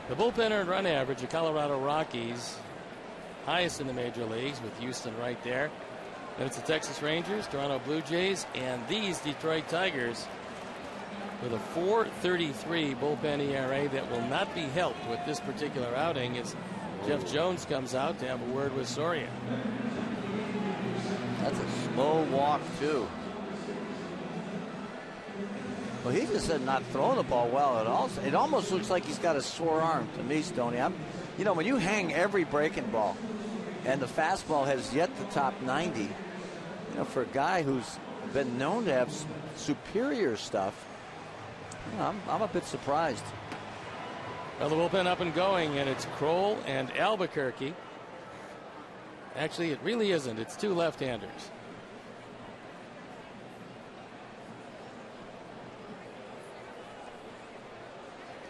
The bullpen earned run average of Colorado Rockies, highest in the major leagues, with Houston right there. Then it's the Texas Rangers, Toronto Blue Jays, and these Detroit Tigers with a .433 bullpen ERA that will not be helped with this particular outing as Jeff Jones comes out to have a word with Soria. That's a slow walk, too. Well, he just said not throwing the ball well at all. It almost looks like he's got a sore arm to me, Stoney. You know, when you hang every breaking ball, and the fastball has yet to top 90, you know, for a guy who's been known to have superior stuff, you know, I'm a bit surprised. Well, the bullpen up and going, and it's Kroll and Albuquerque. Actually, it really isn't. It's two left-handers.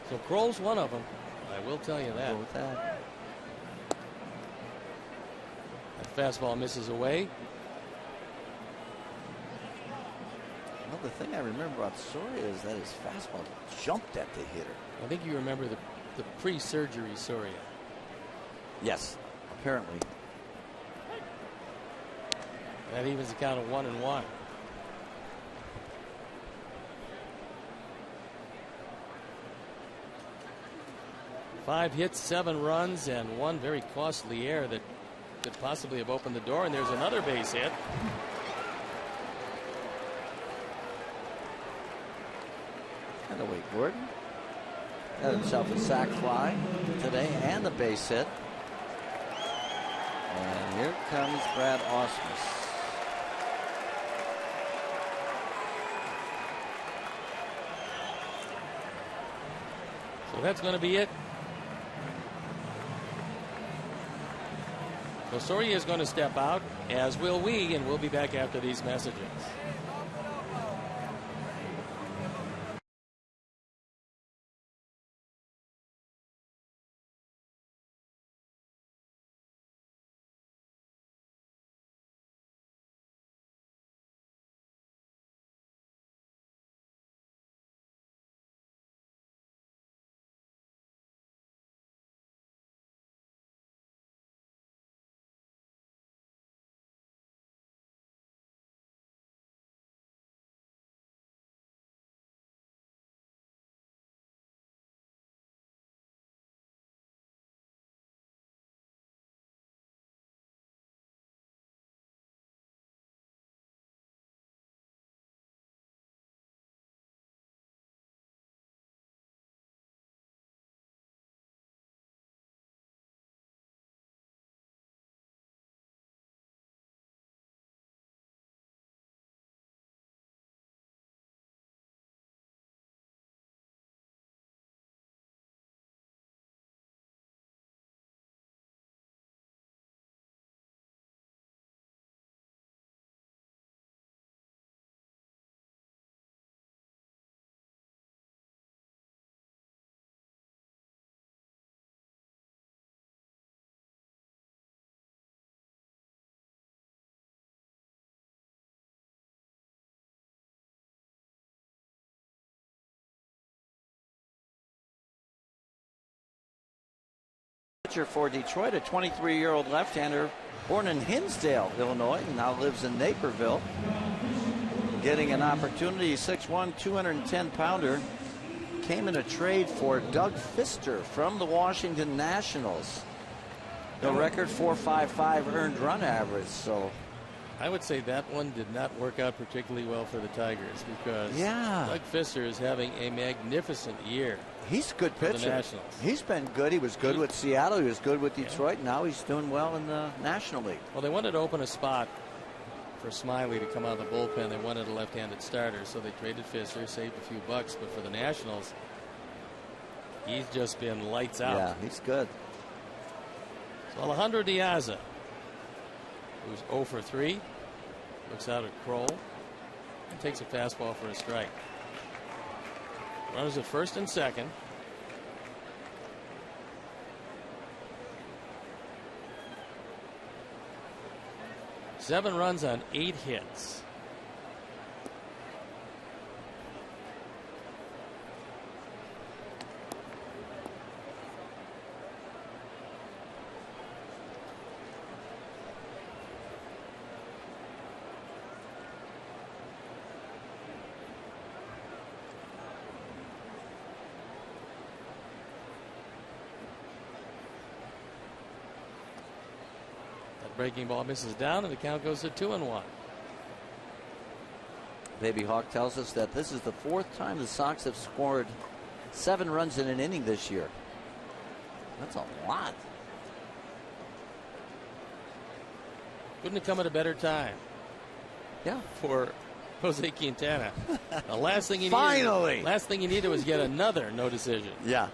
So Kroll's one of them. I will tell you that. Go with that. That fastball misses away. Well, the thing I remember about Soria is that his fastball jumped at the hitter. I think you remember the pre-surgery Soria. Yes, apparently. That evens the count of 1-1. Five hits, 7 runs, and one very costly error that could possibly have opened the door. And there's another base hit. And away Gordon had himself a sac fly today and a base hit. And here comes Brad Ausmus. So that's going to be it. So Soria is going to step out, as will we, and we'll be back after these messages. For Detroit, a 23-year-old left-hander born in Hinsdale, Illinois, and now lives in Naperville. Getting an opportunity, 6'1", 210-pounder. Came in a trade for Doug Fister from the Washington Nationals. The record .455 earned run average. So I would say that one did not work out particularly well for the Tigers because Doug Fister is having a magnificent year. He's a good pitcher. He's been good. He was good with Seattle. He was good with Detroit. Now he's doing well in the National League. Well, they wanted to open a spot for Smiley to come out of the bullpen. They wanted a left-handed starter, so they traded Fister, saved a few bucks. But for the Nationals, he's just been lights out. Yeah, he's good. So Alejandro Diaza, who's 0 for 3, looks out at Kroll and takes a fastball for a strike. Runners at first and second. Seven runs on 8 hits. Breaking ball misses down, and the count goes to 2-1. Baby Hawk tells us that this is the 4th time the Sox have scored 7 runs in an inning this year. That's a lot. Couldn't have come at a better time. Yeah. For Jose Quintana. The last thing he Finally. needed. Last thing he needed was get another no decision. Yeah.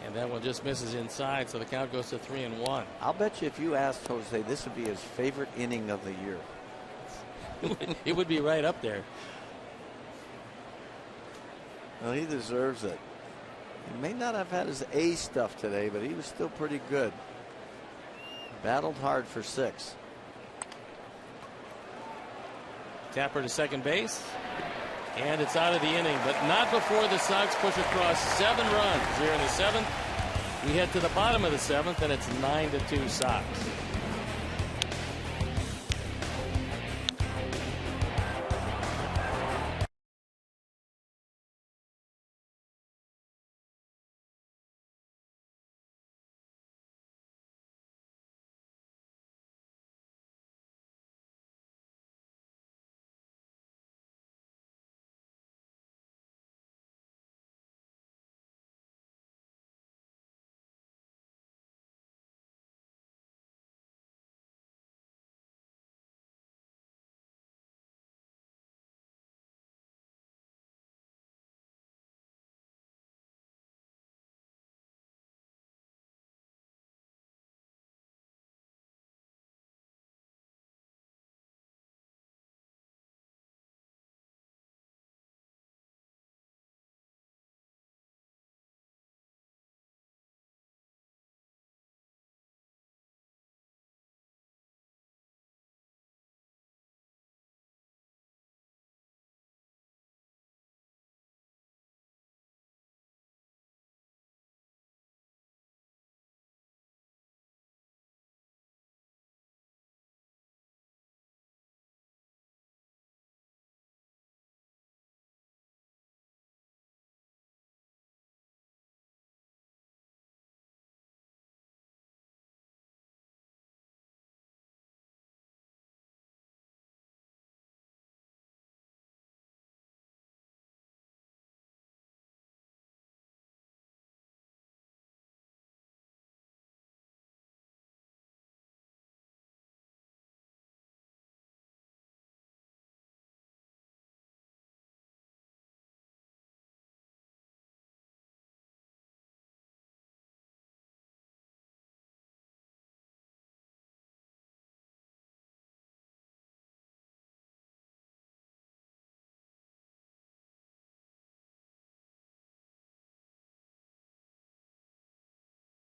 And that one just misses inside, so the count goes to 3-1. I'll bet you if you asked Jose, this would be his favorite inning of the year. It would be right up there. Well, he deserves it. He may not have had his A stuff today, but he was still pretty good. Battled hard for 6. Tapper to second base. And it's out of the inning, but not before the Sox push across 7 runs here in the 7th. We head to the bottom of the 7th, and it's 9-2 Sox.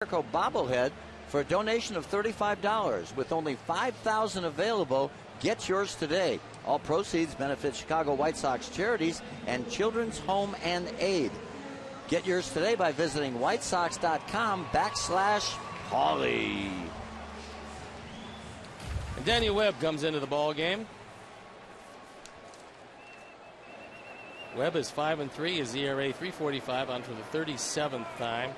Bobblehead for a donation of $35. With only 5,000 available, get yours today. All proceeds benefit Chicago White Sox charities and Children's Home and Aid. Get yours today by visiting whitesox.com/Paulie. And Daniel Webb comes into the ball game. Webb is 5-3. His ERA 3.45 on for the 37th time.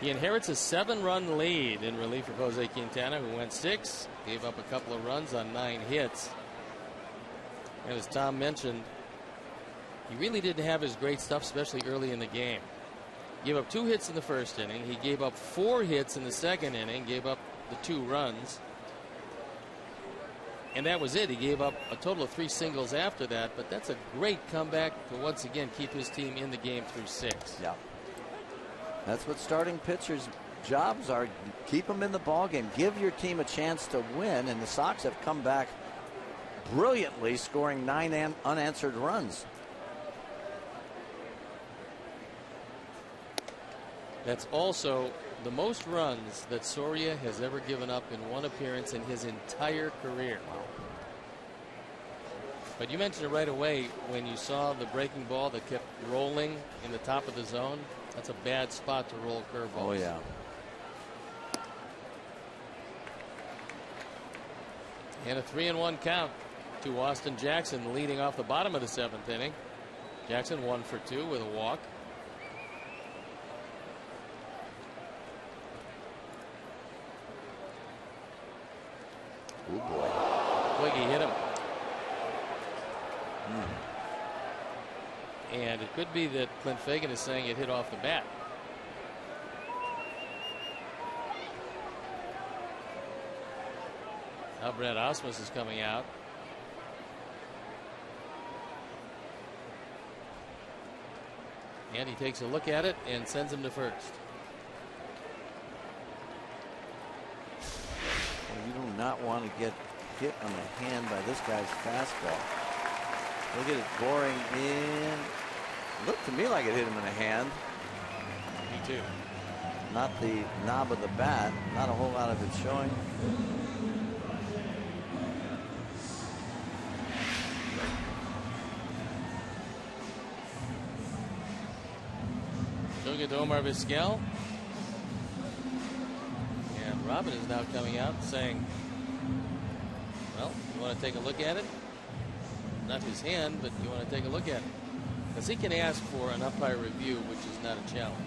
He inherits a 7-run lead in relief of Jose Quintana, who went 6, gave up a couple of runs on 9 hits. And as Tom mentioned, he really didn't have his great stuff, especially early in the game. He gave up 2 hits in the first inning. He gave up 4 hits in the second inning, gave up the 2 runs. And that was it. He gave up a total of 3 singles after that, but that's a great comeback to once again keep his team in the game through 6. Yeah. That's what starting pitchers' jobs are. Keep them in the ballgame. Give your team a chance to win. And the Sox have come back brilliantly, scoring 9 unanswered runs. That's also the most runs that Soria has ever given up in one appearance in his entire career. But you mentioned it right away when you saw the breaking ball that kept rolling in the top of the zone. That's a bad spot to roll curveballs. Oh, yeah. And a 3-1 count to Austin Jackson, leading off the bottom of the 7th inning. Jackson 1 for 2 with a walk. Oh, boy. Twiggy hit him. And it could be that Clint Fagan is saying it hit off the bat. Now Brad Ausmus is coming out. And he takes a look at it and sends him to first. Well, you do not want to get hit on the hand by this guy's fastball. Look at it boring in. Looked to me like it hit him in the hand. Me too. Not the knob of the bat. Not a whole lot of it showing. Showing it to Omar Vizquel. And Robin is now coming out saying, well, you want to take a look at it? Not his hand, but you want to take a look at it. Because he can ask for an umpire review, which is not a challenge.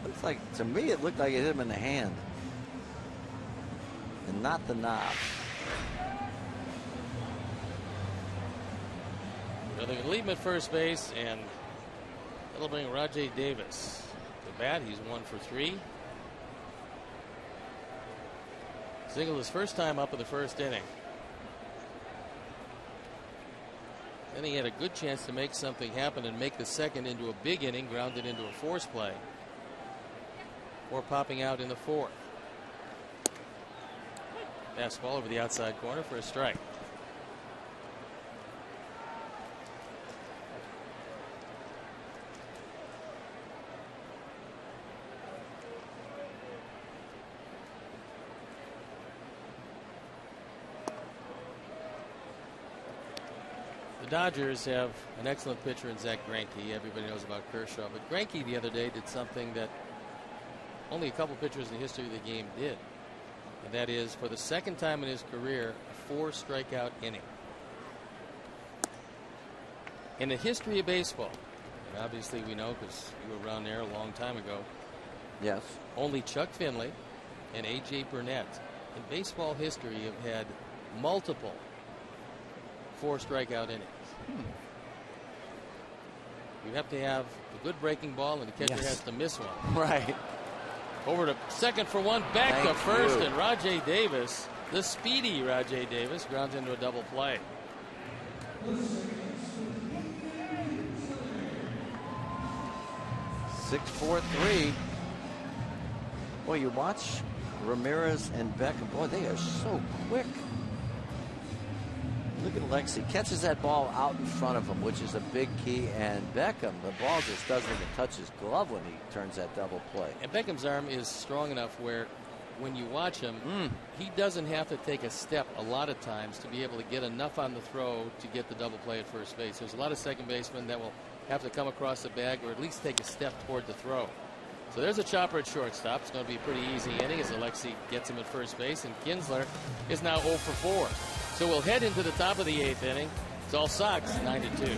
Looks like, to me, it looked like it hit him in the hand. And not the knob. So they're going to leave him at first base, and that'll bring Rajay Davis to bat. He's 1 for 3. Singled his first time up in the first inning. Then he had a good chance to make something happen and make the second into a big inning, grounded into a force play. Or popping out in the fourth. Fastball over the outside corner for a strike. The Dodgers have an excellent pitcher in Zach Greinke. Everybody knows about Kershaw, but Greinke the other day did something that only a couple pitchers in the history of the game did, and that is, for the second time in his career, a 4-strikeout inning. In the history of baseball, and obviously we know because you were around there a long time ago. Yes. Only Chuck Finley and A.J. Burnett in baseball history have had multiple 4-strikeout innings. You have to have a good breaking ball, and the catcher has to miss one. Right. Over to second for one, back to first, and Rajay Davis, the speedy Rajay Davis, grounds into a double play. 6-4-3. Boy, you watch Ramirez and Beckham. Boy, they are so quick. Look at Alexi. Catches that ball out in front of him, which is a big key. And Beckham, the ball just doesn't even touch his glove when he turns that double play. And Beckham's arm is strong enough where when you watch him, he doesn't have to take a step a lot of times to be able to get enough on the throw to get the double play at first base. There's a lot of second basemen that will have to come across the bag or at least take a step toward the throw. So there's a chopper at shortstop. It's going to be a pretty easy inning as Alexi gets him at first base, and Kinsler is now 0 for 4. So we'll head into the top of the 8th inning. It's all Sox, 9-2.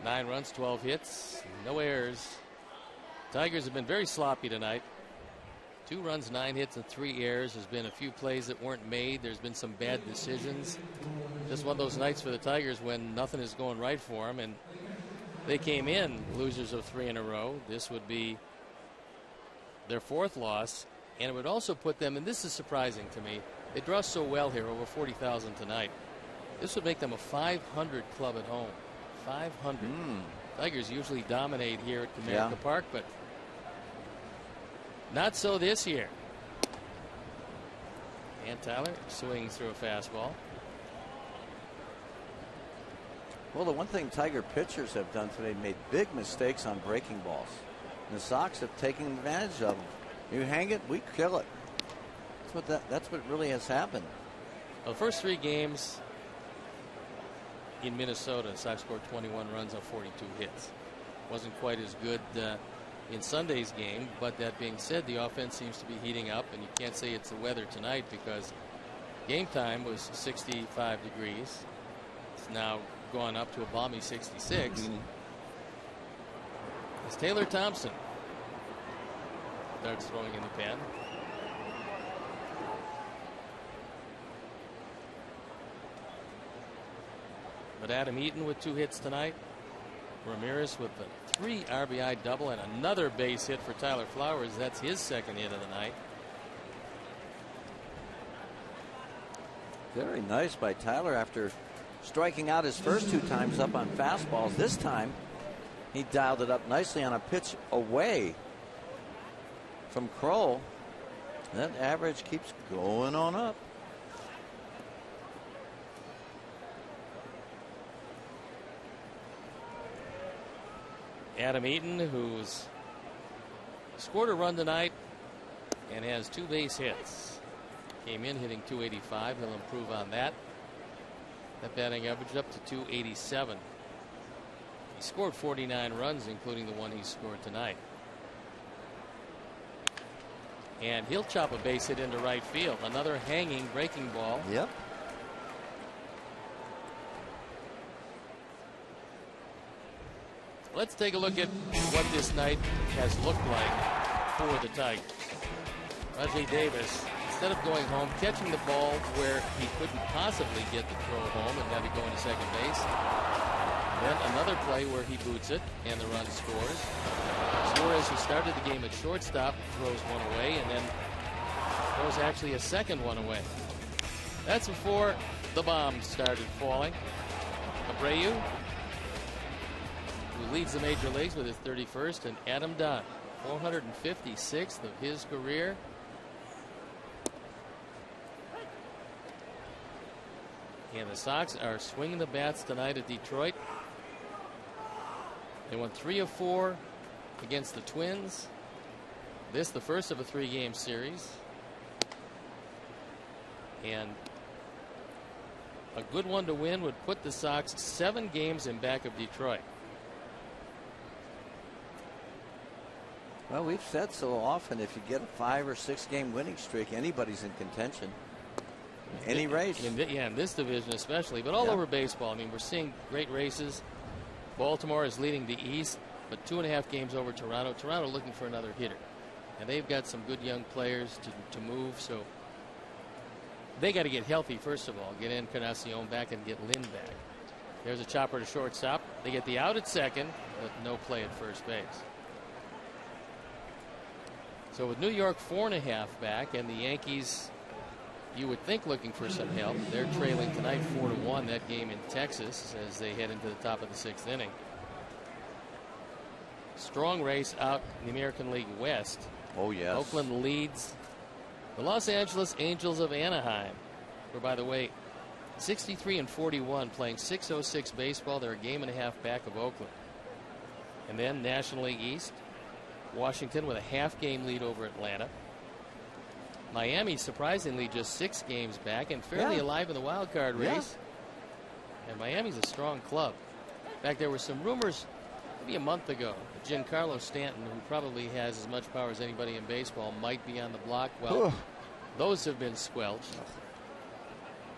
9 runs, 12 hits, no errors. Tigers have been very sloppy tonight. 2 runs, 9 hits, and 3 errors. There's been a few plays that weren't made. There's been some bad decisions. Just one of those nights for the Tigers when nothing is going right for them. And they came in losers of 3 in a row. This would be their 4th loss. And it would also put them, and this is surprising to me, they draw so well here, over 40,000 tonight. This would make them a 500 club at home. 500. Tigers usually dominate here at Comerica Park, but not so this year. And Tyler swings through a fastball. Well, the one thing Tiger pitchers have done today, made big mistakes on breaking balls. And the Sox have taken advantage of them. You hang it, we kill it. That's what really has happened. Well, the first 3 games in Minnesota, the Sox scored 21 runs on 42 hits. Wasn't quite as good in Sunday's game, but that being said, the offense seems to be heating up, and you can't say it's the weather tonight because game time was 65 degrees. It's now gone up to a balmy 66. It's Taylor Thompson starts throwing in the pen. But Adam Eaton with 2 hits tonight. Ramirez with a 3 RBI double and another base hit for Tyler Flowers. That's his 2nd hit of the night. Very nice by Tyler after striking out his first 2 times up on fastballs. This time he dialed it up nicely on a pitch away from Kroll. That average keeps going on up. Adam Eaton, who's scored a run tonight and has 2 base hits. Came in hitting .285. He'll improve on that. That batting average up to .287. He scored 49 runs, including the one he scored tonight. And he'll chop a base hit into right field. Another hanging breaking ball. Yep. Let's take a look at what this night has looked like for the Tigers. Rajay Davis, instead of going home, catching the ball where he couldn't possibly get the throw home and have it go into second base. Then another play where he boots it and the run scores. Suarez, who started the game at shortstop, throws one away and then throws actually a second one away. That's before the bombs started falling. Abreu, who leads the major leagues with his 31st, and Adam Dunn, 456th of his career. And the Sox are swinging the bats tonight at Detroit. They won 3 of 4 against the Twins. This the first of a 3-game series. And a good one to win would put the Sox 7 games in back of Detroit. Well, we've said so often, if you get a 5 or 6 game winning streak, anybody's in contention. Any race. In this division especially, but all over baseball. I mean, we're seeing great races. Baltimore is leading the East, but 2.5 games over Toronto. Toronto looking for another hitter. And they've got some good young players to move, so they got to get healthy first of all. Get Encarnacion back and get Lynn back. There's a chopper to shortstop. They get the out at second, but no play at first base. So with New York 4.5 back and the Yankees, you would think, looking for some help. They're trailing tonight 4-1, that game in Texas, as they head into the top of the 6th inning. Strong race out in the American League West. Oh, yes. Oakland leads the Los Angeles Angels of Anaheim, who are, by the way, 63-41, playing .606 baseball. They're a game and a half back of Oakland. And then National League East, Washington with a half-game lead over Atlanta. Miami, surprisingly, just 6 games back and fairly alive in the wild card race. And Miami's a strong club. In fact, there were some rumors maybe a month ago that Giancarlo Stanton, who probably has as much power as anybody in baseball, might be on the block. Well, those have been squelched.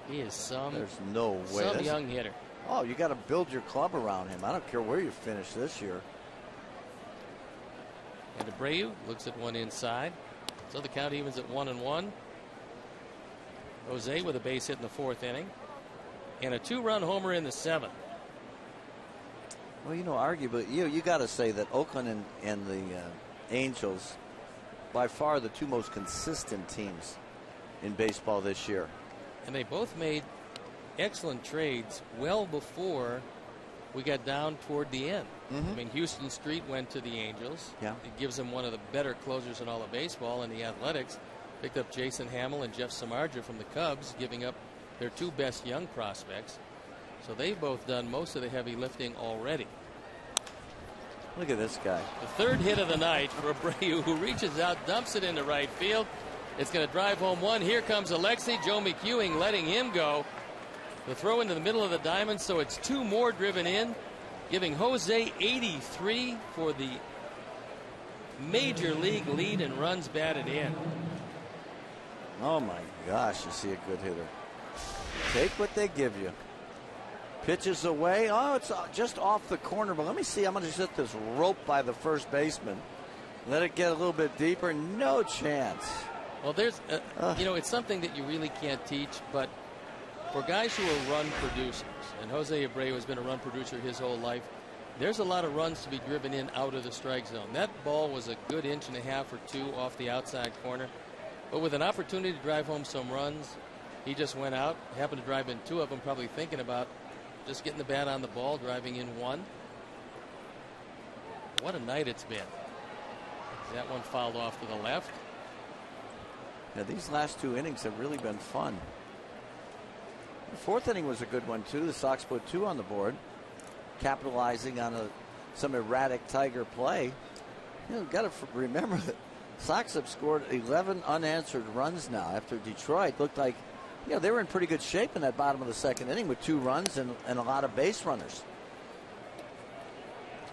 He is some There's no way. Some young hitter. Oh, you got to build your club around him. I don't care where you finish this year. And Abreu looks at one inside. So the count evens at 1-1. Jose with a base hit in the 4th inning. And a 2-run homer in the 7th. Well, arguably, you got to say that Oakland and the Angels, by far the two most consistent teams in baseball this year. And they both made excellent trades well before we got down toward the end. I mean, Houston Street went to the Angels. Yeah. It gives them one of the better closers in all of baseball. And the Athletics picked up Jason Hamill and Jeff Samardzija from the Cubs, giving up their 2 best young prospects. So they've both done most of the heavy lifting already. Look at this guy. The 3rd hit of the night for Abreu, who reaches out, dumps it into right field. It's going to drive home one. Here comes Alexi. Joe McEwing letting him go. The throw into the middle of the diamond, so it's 2 more driven in, giving Jose 83 for the major league lead in runs batted in. Oh my gosh, you see a good hitter. Take what they give you. Pitches away. Oh, it's just off the corner, but let me see. I'm going to hit this rope by the first baseman. Let it get a little bit deeper. No chance. Well, there's, it's something that you really can't teach, but for guys who are run producers, and Jose Abreu has been a run producer his whole life, there's a lot of runs to be driven in out of the strike zone. That ball was a good 1.5 or 2 off the outside corner, but with an opportunity to drive home some runs, he just went out, happened to drive in 2 of them, probably thinking about just getting the bat on the ball, driving in 1. What a night it's been. That one fouled off to the left. Yeah, these last 2 innings have really been fun. The 4th inning was a good one, too. The Sox put 2 on the board, capitalizing on some erratic Tiger play. You've got to remember that Sox have scored 11 unanswered runs now after Detroit looked like they were in pretty good shape in that bottom of the 2nd inning with 2 runs and a lot of base runners.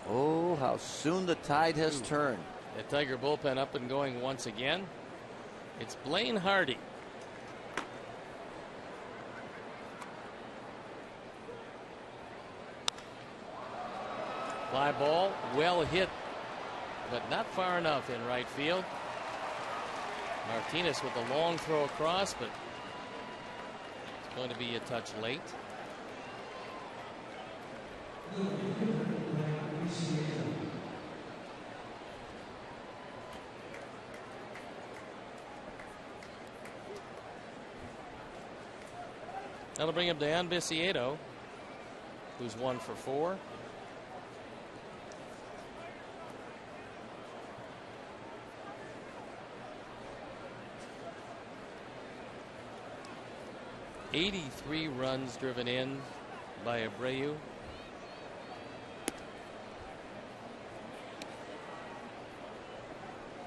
Oh, how soon the tide has turned. The Tiger bullpen up and going once again. It's Blaine Hardy. Fly ball, well hit, but not far enough in right field. Martinez with a long throw across, but it's going to be a touch late. That'll bring up Dan Biciedo, who's 1 for 4. '83 runs driven in by Abreu.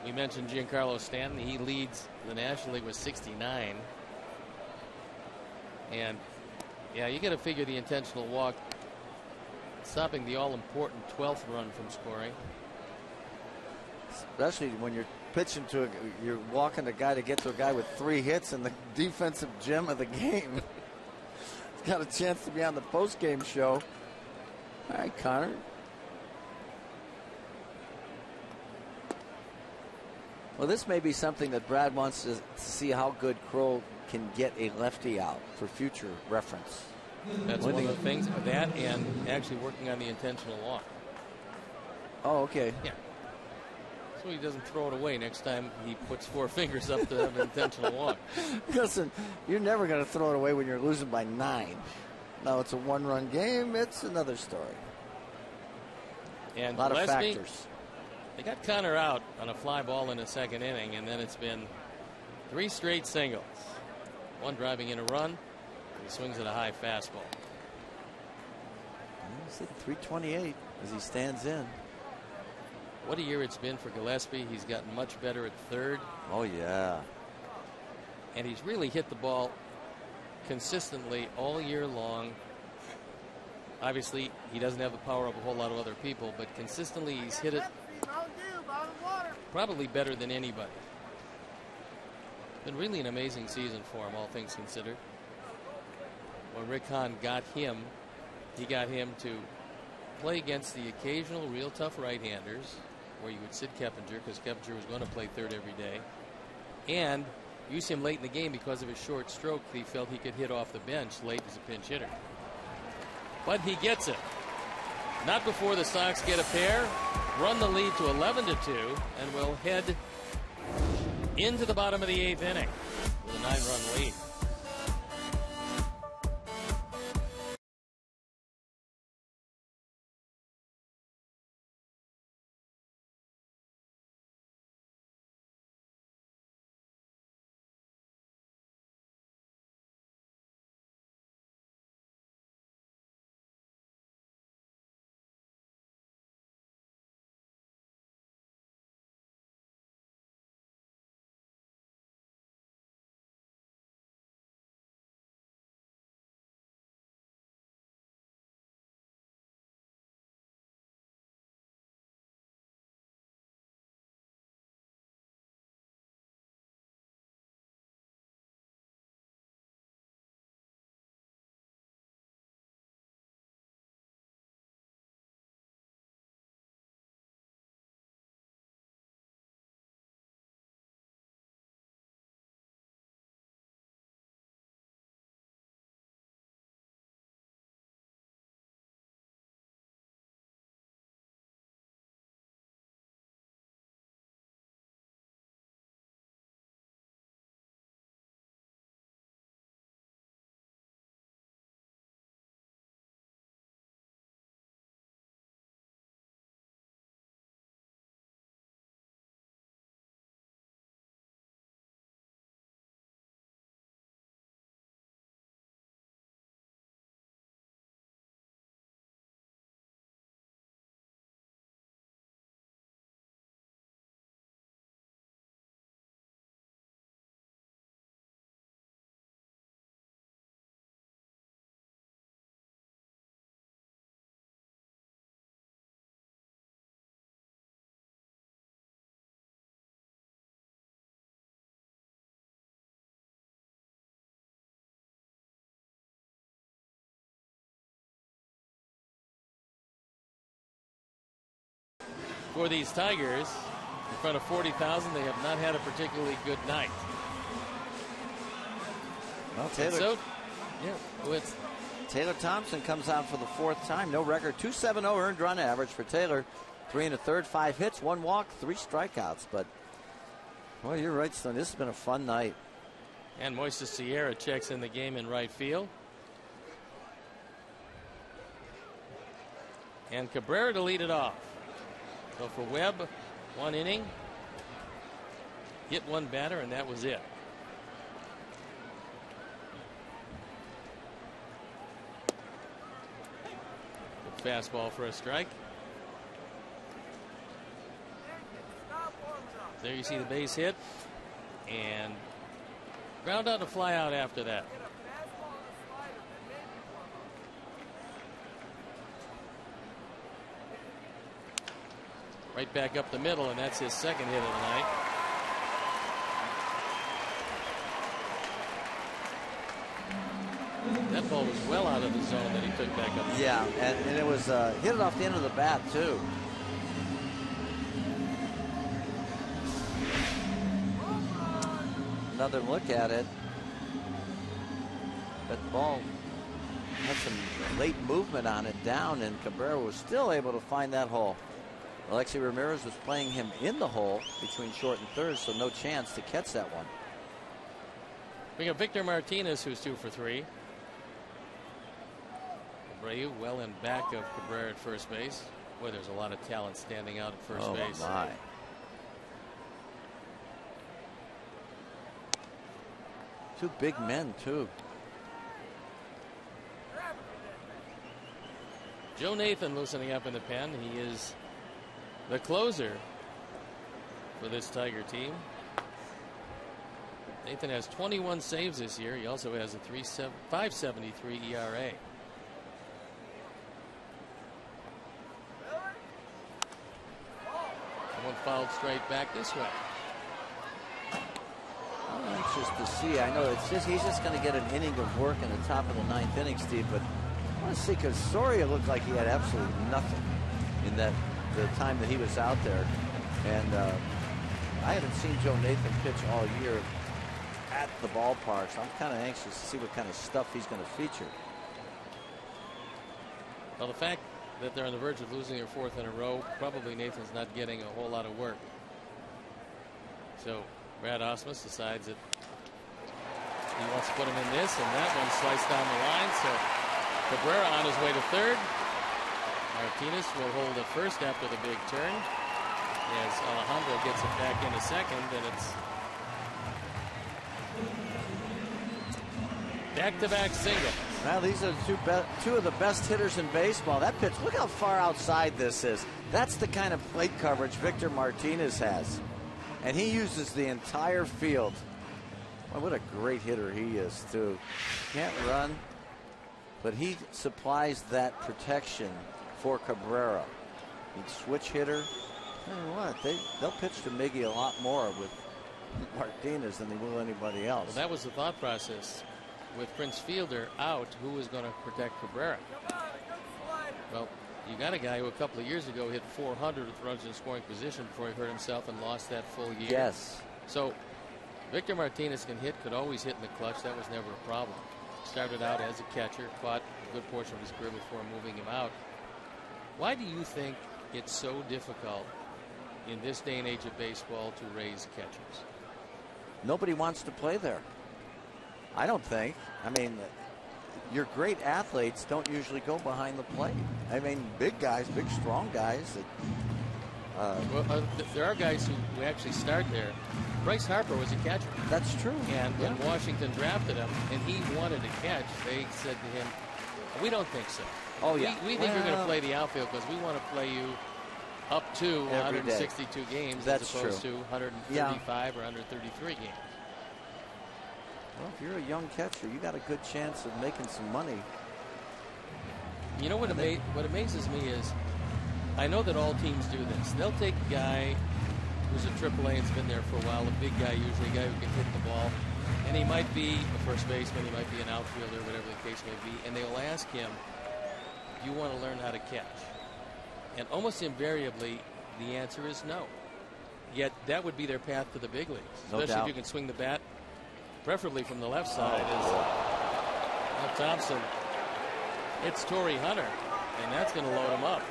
We mentioned Giancarlo Stanton. He leads the National League with 69. And yeah, you got to figure the intentional walk stopping the all-important 12th run from scoring. Especially when you're pitching to you're walking a guy to get to a guy with 3 hits and the defensive gem of the game. He's got a chance to be on the post-game show. All right, Connor. Well, this may be something that Brad wants to see how good Kroll can get a lefty out for future reference. That's one of the things, that and actually working on the intentional walk. Oh, okay. Yeah. So he doesn't throw it away next time he puts 4 fingers up to have an intentional walk. Listen, you're never going to throw it away when you're losing by 9. Now it's a 1-run game. It's another story. And a lot Gillespie, of factors. They got Connor out on a fly ball in the 2nd inning, and then it's been 3 straight singles. One driving in a run. He swings at a high fastball. He's at 328 as he stands in. What a year it's been for Gillespie. He's gotten much better at 3rd. Oh, yeah. And he's really hit the ball consistently all year long. Obviously, he doesn't have the power of a whole lot of other people, but consistently he's hit it probably better than anybody. Been really an amazing season for him, all things considered. When Rick Hahn got him He got him to play against the occasional real tough right-handers, where you would sit Keppinger because Keppinger was going to play third every day, and use him late in the game because of his short stroke. He felt he could hit off the bench late as a pinch hitter. But he gets it. Not before the Sox get a pair, run the lead to 11-2, and will head into the bottom of the 8th inning with a 9-run lead. For these Tigers, in front of 40,000, they have not had a particularly good night. Well, Taylor Thompson comes out for the 4th time. No record. 2.70 earned run average for Taylor. 3 1/3, 5 hits, 1 walk, 3 strikeouts. But, well, you're right, Stone. This has been a fun night. And Moises Sierra checks in the game in right field. And Cabrera to lead it off. So for Webb, 1 inning, hit 1 batter, and that was it. Good fastball for a strike. There you see the base hit, and ground out to fly out after that. Right back up the middle, and that's his 2nd hit of the night. That ball was well out of the zone that he took back up. Yeah, and it was hit it off the end of the bat, too. Another look at it. That ball had some late movement on it down, and Cabrera was still able to find that hole. Alexi Ramirez was playing him in the hole between short and third, so no chance to catch that one. We got Victor Martinez, who's 2 for 3. Abreu well in back of Cabrera at first base. Boy, there's a lot of talent standing out at first base. Oh, my. Two big men, too. Joe Nathan loosening up in the pen. He is the closer for this Tiger team. Nathan has 21 saves this year. He also has a 5.73 ERA. One fouled straight back this way. I'm anxious to see. I know it's just he's just going to get an inning of work in the top of the 9th inning, Steve, but Let's see, because Soria looked like he had absolutely nothing in the time that he was out there. And I haven't seen Joe Nathan pitch all year at the ballpark, so I'm kind of anxious to see what kind of stuff he's going to feature. Well, the fact that they're on the verge of losing their 4th in a row, probably Nathan's not getting a whole lot of work. So Brad Ausmus decides that he wants to put him in this, and that one sliced down the line. So Cabrera on his way to 3rd. Martinez will hold at 1st after the big turn, as Alejandro gets it back into 2nd, and it's back-to-back singles. Well, these are two of the best hitters in baseball. That pitch, look how far outside this is. That's the kind of plate coverage Victor Martinez has. And he uses the entire field. Well, what a great hitter he is, too. Can't run, but he supplies that protection for Cabrera. He'd switch hitter. Tell you what, they'll pitch to Miggy a lot more with Martinez than they will anybody else. Well, that was the thought process. With Prince Fielder out, who was going to protect Cabrera? Well, you got a guy who a couple of years ago hit 400 with runners in scoring position before he hurt himself and lost that full year. Yes. So Victor Martinez can hit, could always hit in the clutch. That was never a problem. Started out as a catcher, caught a good portion of his career before moving him out. Why do you think it's so difficult in this day and age of baseball to raise catchers? Nobody wants to play there. I don't think. I mean, your great athletes don't usually go behind the plate. I mean, big guys, big strong guys. There are guys who actually start there. Bryce Harper was a catcher. That's true. And when Washington drafted him and he wanted to catch, they said to him, "We don't think so. Oh, yeah. We think you're going to play the outfield because we want to play you up to 162 games That's as opposed true. to 135 or 133 games." Well, if you're a young catcher, you got a good chance of making some money. You know what amazes me is, I know that all teams do this. They'll take a guy who's a AAA and's been there for a while, a big guy usually, a guy who can hit the ball, and he might be a first baseman, he might be an outfielder, whatever the case may be, and they'll ask him, "Do you want to learn how to catch?" And almost invariably, the answer is no. Yet that would be their path to the big leagues, especially if you can swing the bat, preferably from the left side. As Thompson hits Torrey Hunter, and that's going to load him up.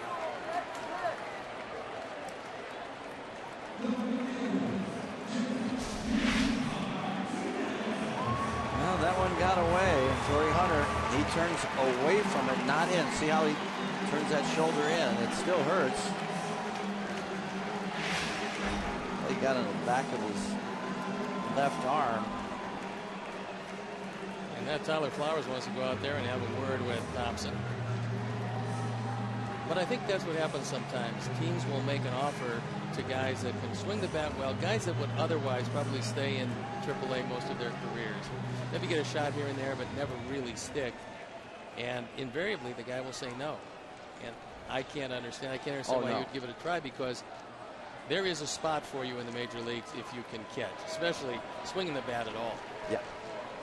Well, that one got away. And Torrey Hunter, he turns away from it, not in. See how he turns that shoulder in. It still hurts. He got in the back of his left arm. And that Tyler Flowers wants to go out there and have a word with Thompson. But I think that's what happens sometimes. Teams will make an offer to guys that can swing the bat well, guys that would otherwise probably stay in AAA most of their careers. Maybe get a shot here and there, but never really stick. And invariably, the guy will say no. And I can't understand why you'd give it a try, because there is a spot for you in the major leagues if you can catch, especially swinging the bat at all. Yeah.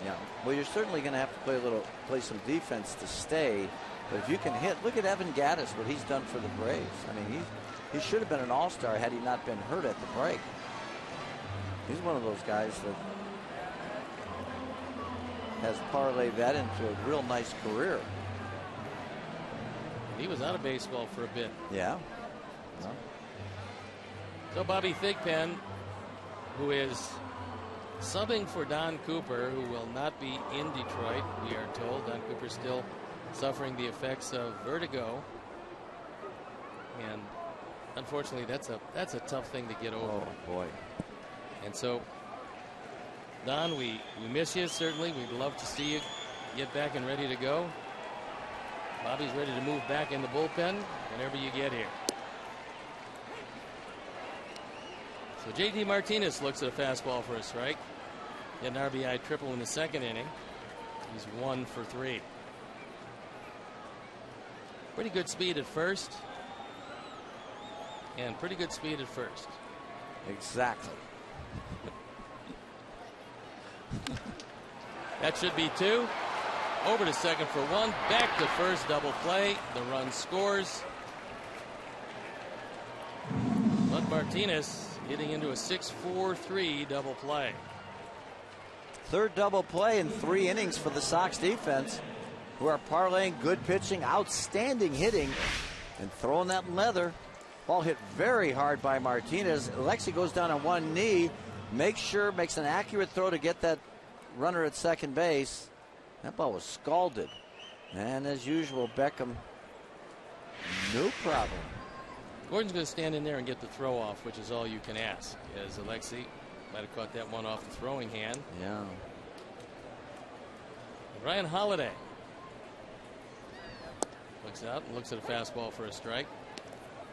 Yeah. Well, you're certainly going to have to play some defense to stay. But if you can hit, look at Evan Gattis, what he's done for the Braves. I mean, he should have been an all-star had he not been hurt at the break. He's one of those guys that has parlayed that into a real nice career. He was out of baseball for a bit. Yeah. Well. So Bobby Thigpen, who is subbing for Don Cooper, who will not be in Detroit, we are told. Don Cooper still suffering the effects of vertigo, and unfortunately that's a tough thing to get over. Oh boy. And so Don, we miss you, certainly. We'd love to see you get back and ready to go. Bobby's ready to move back in the bullpen whenever you get here. So J.D. Martinez looks at a fastball for a strike. Get an RBI triple in the second inning. He's 1 for 3. Pretty good speed at first. And pretty good speed at first. Exactly. That should be 2. Over to second for one. Back to first. Double play. The run scores. But Martinez getting into a 6-4-3 double play. Third double play in 3 innings for the Sox defense, who are parlaying good pitching, outstanding hitting, and throwing that leather. Ball hit very hard by Martinez. Alexi goes down on one knee, makes an accurate throw to get that runner at second base. That ball was scalded. And as usual, Beckham, no problem. Gordon's going to stand in there and get the throw off, which is all you can ask, as Alexi might have caught that one off the throwing hand. Yeah. Ryan Holiday looks out and looks at a fastball for a strike.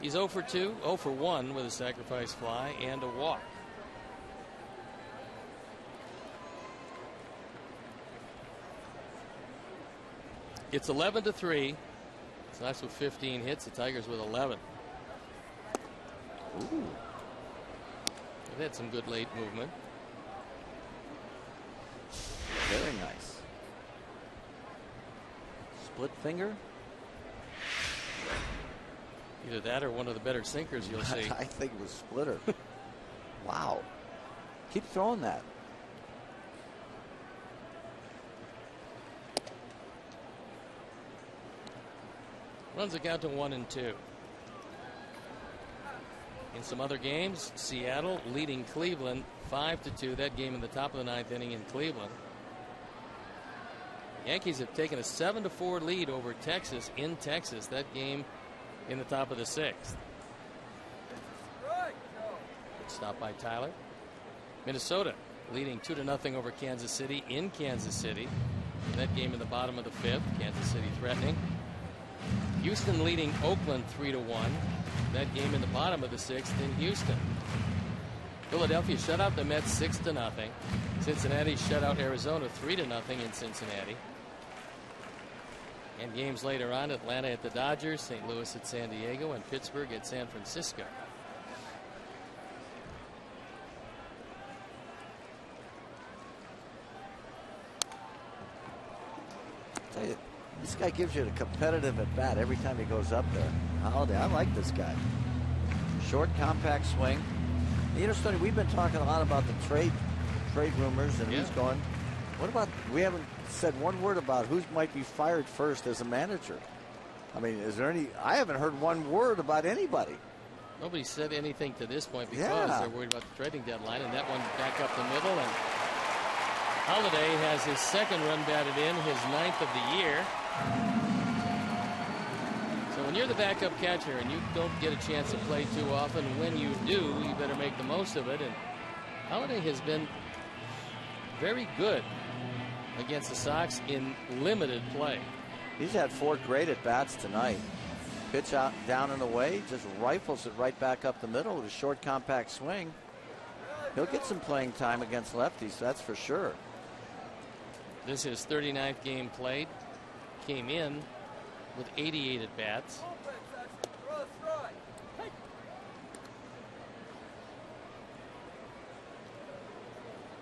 He's 0 for 2, 0 for 1 with a sacrifice fly and a walk. It's 11-3. Sox with 15 hits. The Tigers with 11. Ooh. They've had some good late movement. Very nice. Split finger. Either that or one of the better sinkers you'll see. I think it was splitter. Wow. Keep throwing that. Runs it out to 1 and 2. In some other games, Seattle leading Cleveland 5-2. That game in the top of the 9th inning in Cleveland. Yankees have taken a 7-4 lead over Texas in Texas. That game in the top of the 6th. Good stop by Tyler. Minnesota leading 2-0 over Kansas City in Kansas City. That game in the bottom of the 5th. Kansas City threatening. Houston leading Oakland 3-1. That game in the bottom of the 6th in Houston. Philadelphia shut out the Mets 6-0. Cincinnati shut out Arizona 3-0 in Cincinnati. And games later on, Atlanta at the Dodgers, St. Louis at San Diego, and Pittsburgh at San Francisco. Tell you, this guy gives you a competitive at bat every time he goes up there. Holiday, I like this guy. Short, compact swing. You know, Stoney, we've been talking a lot about the trade rumors and who's going. What about, we haven't said one word about who might be fired first as a manager. I mean, is there any, I haven't heard one word about anybody. Nobody said anything to this point because they're worried about the trading deadline, and that one back up the middle. And Holiday has his 2nd run batted in, his 9th of the year. So when you're the backup catcher and you don't get a chance to play too often, when you do, you better make the most of it. And Holiday has been very good against the Sox in limited play. He's had 4 great at bats tonight. Pitch out, down and away, just rifles it right back up the middle with a short, compact swing. He'll get some playing time against lefties, that's for sure. This is 39th game played. Came in with 88 at bats.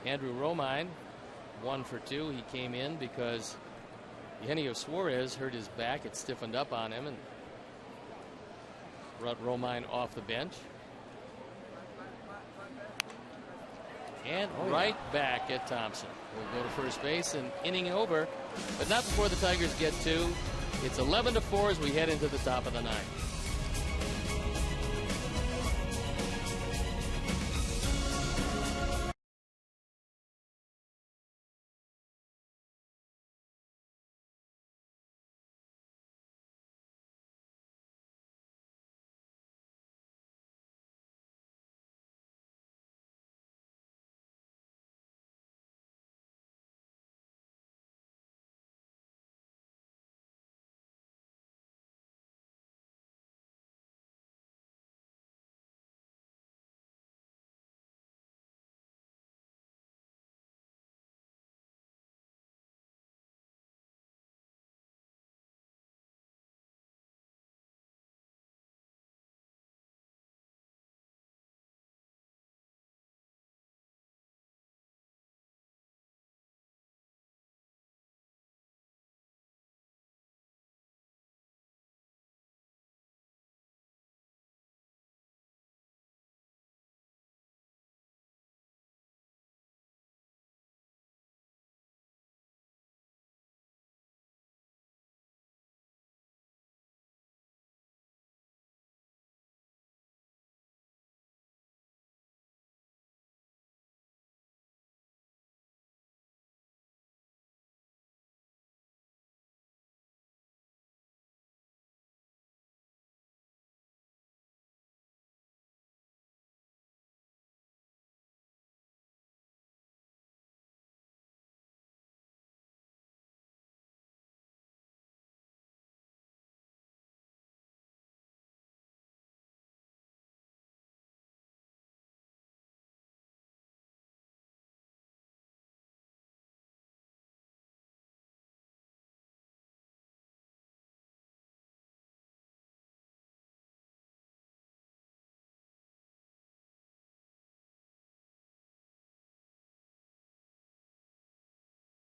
Andrew Romine, 1 for 2. He came in because Eugenio Suarez hurt his back. It stiffened up on him and brought Romine off the bench. And right back at Thompson. We'll go to first base, and inning over, but not before the Tigers get 2. It's 11-4 as we head into the top of the 9th.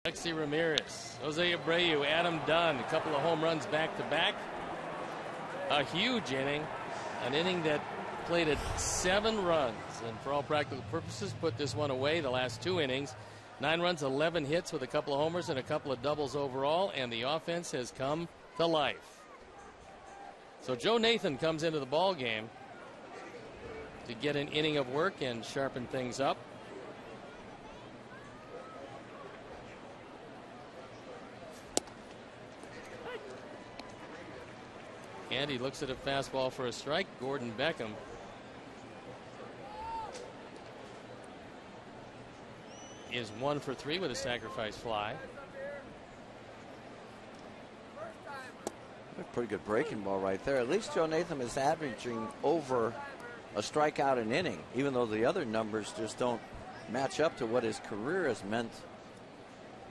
Alexi Ramirez, Jose Abreu, Adam Dunn, a couple of home runs back to back. A huge inning, an inning that played at 7 runs, and for all practical purposes put this one away. The last 2 innings, 9 runs, 11 hits with a couple of homers and a couple of doubles overall, and the offense has come to life. So Joe Nathan comes into the ball game to get an inning of work and sharpen things up. And he looks at a fastball for a strike. Gordon Beckham is 1 for 3 with a sacrifice fly. A pretty good breaking ball right there. At least Joe Nathan is averaging over a strikeout an inning, even though the other numbers just don't match up to what his career has meant.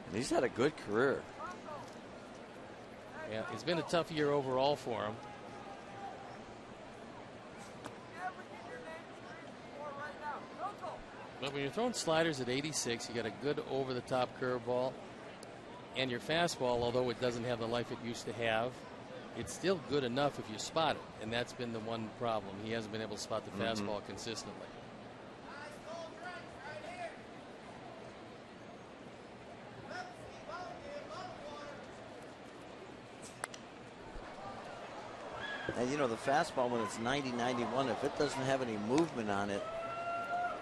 And he's had a good career. Yeah, it's been a tough year overall for him. But when you're throwing sliders at 86, you got a good over-the-top curveball, and your fastball, although it doesn't have the life it used to have, it's still good enough if you spot it, and that's been the one problem. He hasn't been able to spot the fastball consistently. And you know, the fastball, when it's 90-91, if it doesn't have any movement on it,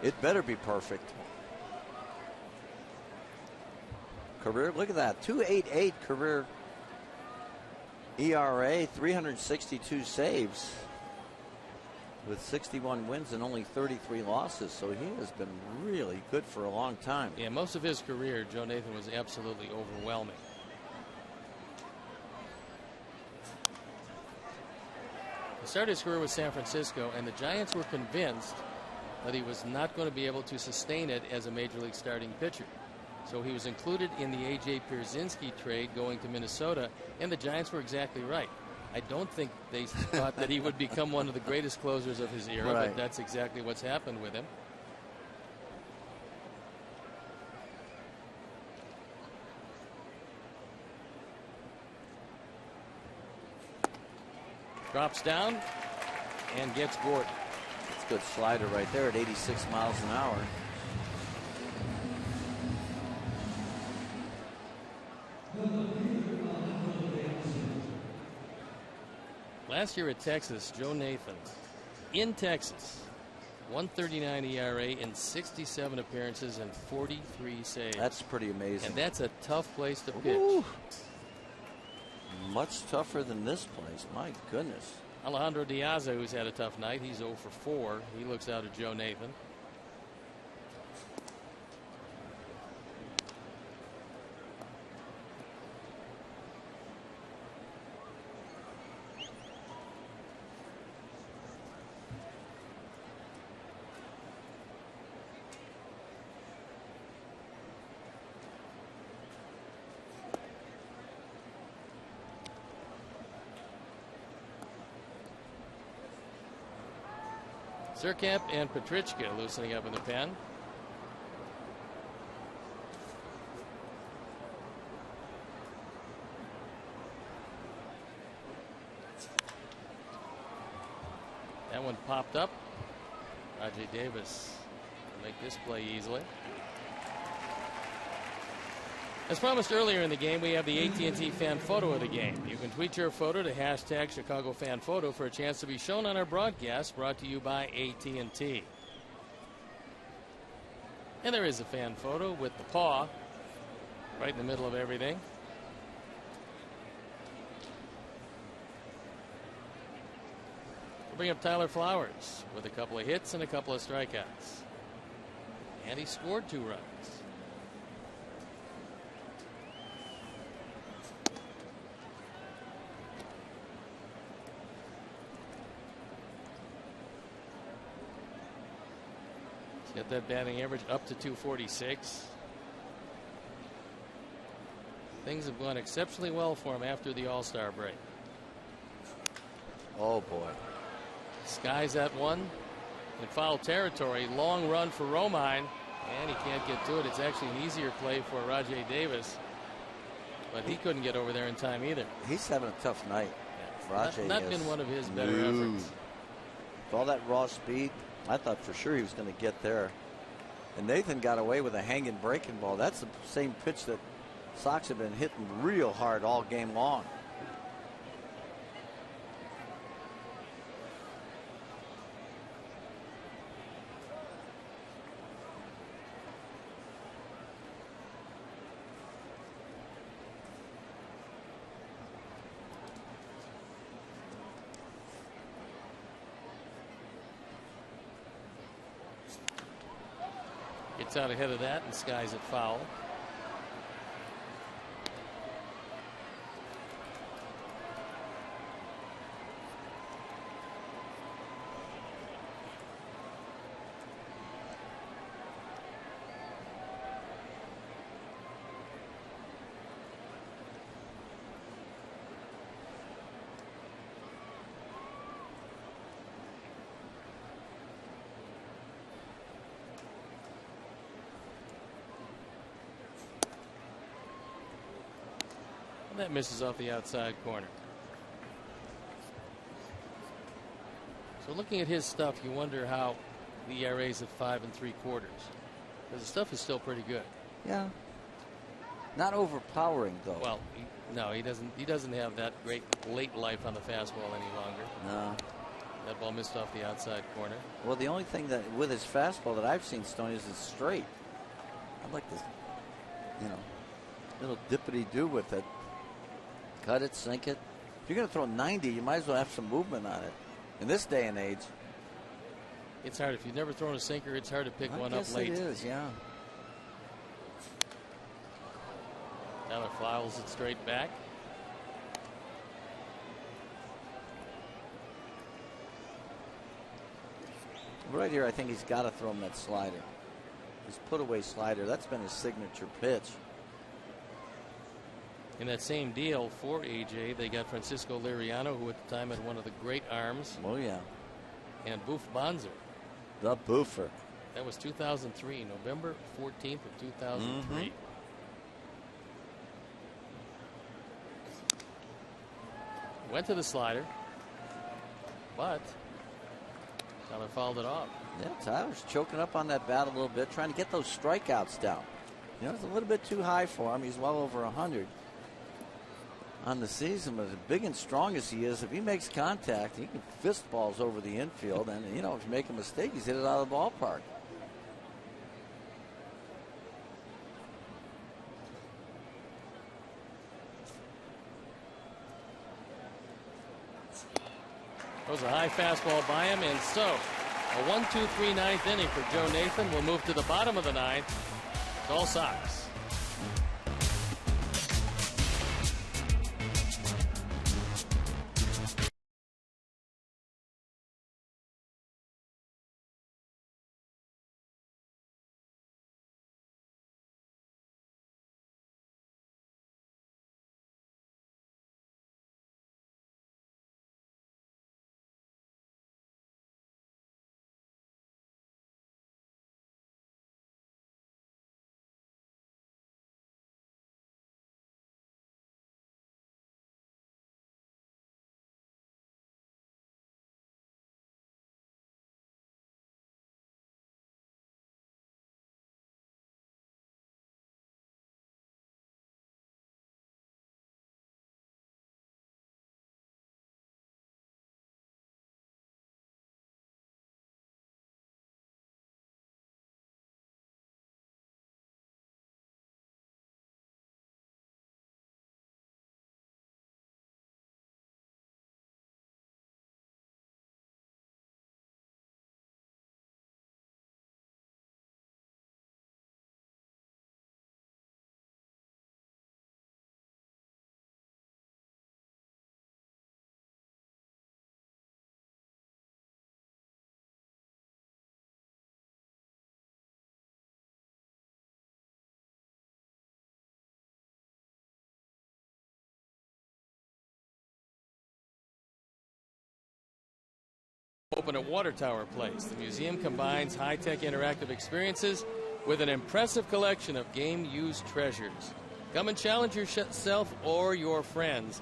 it better be perfect. Career, look at that, 2.88 career ERA, 362 saves with 61 wins and only 33 losses. So he has been really good for a long time. Yeah, most of his career, Joe Nathan was absolutely overwhelming. He started his career with San Francisco, and the Giants were convinced that he was not going to be able to sustain it as a major league starting pitcher. So he was included in the A.J. Pierzynski trade going to Minnesota, and the Giants were exactly right. I don't think they thought that he would become one of the greatest closers of his era, but that's exactly what's happened with him. Drops down and gets Gordon. It's a good slider right there at 86 miles an hour. Last year at Texas, Joe Nathan, in Texas, 139 ERA in 67 appearances and 43 saves. That's pretty amazing. And that's a tough place to pitch. Ooh. Much tougher than this place. My goodness. Alejandro Diaz, who's had a tough night, he's 0 for 4. He looks out at Joe Nathan. Surkamp and Petrichka loosening up in the pen. That one popped up. Rajay Davis will make this play easily. As promised earlier in the game, we have the AT&T fan photo of the game. You can tweet your photo to hashtag Chicago Fan Photo for a chance to be shown on our broadcast, brought to you by AT&T. And there is a fan photo with the paw right in the middle of everything. We'll bring up Tyler Flowers with a couple of hits and a couple of strikeouts. And he scored 2 runs. Get that batting average up to 246. Things have gone exceptionally well for him after the All-Star break. Oh boy. Skies at 1 in foul territory. Long run for Romine. And he can't get to it. It's actually an easier play for Rajai Davis. But he couldn't get over there in time either. He's having a tough night. Rajai Not been one of his better efforts. With all that raw speed, I thought for sure he was going to get there. And Nathan got away with a hanging breaking ball. That's the same pitch that Sox have been hitting real hard all game long. Gets out ahead of that and skies it foul. That misses off the outside corner. So looking at his stuff, you wonder how the ERA is at 5 3/4. Because the stuff is still pretty good. Yeah. Not overpowering though. Well, no, he doesn't. He doesn't have that great late life on the fastball any longer. No. That ball missed off the outside corner. Well, the only thing that with his fastball that I've seen, Stoney, is it's straight. I'd like to, little dippity do with it. Cut it, sink it. If you're going to throw 90, you might as well have some movement on it. In this day and age, it's hard. If you've never thrown a sinker, it's hard to pick one up late. It is, yeah. Tyler fouls it straight back. Right here, I think he's got to throw him that slider. His put-away slider. That's been his signature pitch. In that same deal for AJ, they got Francisco Liriano, who at the time had one of the great arms. Oh, yeah. And Boof Bonzer. The Boofer. That was 2003, November 14th of 2003. Went to the slider, but Tyler fouled it off. Yeah, Tyler's choking up on that bat a little bit, trying to get those strikeouts down. It's a little bit too high for him. He's well over 100 on the season, but as big and strong as he is, if he makes contact, he can fist balls over the infield. And, if you make a mistake, he's hit it out of the ballpark. That was a high fastball by him, and so a 1-2-3 ninth inning for Joe Nathan. We'll move to the bottom of the ninth. It's all Sox. Open at Water Tower Place. The museum combines high-tech interactive experiences with an impressive collection of game-used treasures. Come and challenge yourself or your friends.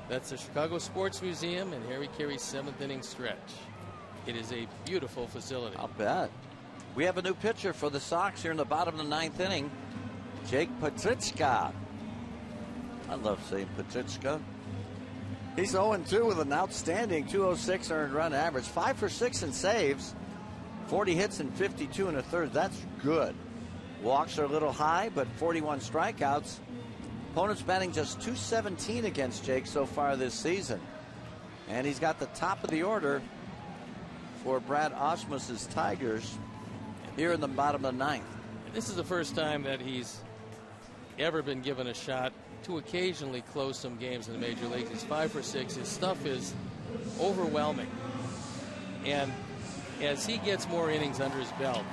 That's the Chicago Sports Museum and Harry Carey's 7th inning stretch. It is a beautiful facility. I'll bet. We have a new pitcher for the Sox here in the bottom of the 9th inning. Jake Petrichka. I love saying Petrichka. He's 0-2 with an outstanding 206 earned run average. 5 for 6 in saves. 40 hits and 52 and a third. That's good. Walks are a little high, but 41 strikeouts. Opponents batting just .217 against Jake so far this season. And he's got the top of the order for Brad Osmus's Tigers here in the bottom of the 9th. This is the first time that he's ever been given a shot to occasionally close some games in the major leagues. He's 5 for 6. His stuff is overwhelming. And as he gets more innings under his belt,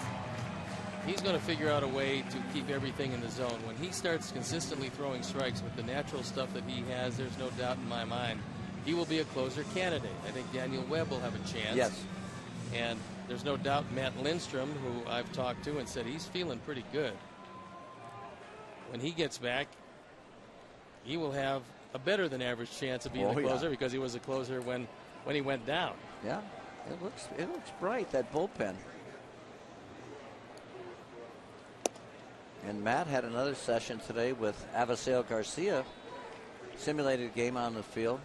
he's going to figure out a way to keep everything in the zone. When he starts consistently throwing strikes with the natural stuff that he has, there's no doubt in my mind he will be a closer candidate. I think Daniel Webb will have a chance. Yes. And there's no doubt Matt Lindstrom, who I've talked to and said he's feeling pretty good. When he gets back, he will have a better than average chance of being the closer because he was a closer when he went down. Yeah, it looks bright, that bullpen. And Matt had another session today with Avisail Garcia. Simulated game on the field.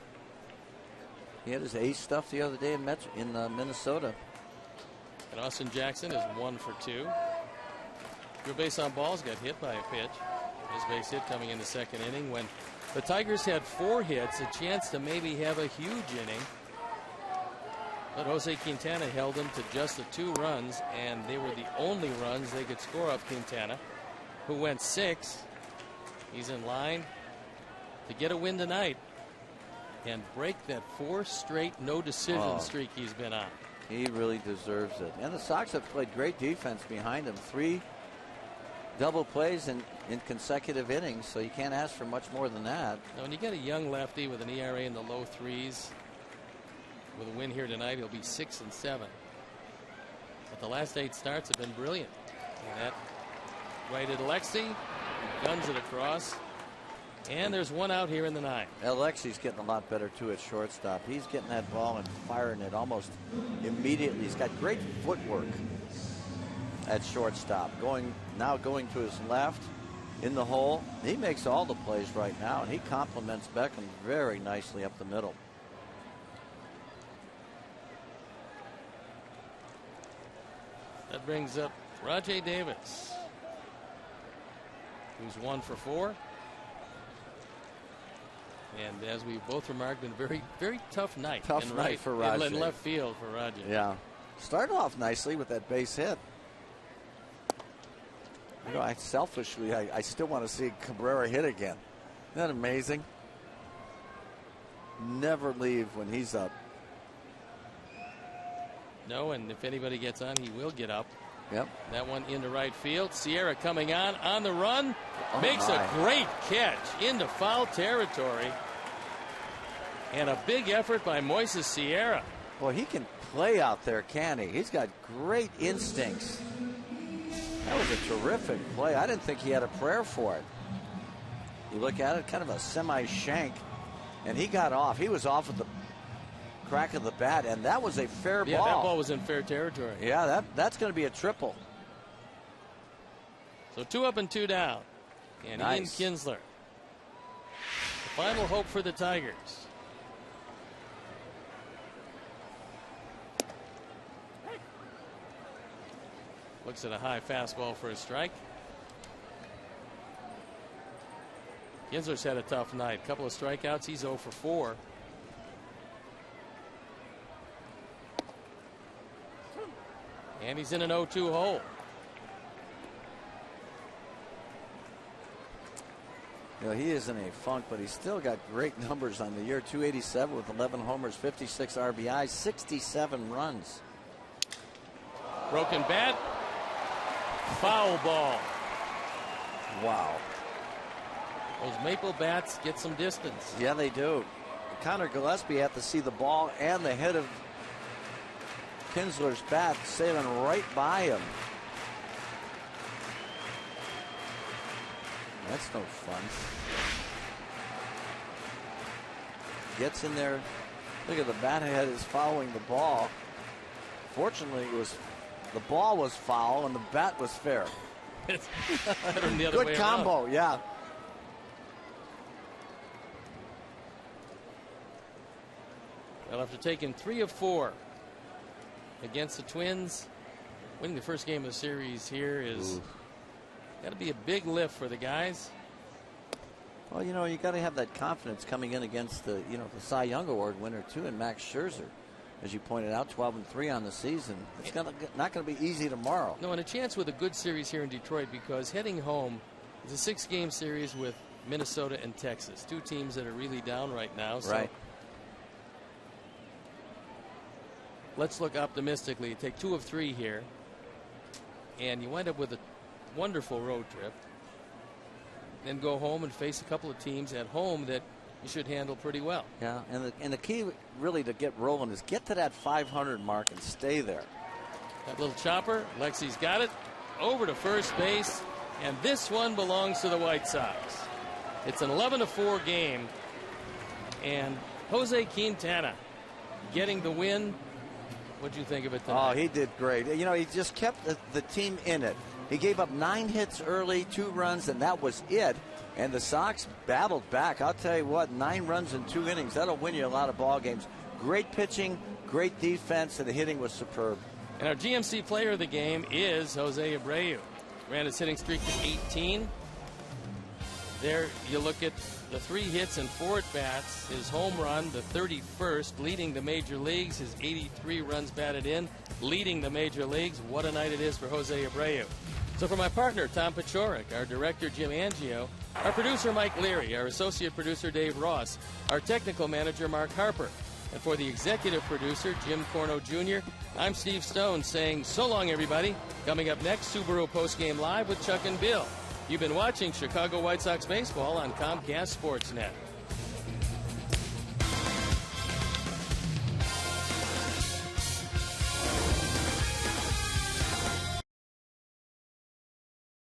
He had his ace stuff the other day in Minnesota. And Austin Jackson is 1 for 2. Your base on balls got hit by a pitch. His base hit coming in the 2nd inning when the Tigers had 4 hits, a chance to maybe have a huge inning. But Jose Quintana held them to just the 2 runs, and they were the only runs they could score up Quintana, who went 6. He's in line to get a win tonight and break that 4 straight no decision streak he's been on. He really deserves it. And the Sox have played great defense behind him. 3 double plays in consecutive innings, so you can't ask for much more than that. Now, when you get a young lefty with an ERA in the low 3s, with a win here tonight, he'll be 6-7. But the last 8 starts have been brilliant. And that righted Alexi, guns it across, and there's 1 out here in the 9th. Alexi's getting a lot better too at shortstop. He's getting that ball and firing it almost immediately. He's got great footwork at shortstop. Going to his left in the hole. He makes all the plays right now, and he complements Beckham very nicely up the middle. That brings up Rajay Davis, who's 1 for 4. And as we both remarked, been a very, very tough night. Tough night for Rajay. In left field for Rajay. Yeah. Started off nicely with that base hit. You know, I selfishly, I still want to see Cabrera hit again. Isn't that amazing? Never leave when he's up. No, and if anybody gets on, he will get up. Yep. That one into right field. Sierra coming on the run. Makes a great catch into foul territory. And a big effort by Moises Sierra. Well, he can play out there, can he? He's got great instincts. That was a terrific play. I didn't think he had a prayer for it. You look at it, kind of a semi-shank. And he got off. He was off at the crack of the bat, and that was a fair ball. Yeah, that ball was in fair territory. Yeah, that's going to be a triple. So 2 up and 2 down. And nice. Ian Kinsler, the final hope for the Tigers. Looks at a high fastball for a strike. Kinsler's had a tough night. Couple of strikeouts. He's 0 for 4. And he's in an 0-2 hole. You know, he is in a funk, but he's still got great numbers on the year. 287 with 11 homers, 56 RBIs, 67 runs. Broken bat. Foul ball. Wow. Those maple bats get some distance. Yeah, they do. Connor Gillespie had to see the ball and the head of Kinsler's bat sailing right by him. That's no fun. Gets in there. Look at the bat head is following the ball. Fortunately, the ball was foul and the bat was fair. It's the other way Good combo, around. yeah. Well, after taking 3 of 4 against the Twins, winning the first game of the series here is got to be a big lift for the guys. Well, you got to have that confidence coming in against the Cy Young Award winner too, and Max Scherzer, as you pointed out, 12-3 on the season. It's not going to be easy tomorrow. No, and a chance with a good series here in Detroit, because heading home is a 6-game series with Minnesota and Texas, 2 teams that are really down right now. So right. Let's look optimistically. Take 2 of 3 here, and you wind up with a wonderful road trip. Then go home and face a couple of teams at home that you should handle pretty well. Yeah, and the key really to get rolling is get to that 500 mark and stay there. That little chopper, Lexi's got it over to first base, and this one belongs to the White Sox. It's an 11-4 game, and Jose Quintana getting the win. What do you think of it tonight? Oh, he did great. He just kept the team in it. He gave up 9 hits early, 2 runs, and that was it. And the Sox battled back. I'll tell you what, 9 runs in 2 innings, that'll win you a lot of ball games. Great pitching, great defense, and the hitting was superb. And our GMC player of the game is Jose Abreu. Ran his hitting streak to 18. There you look at the 3 hits and 4 at-bats. His home run, the 31st, leading the major leagues. His 83 runs batted in, leading the major leagues. What a night it is for Jose Abreu. So for my partner, Tom Paciorek, our director, Jim Angio, our producer, Mike Leary, our associate producer, Dave Ross, our technical manager, Mark Harper, and for the executive producer, Jim Corno Jr., I'm Steve Stone saying so long, everybody. Coming up next, Subaru Postgame Live with Chuck and Bill. You've been watching Chicago White Sox baseball on Comcast Sportsnet.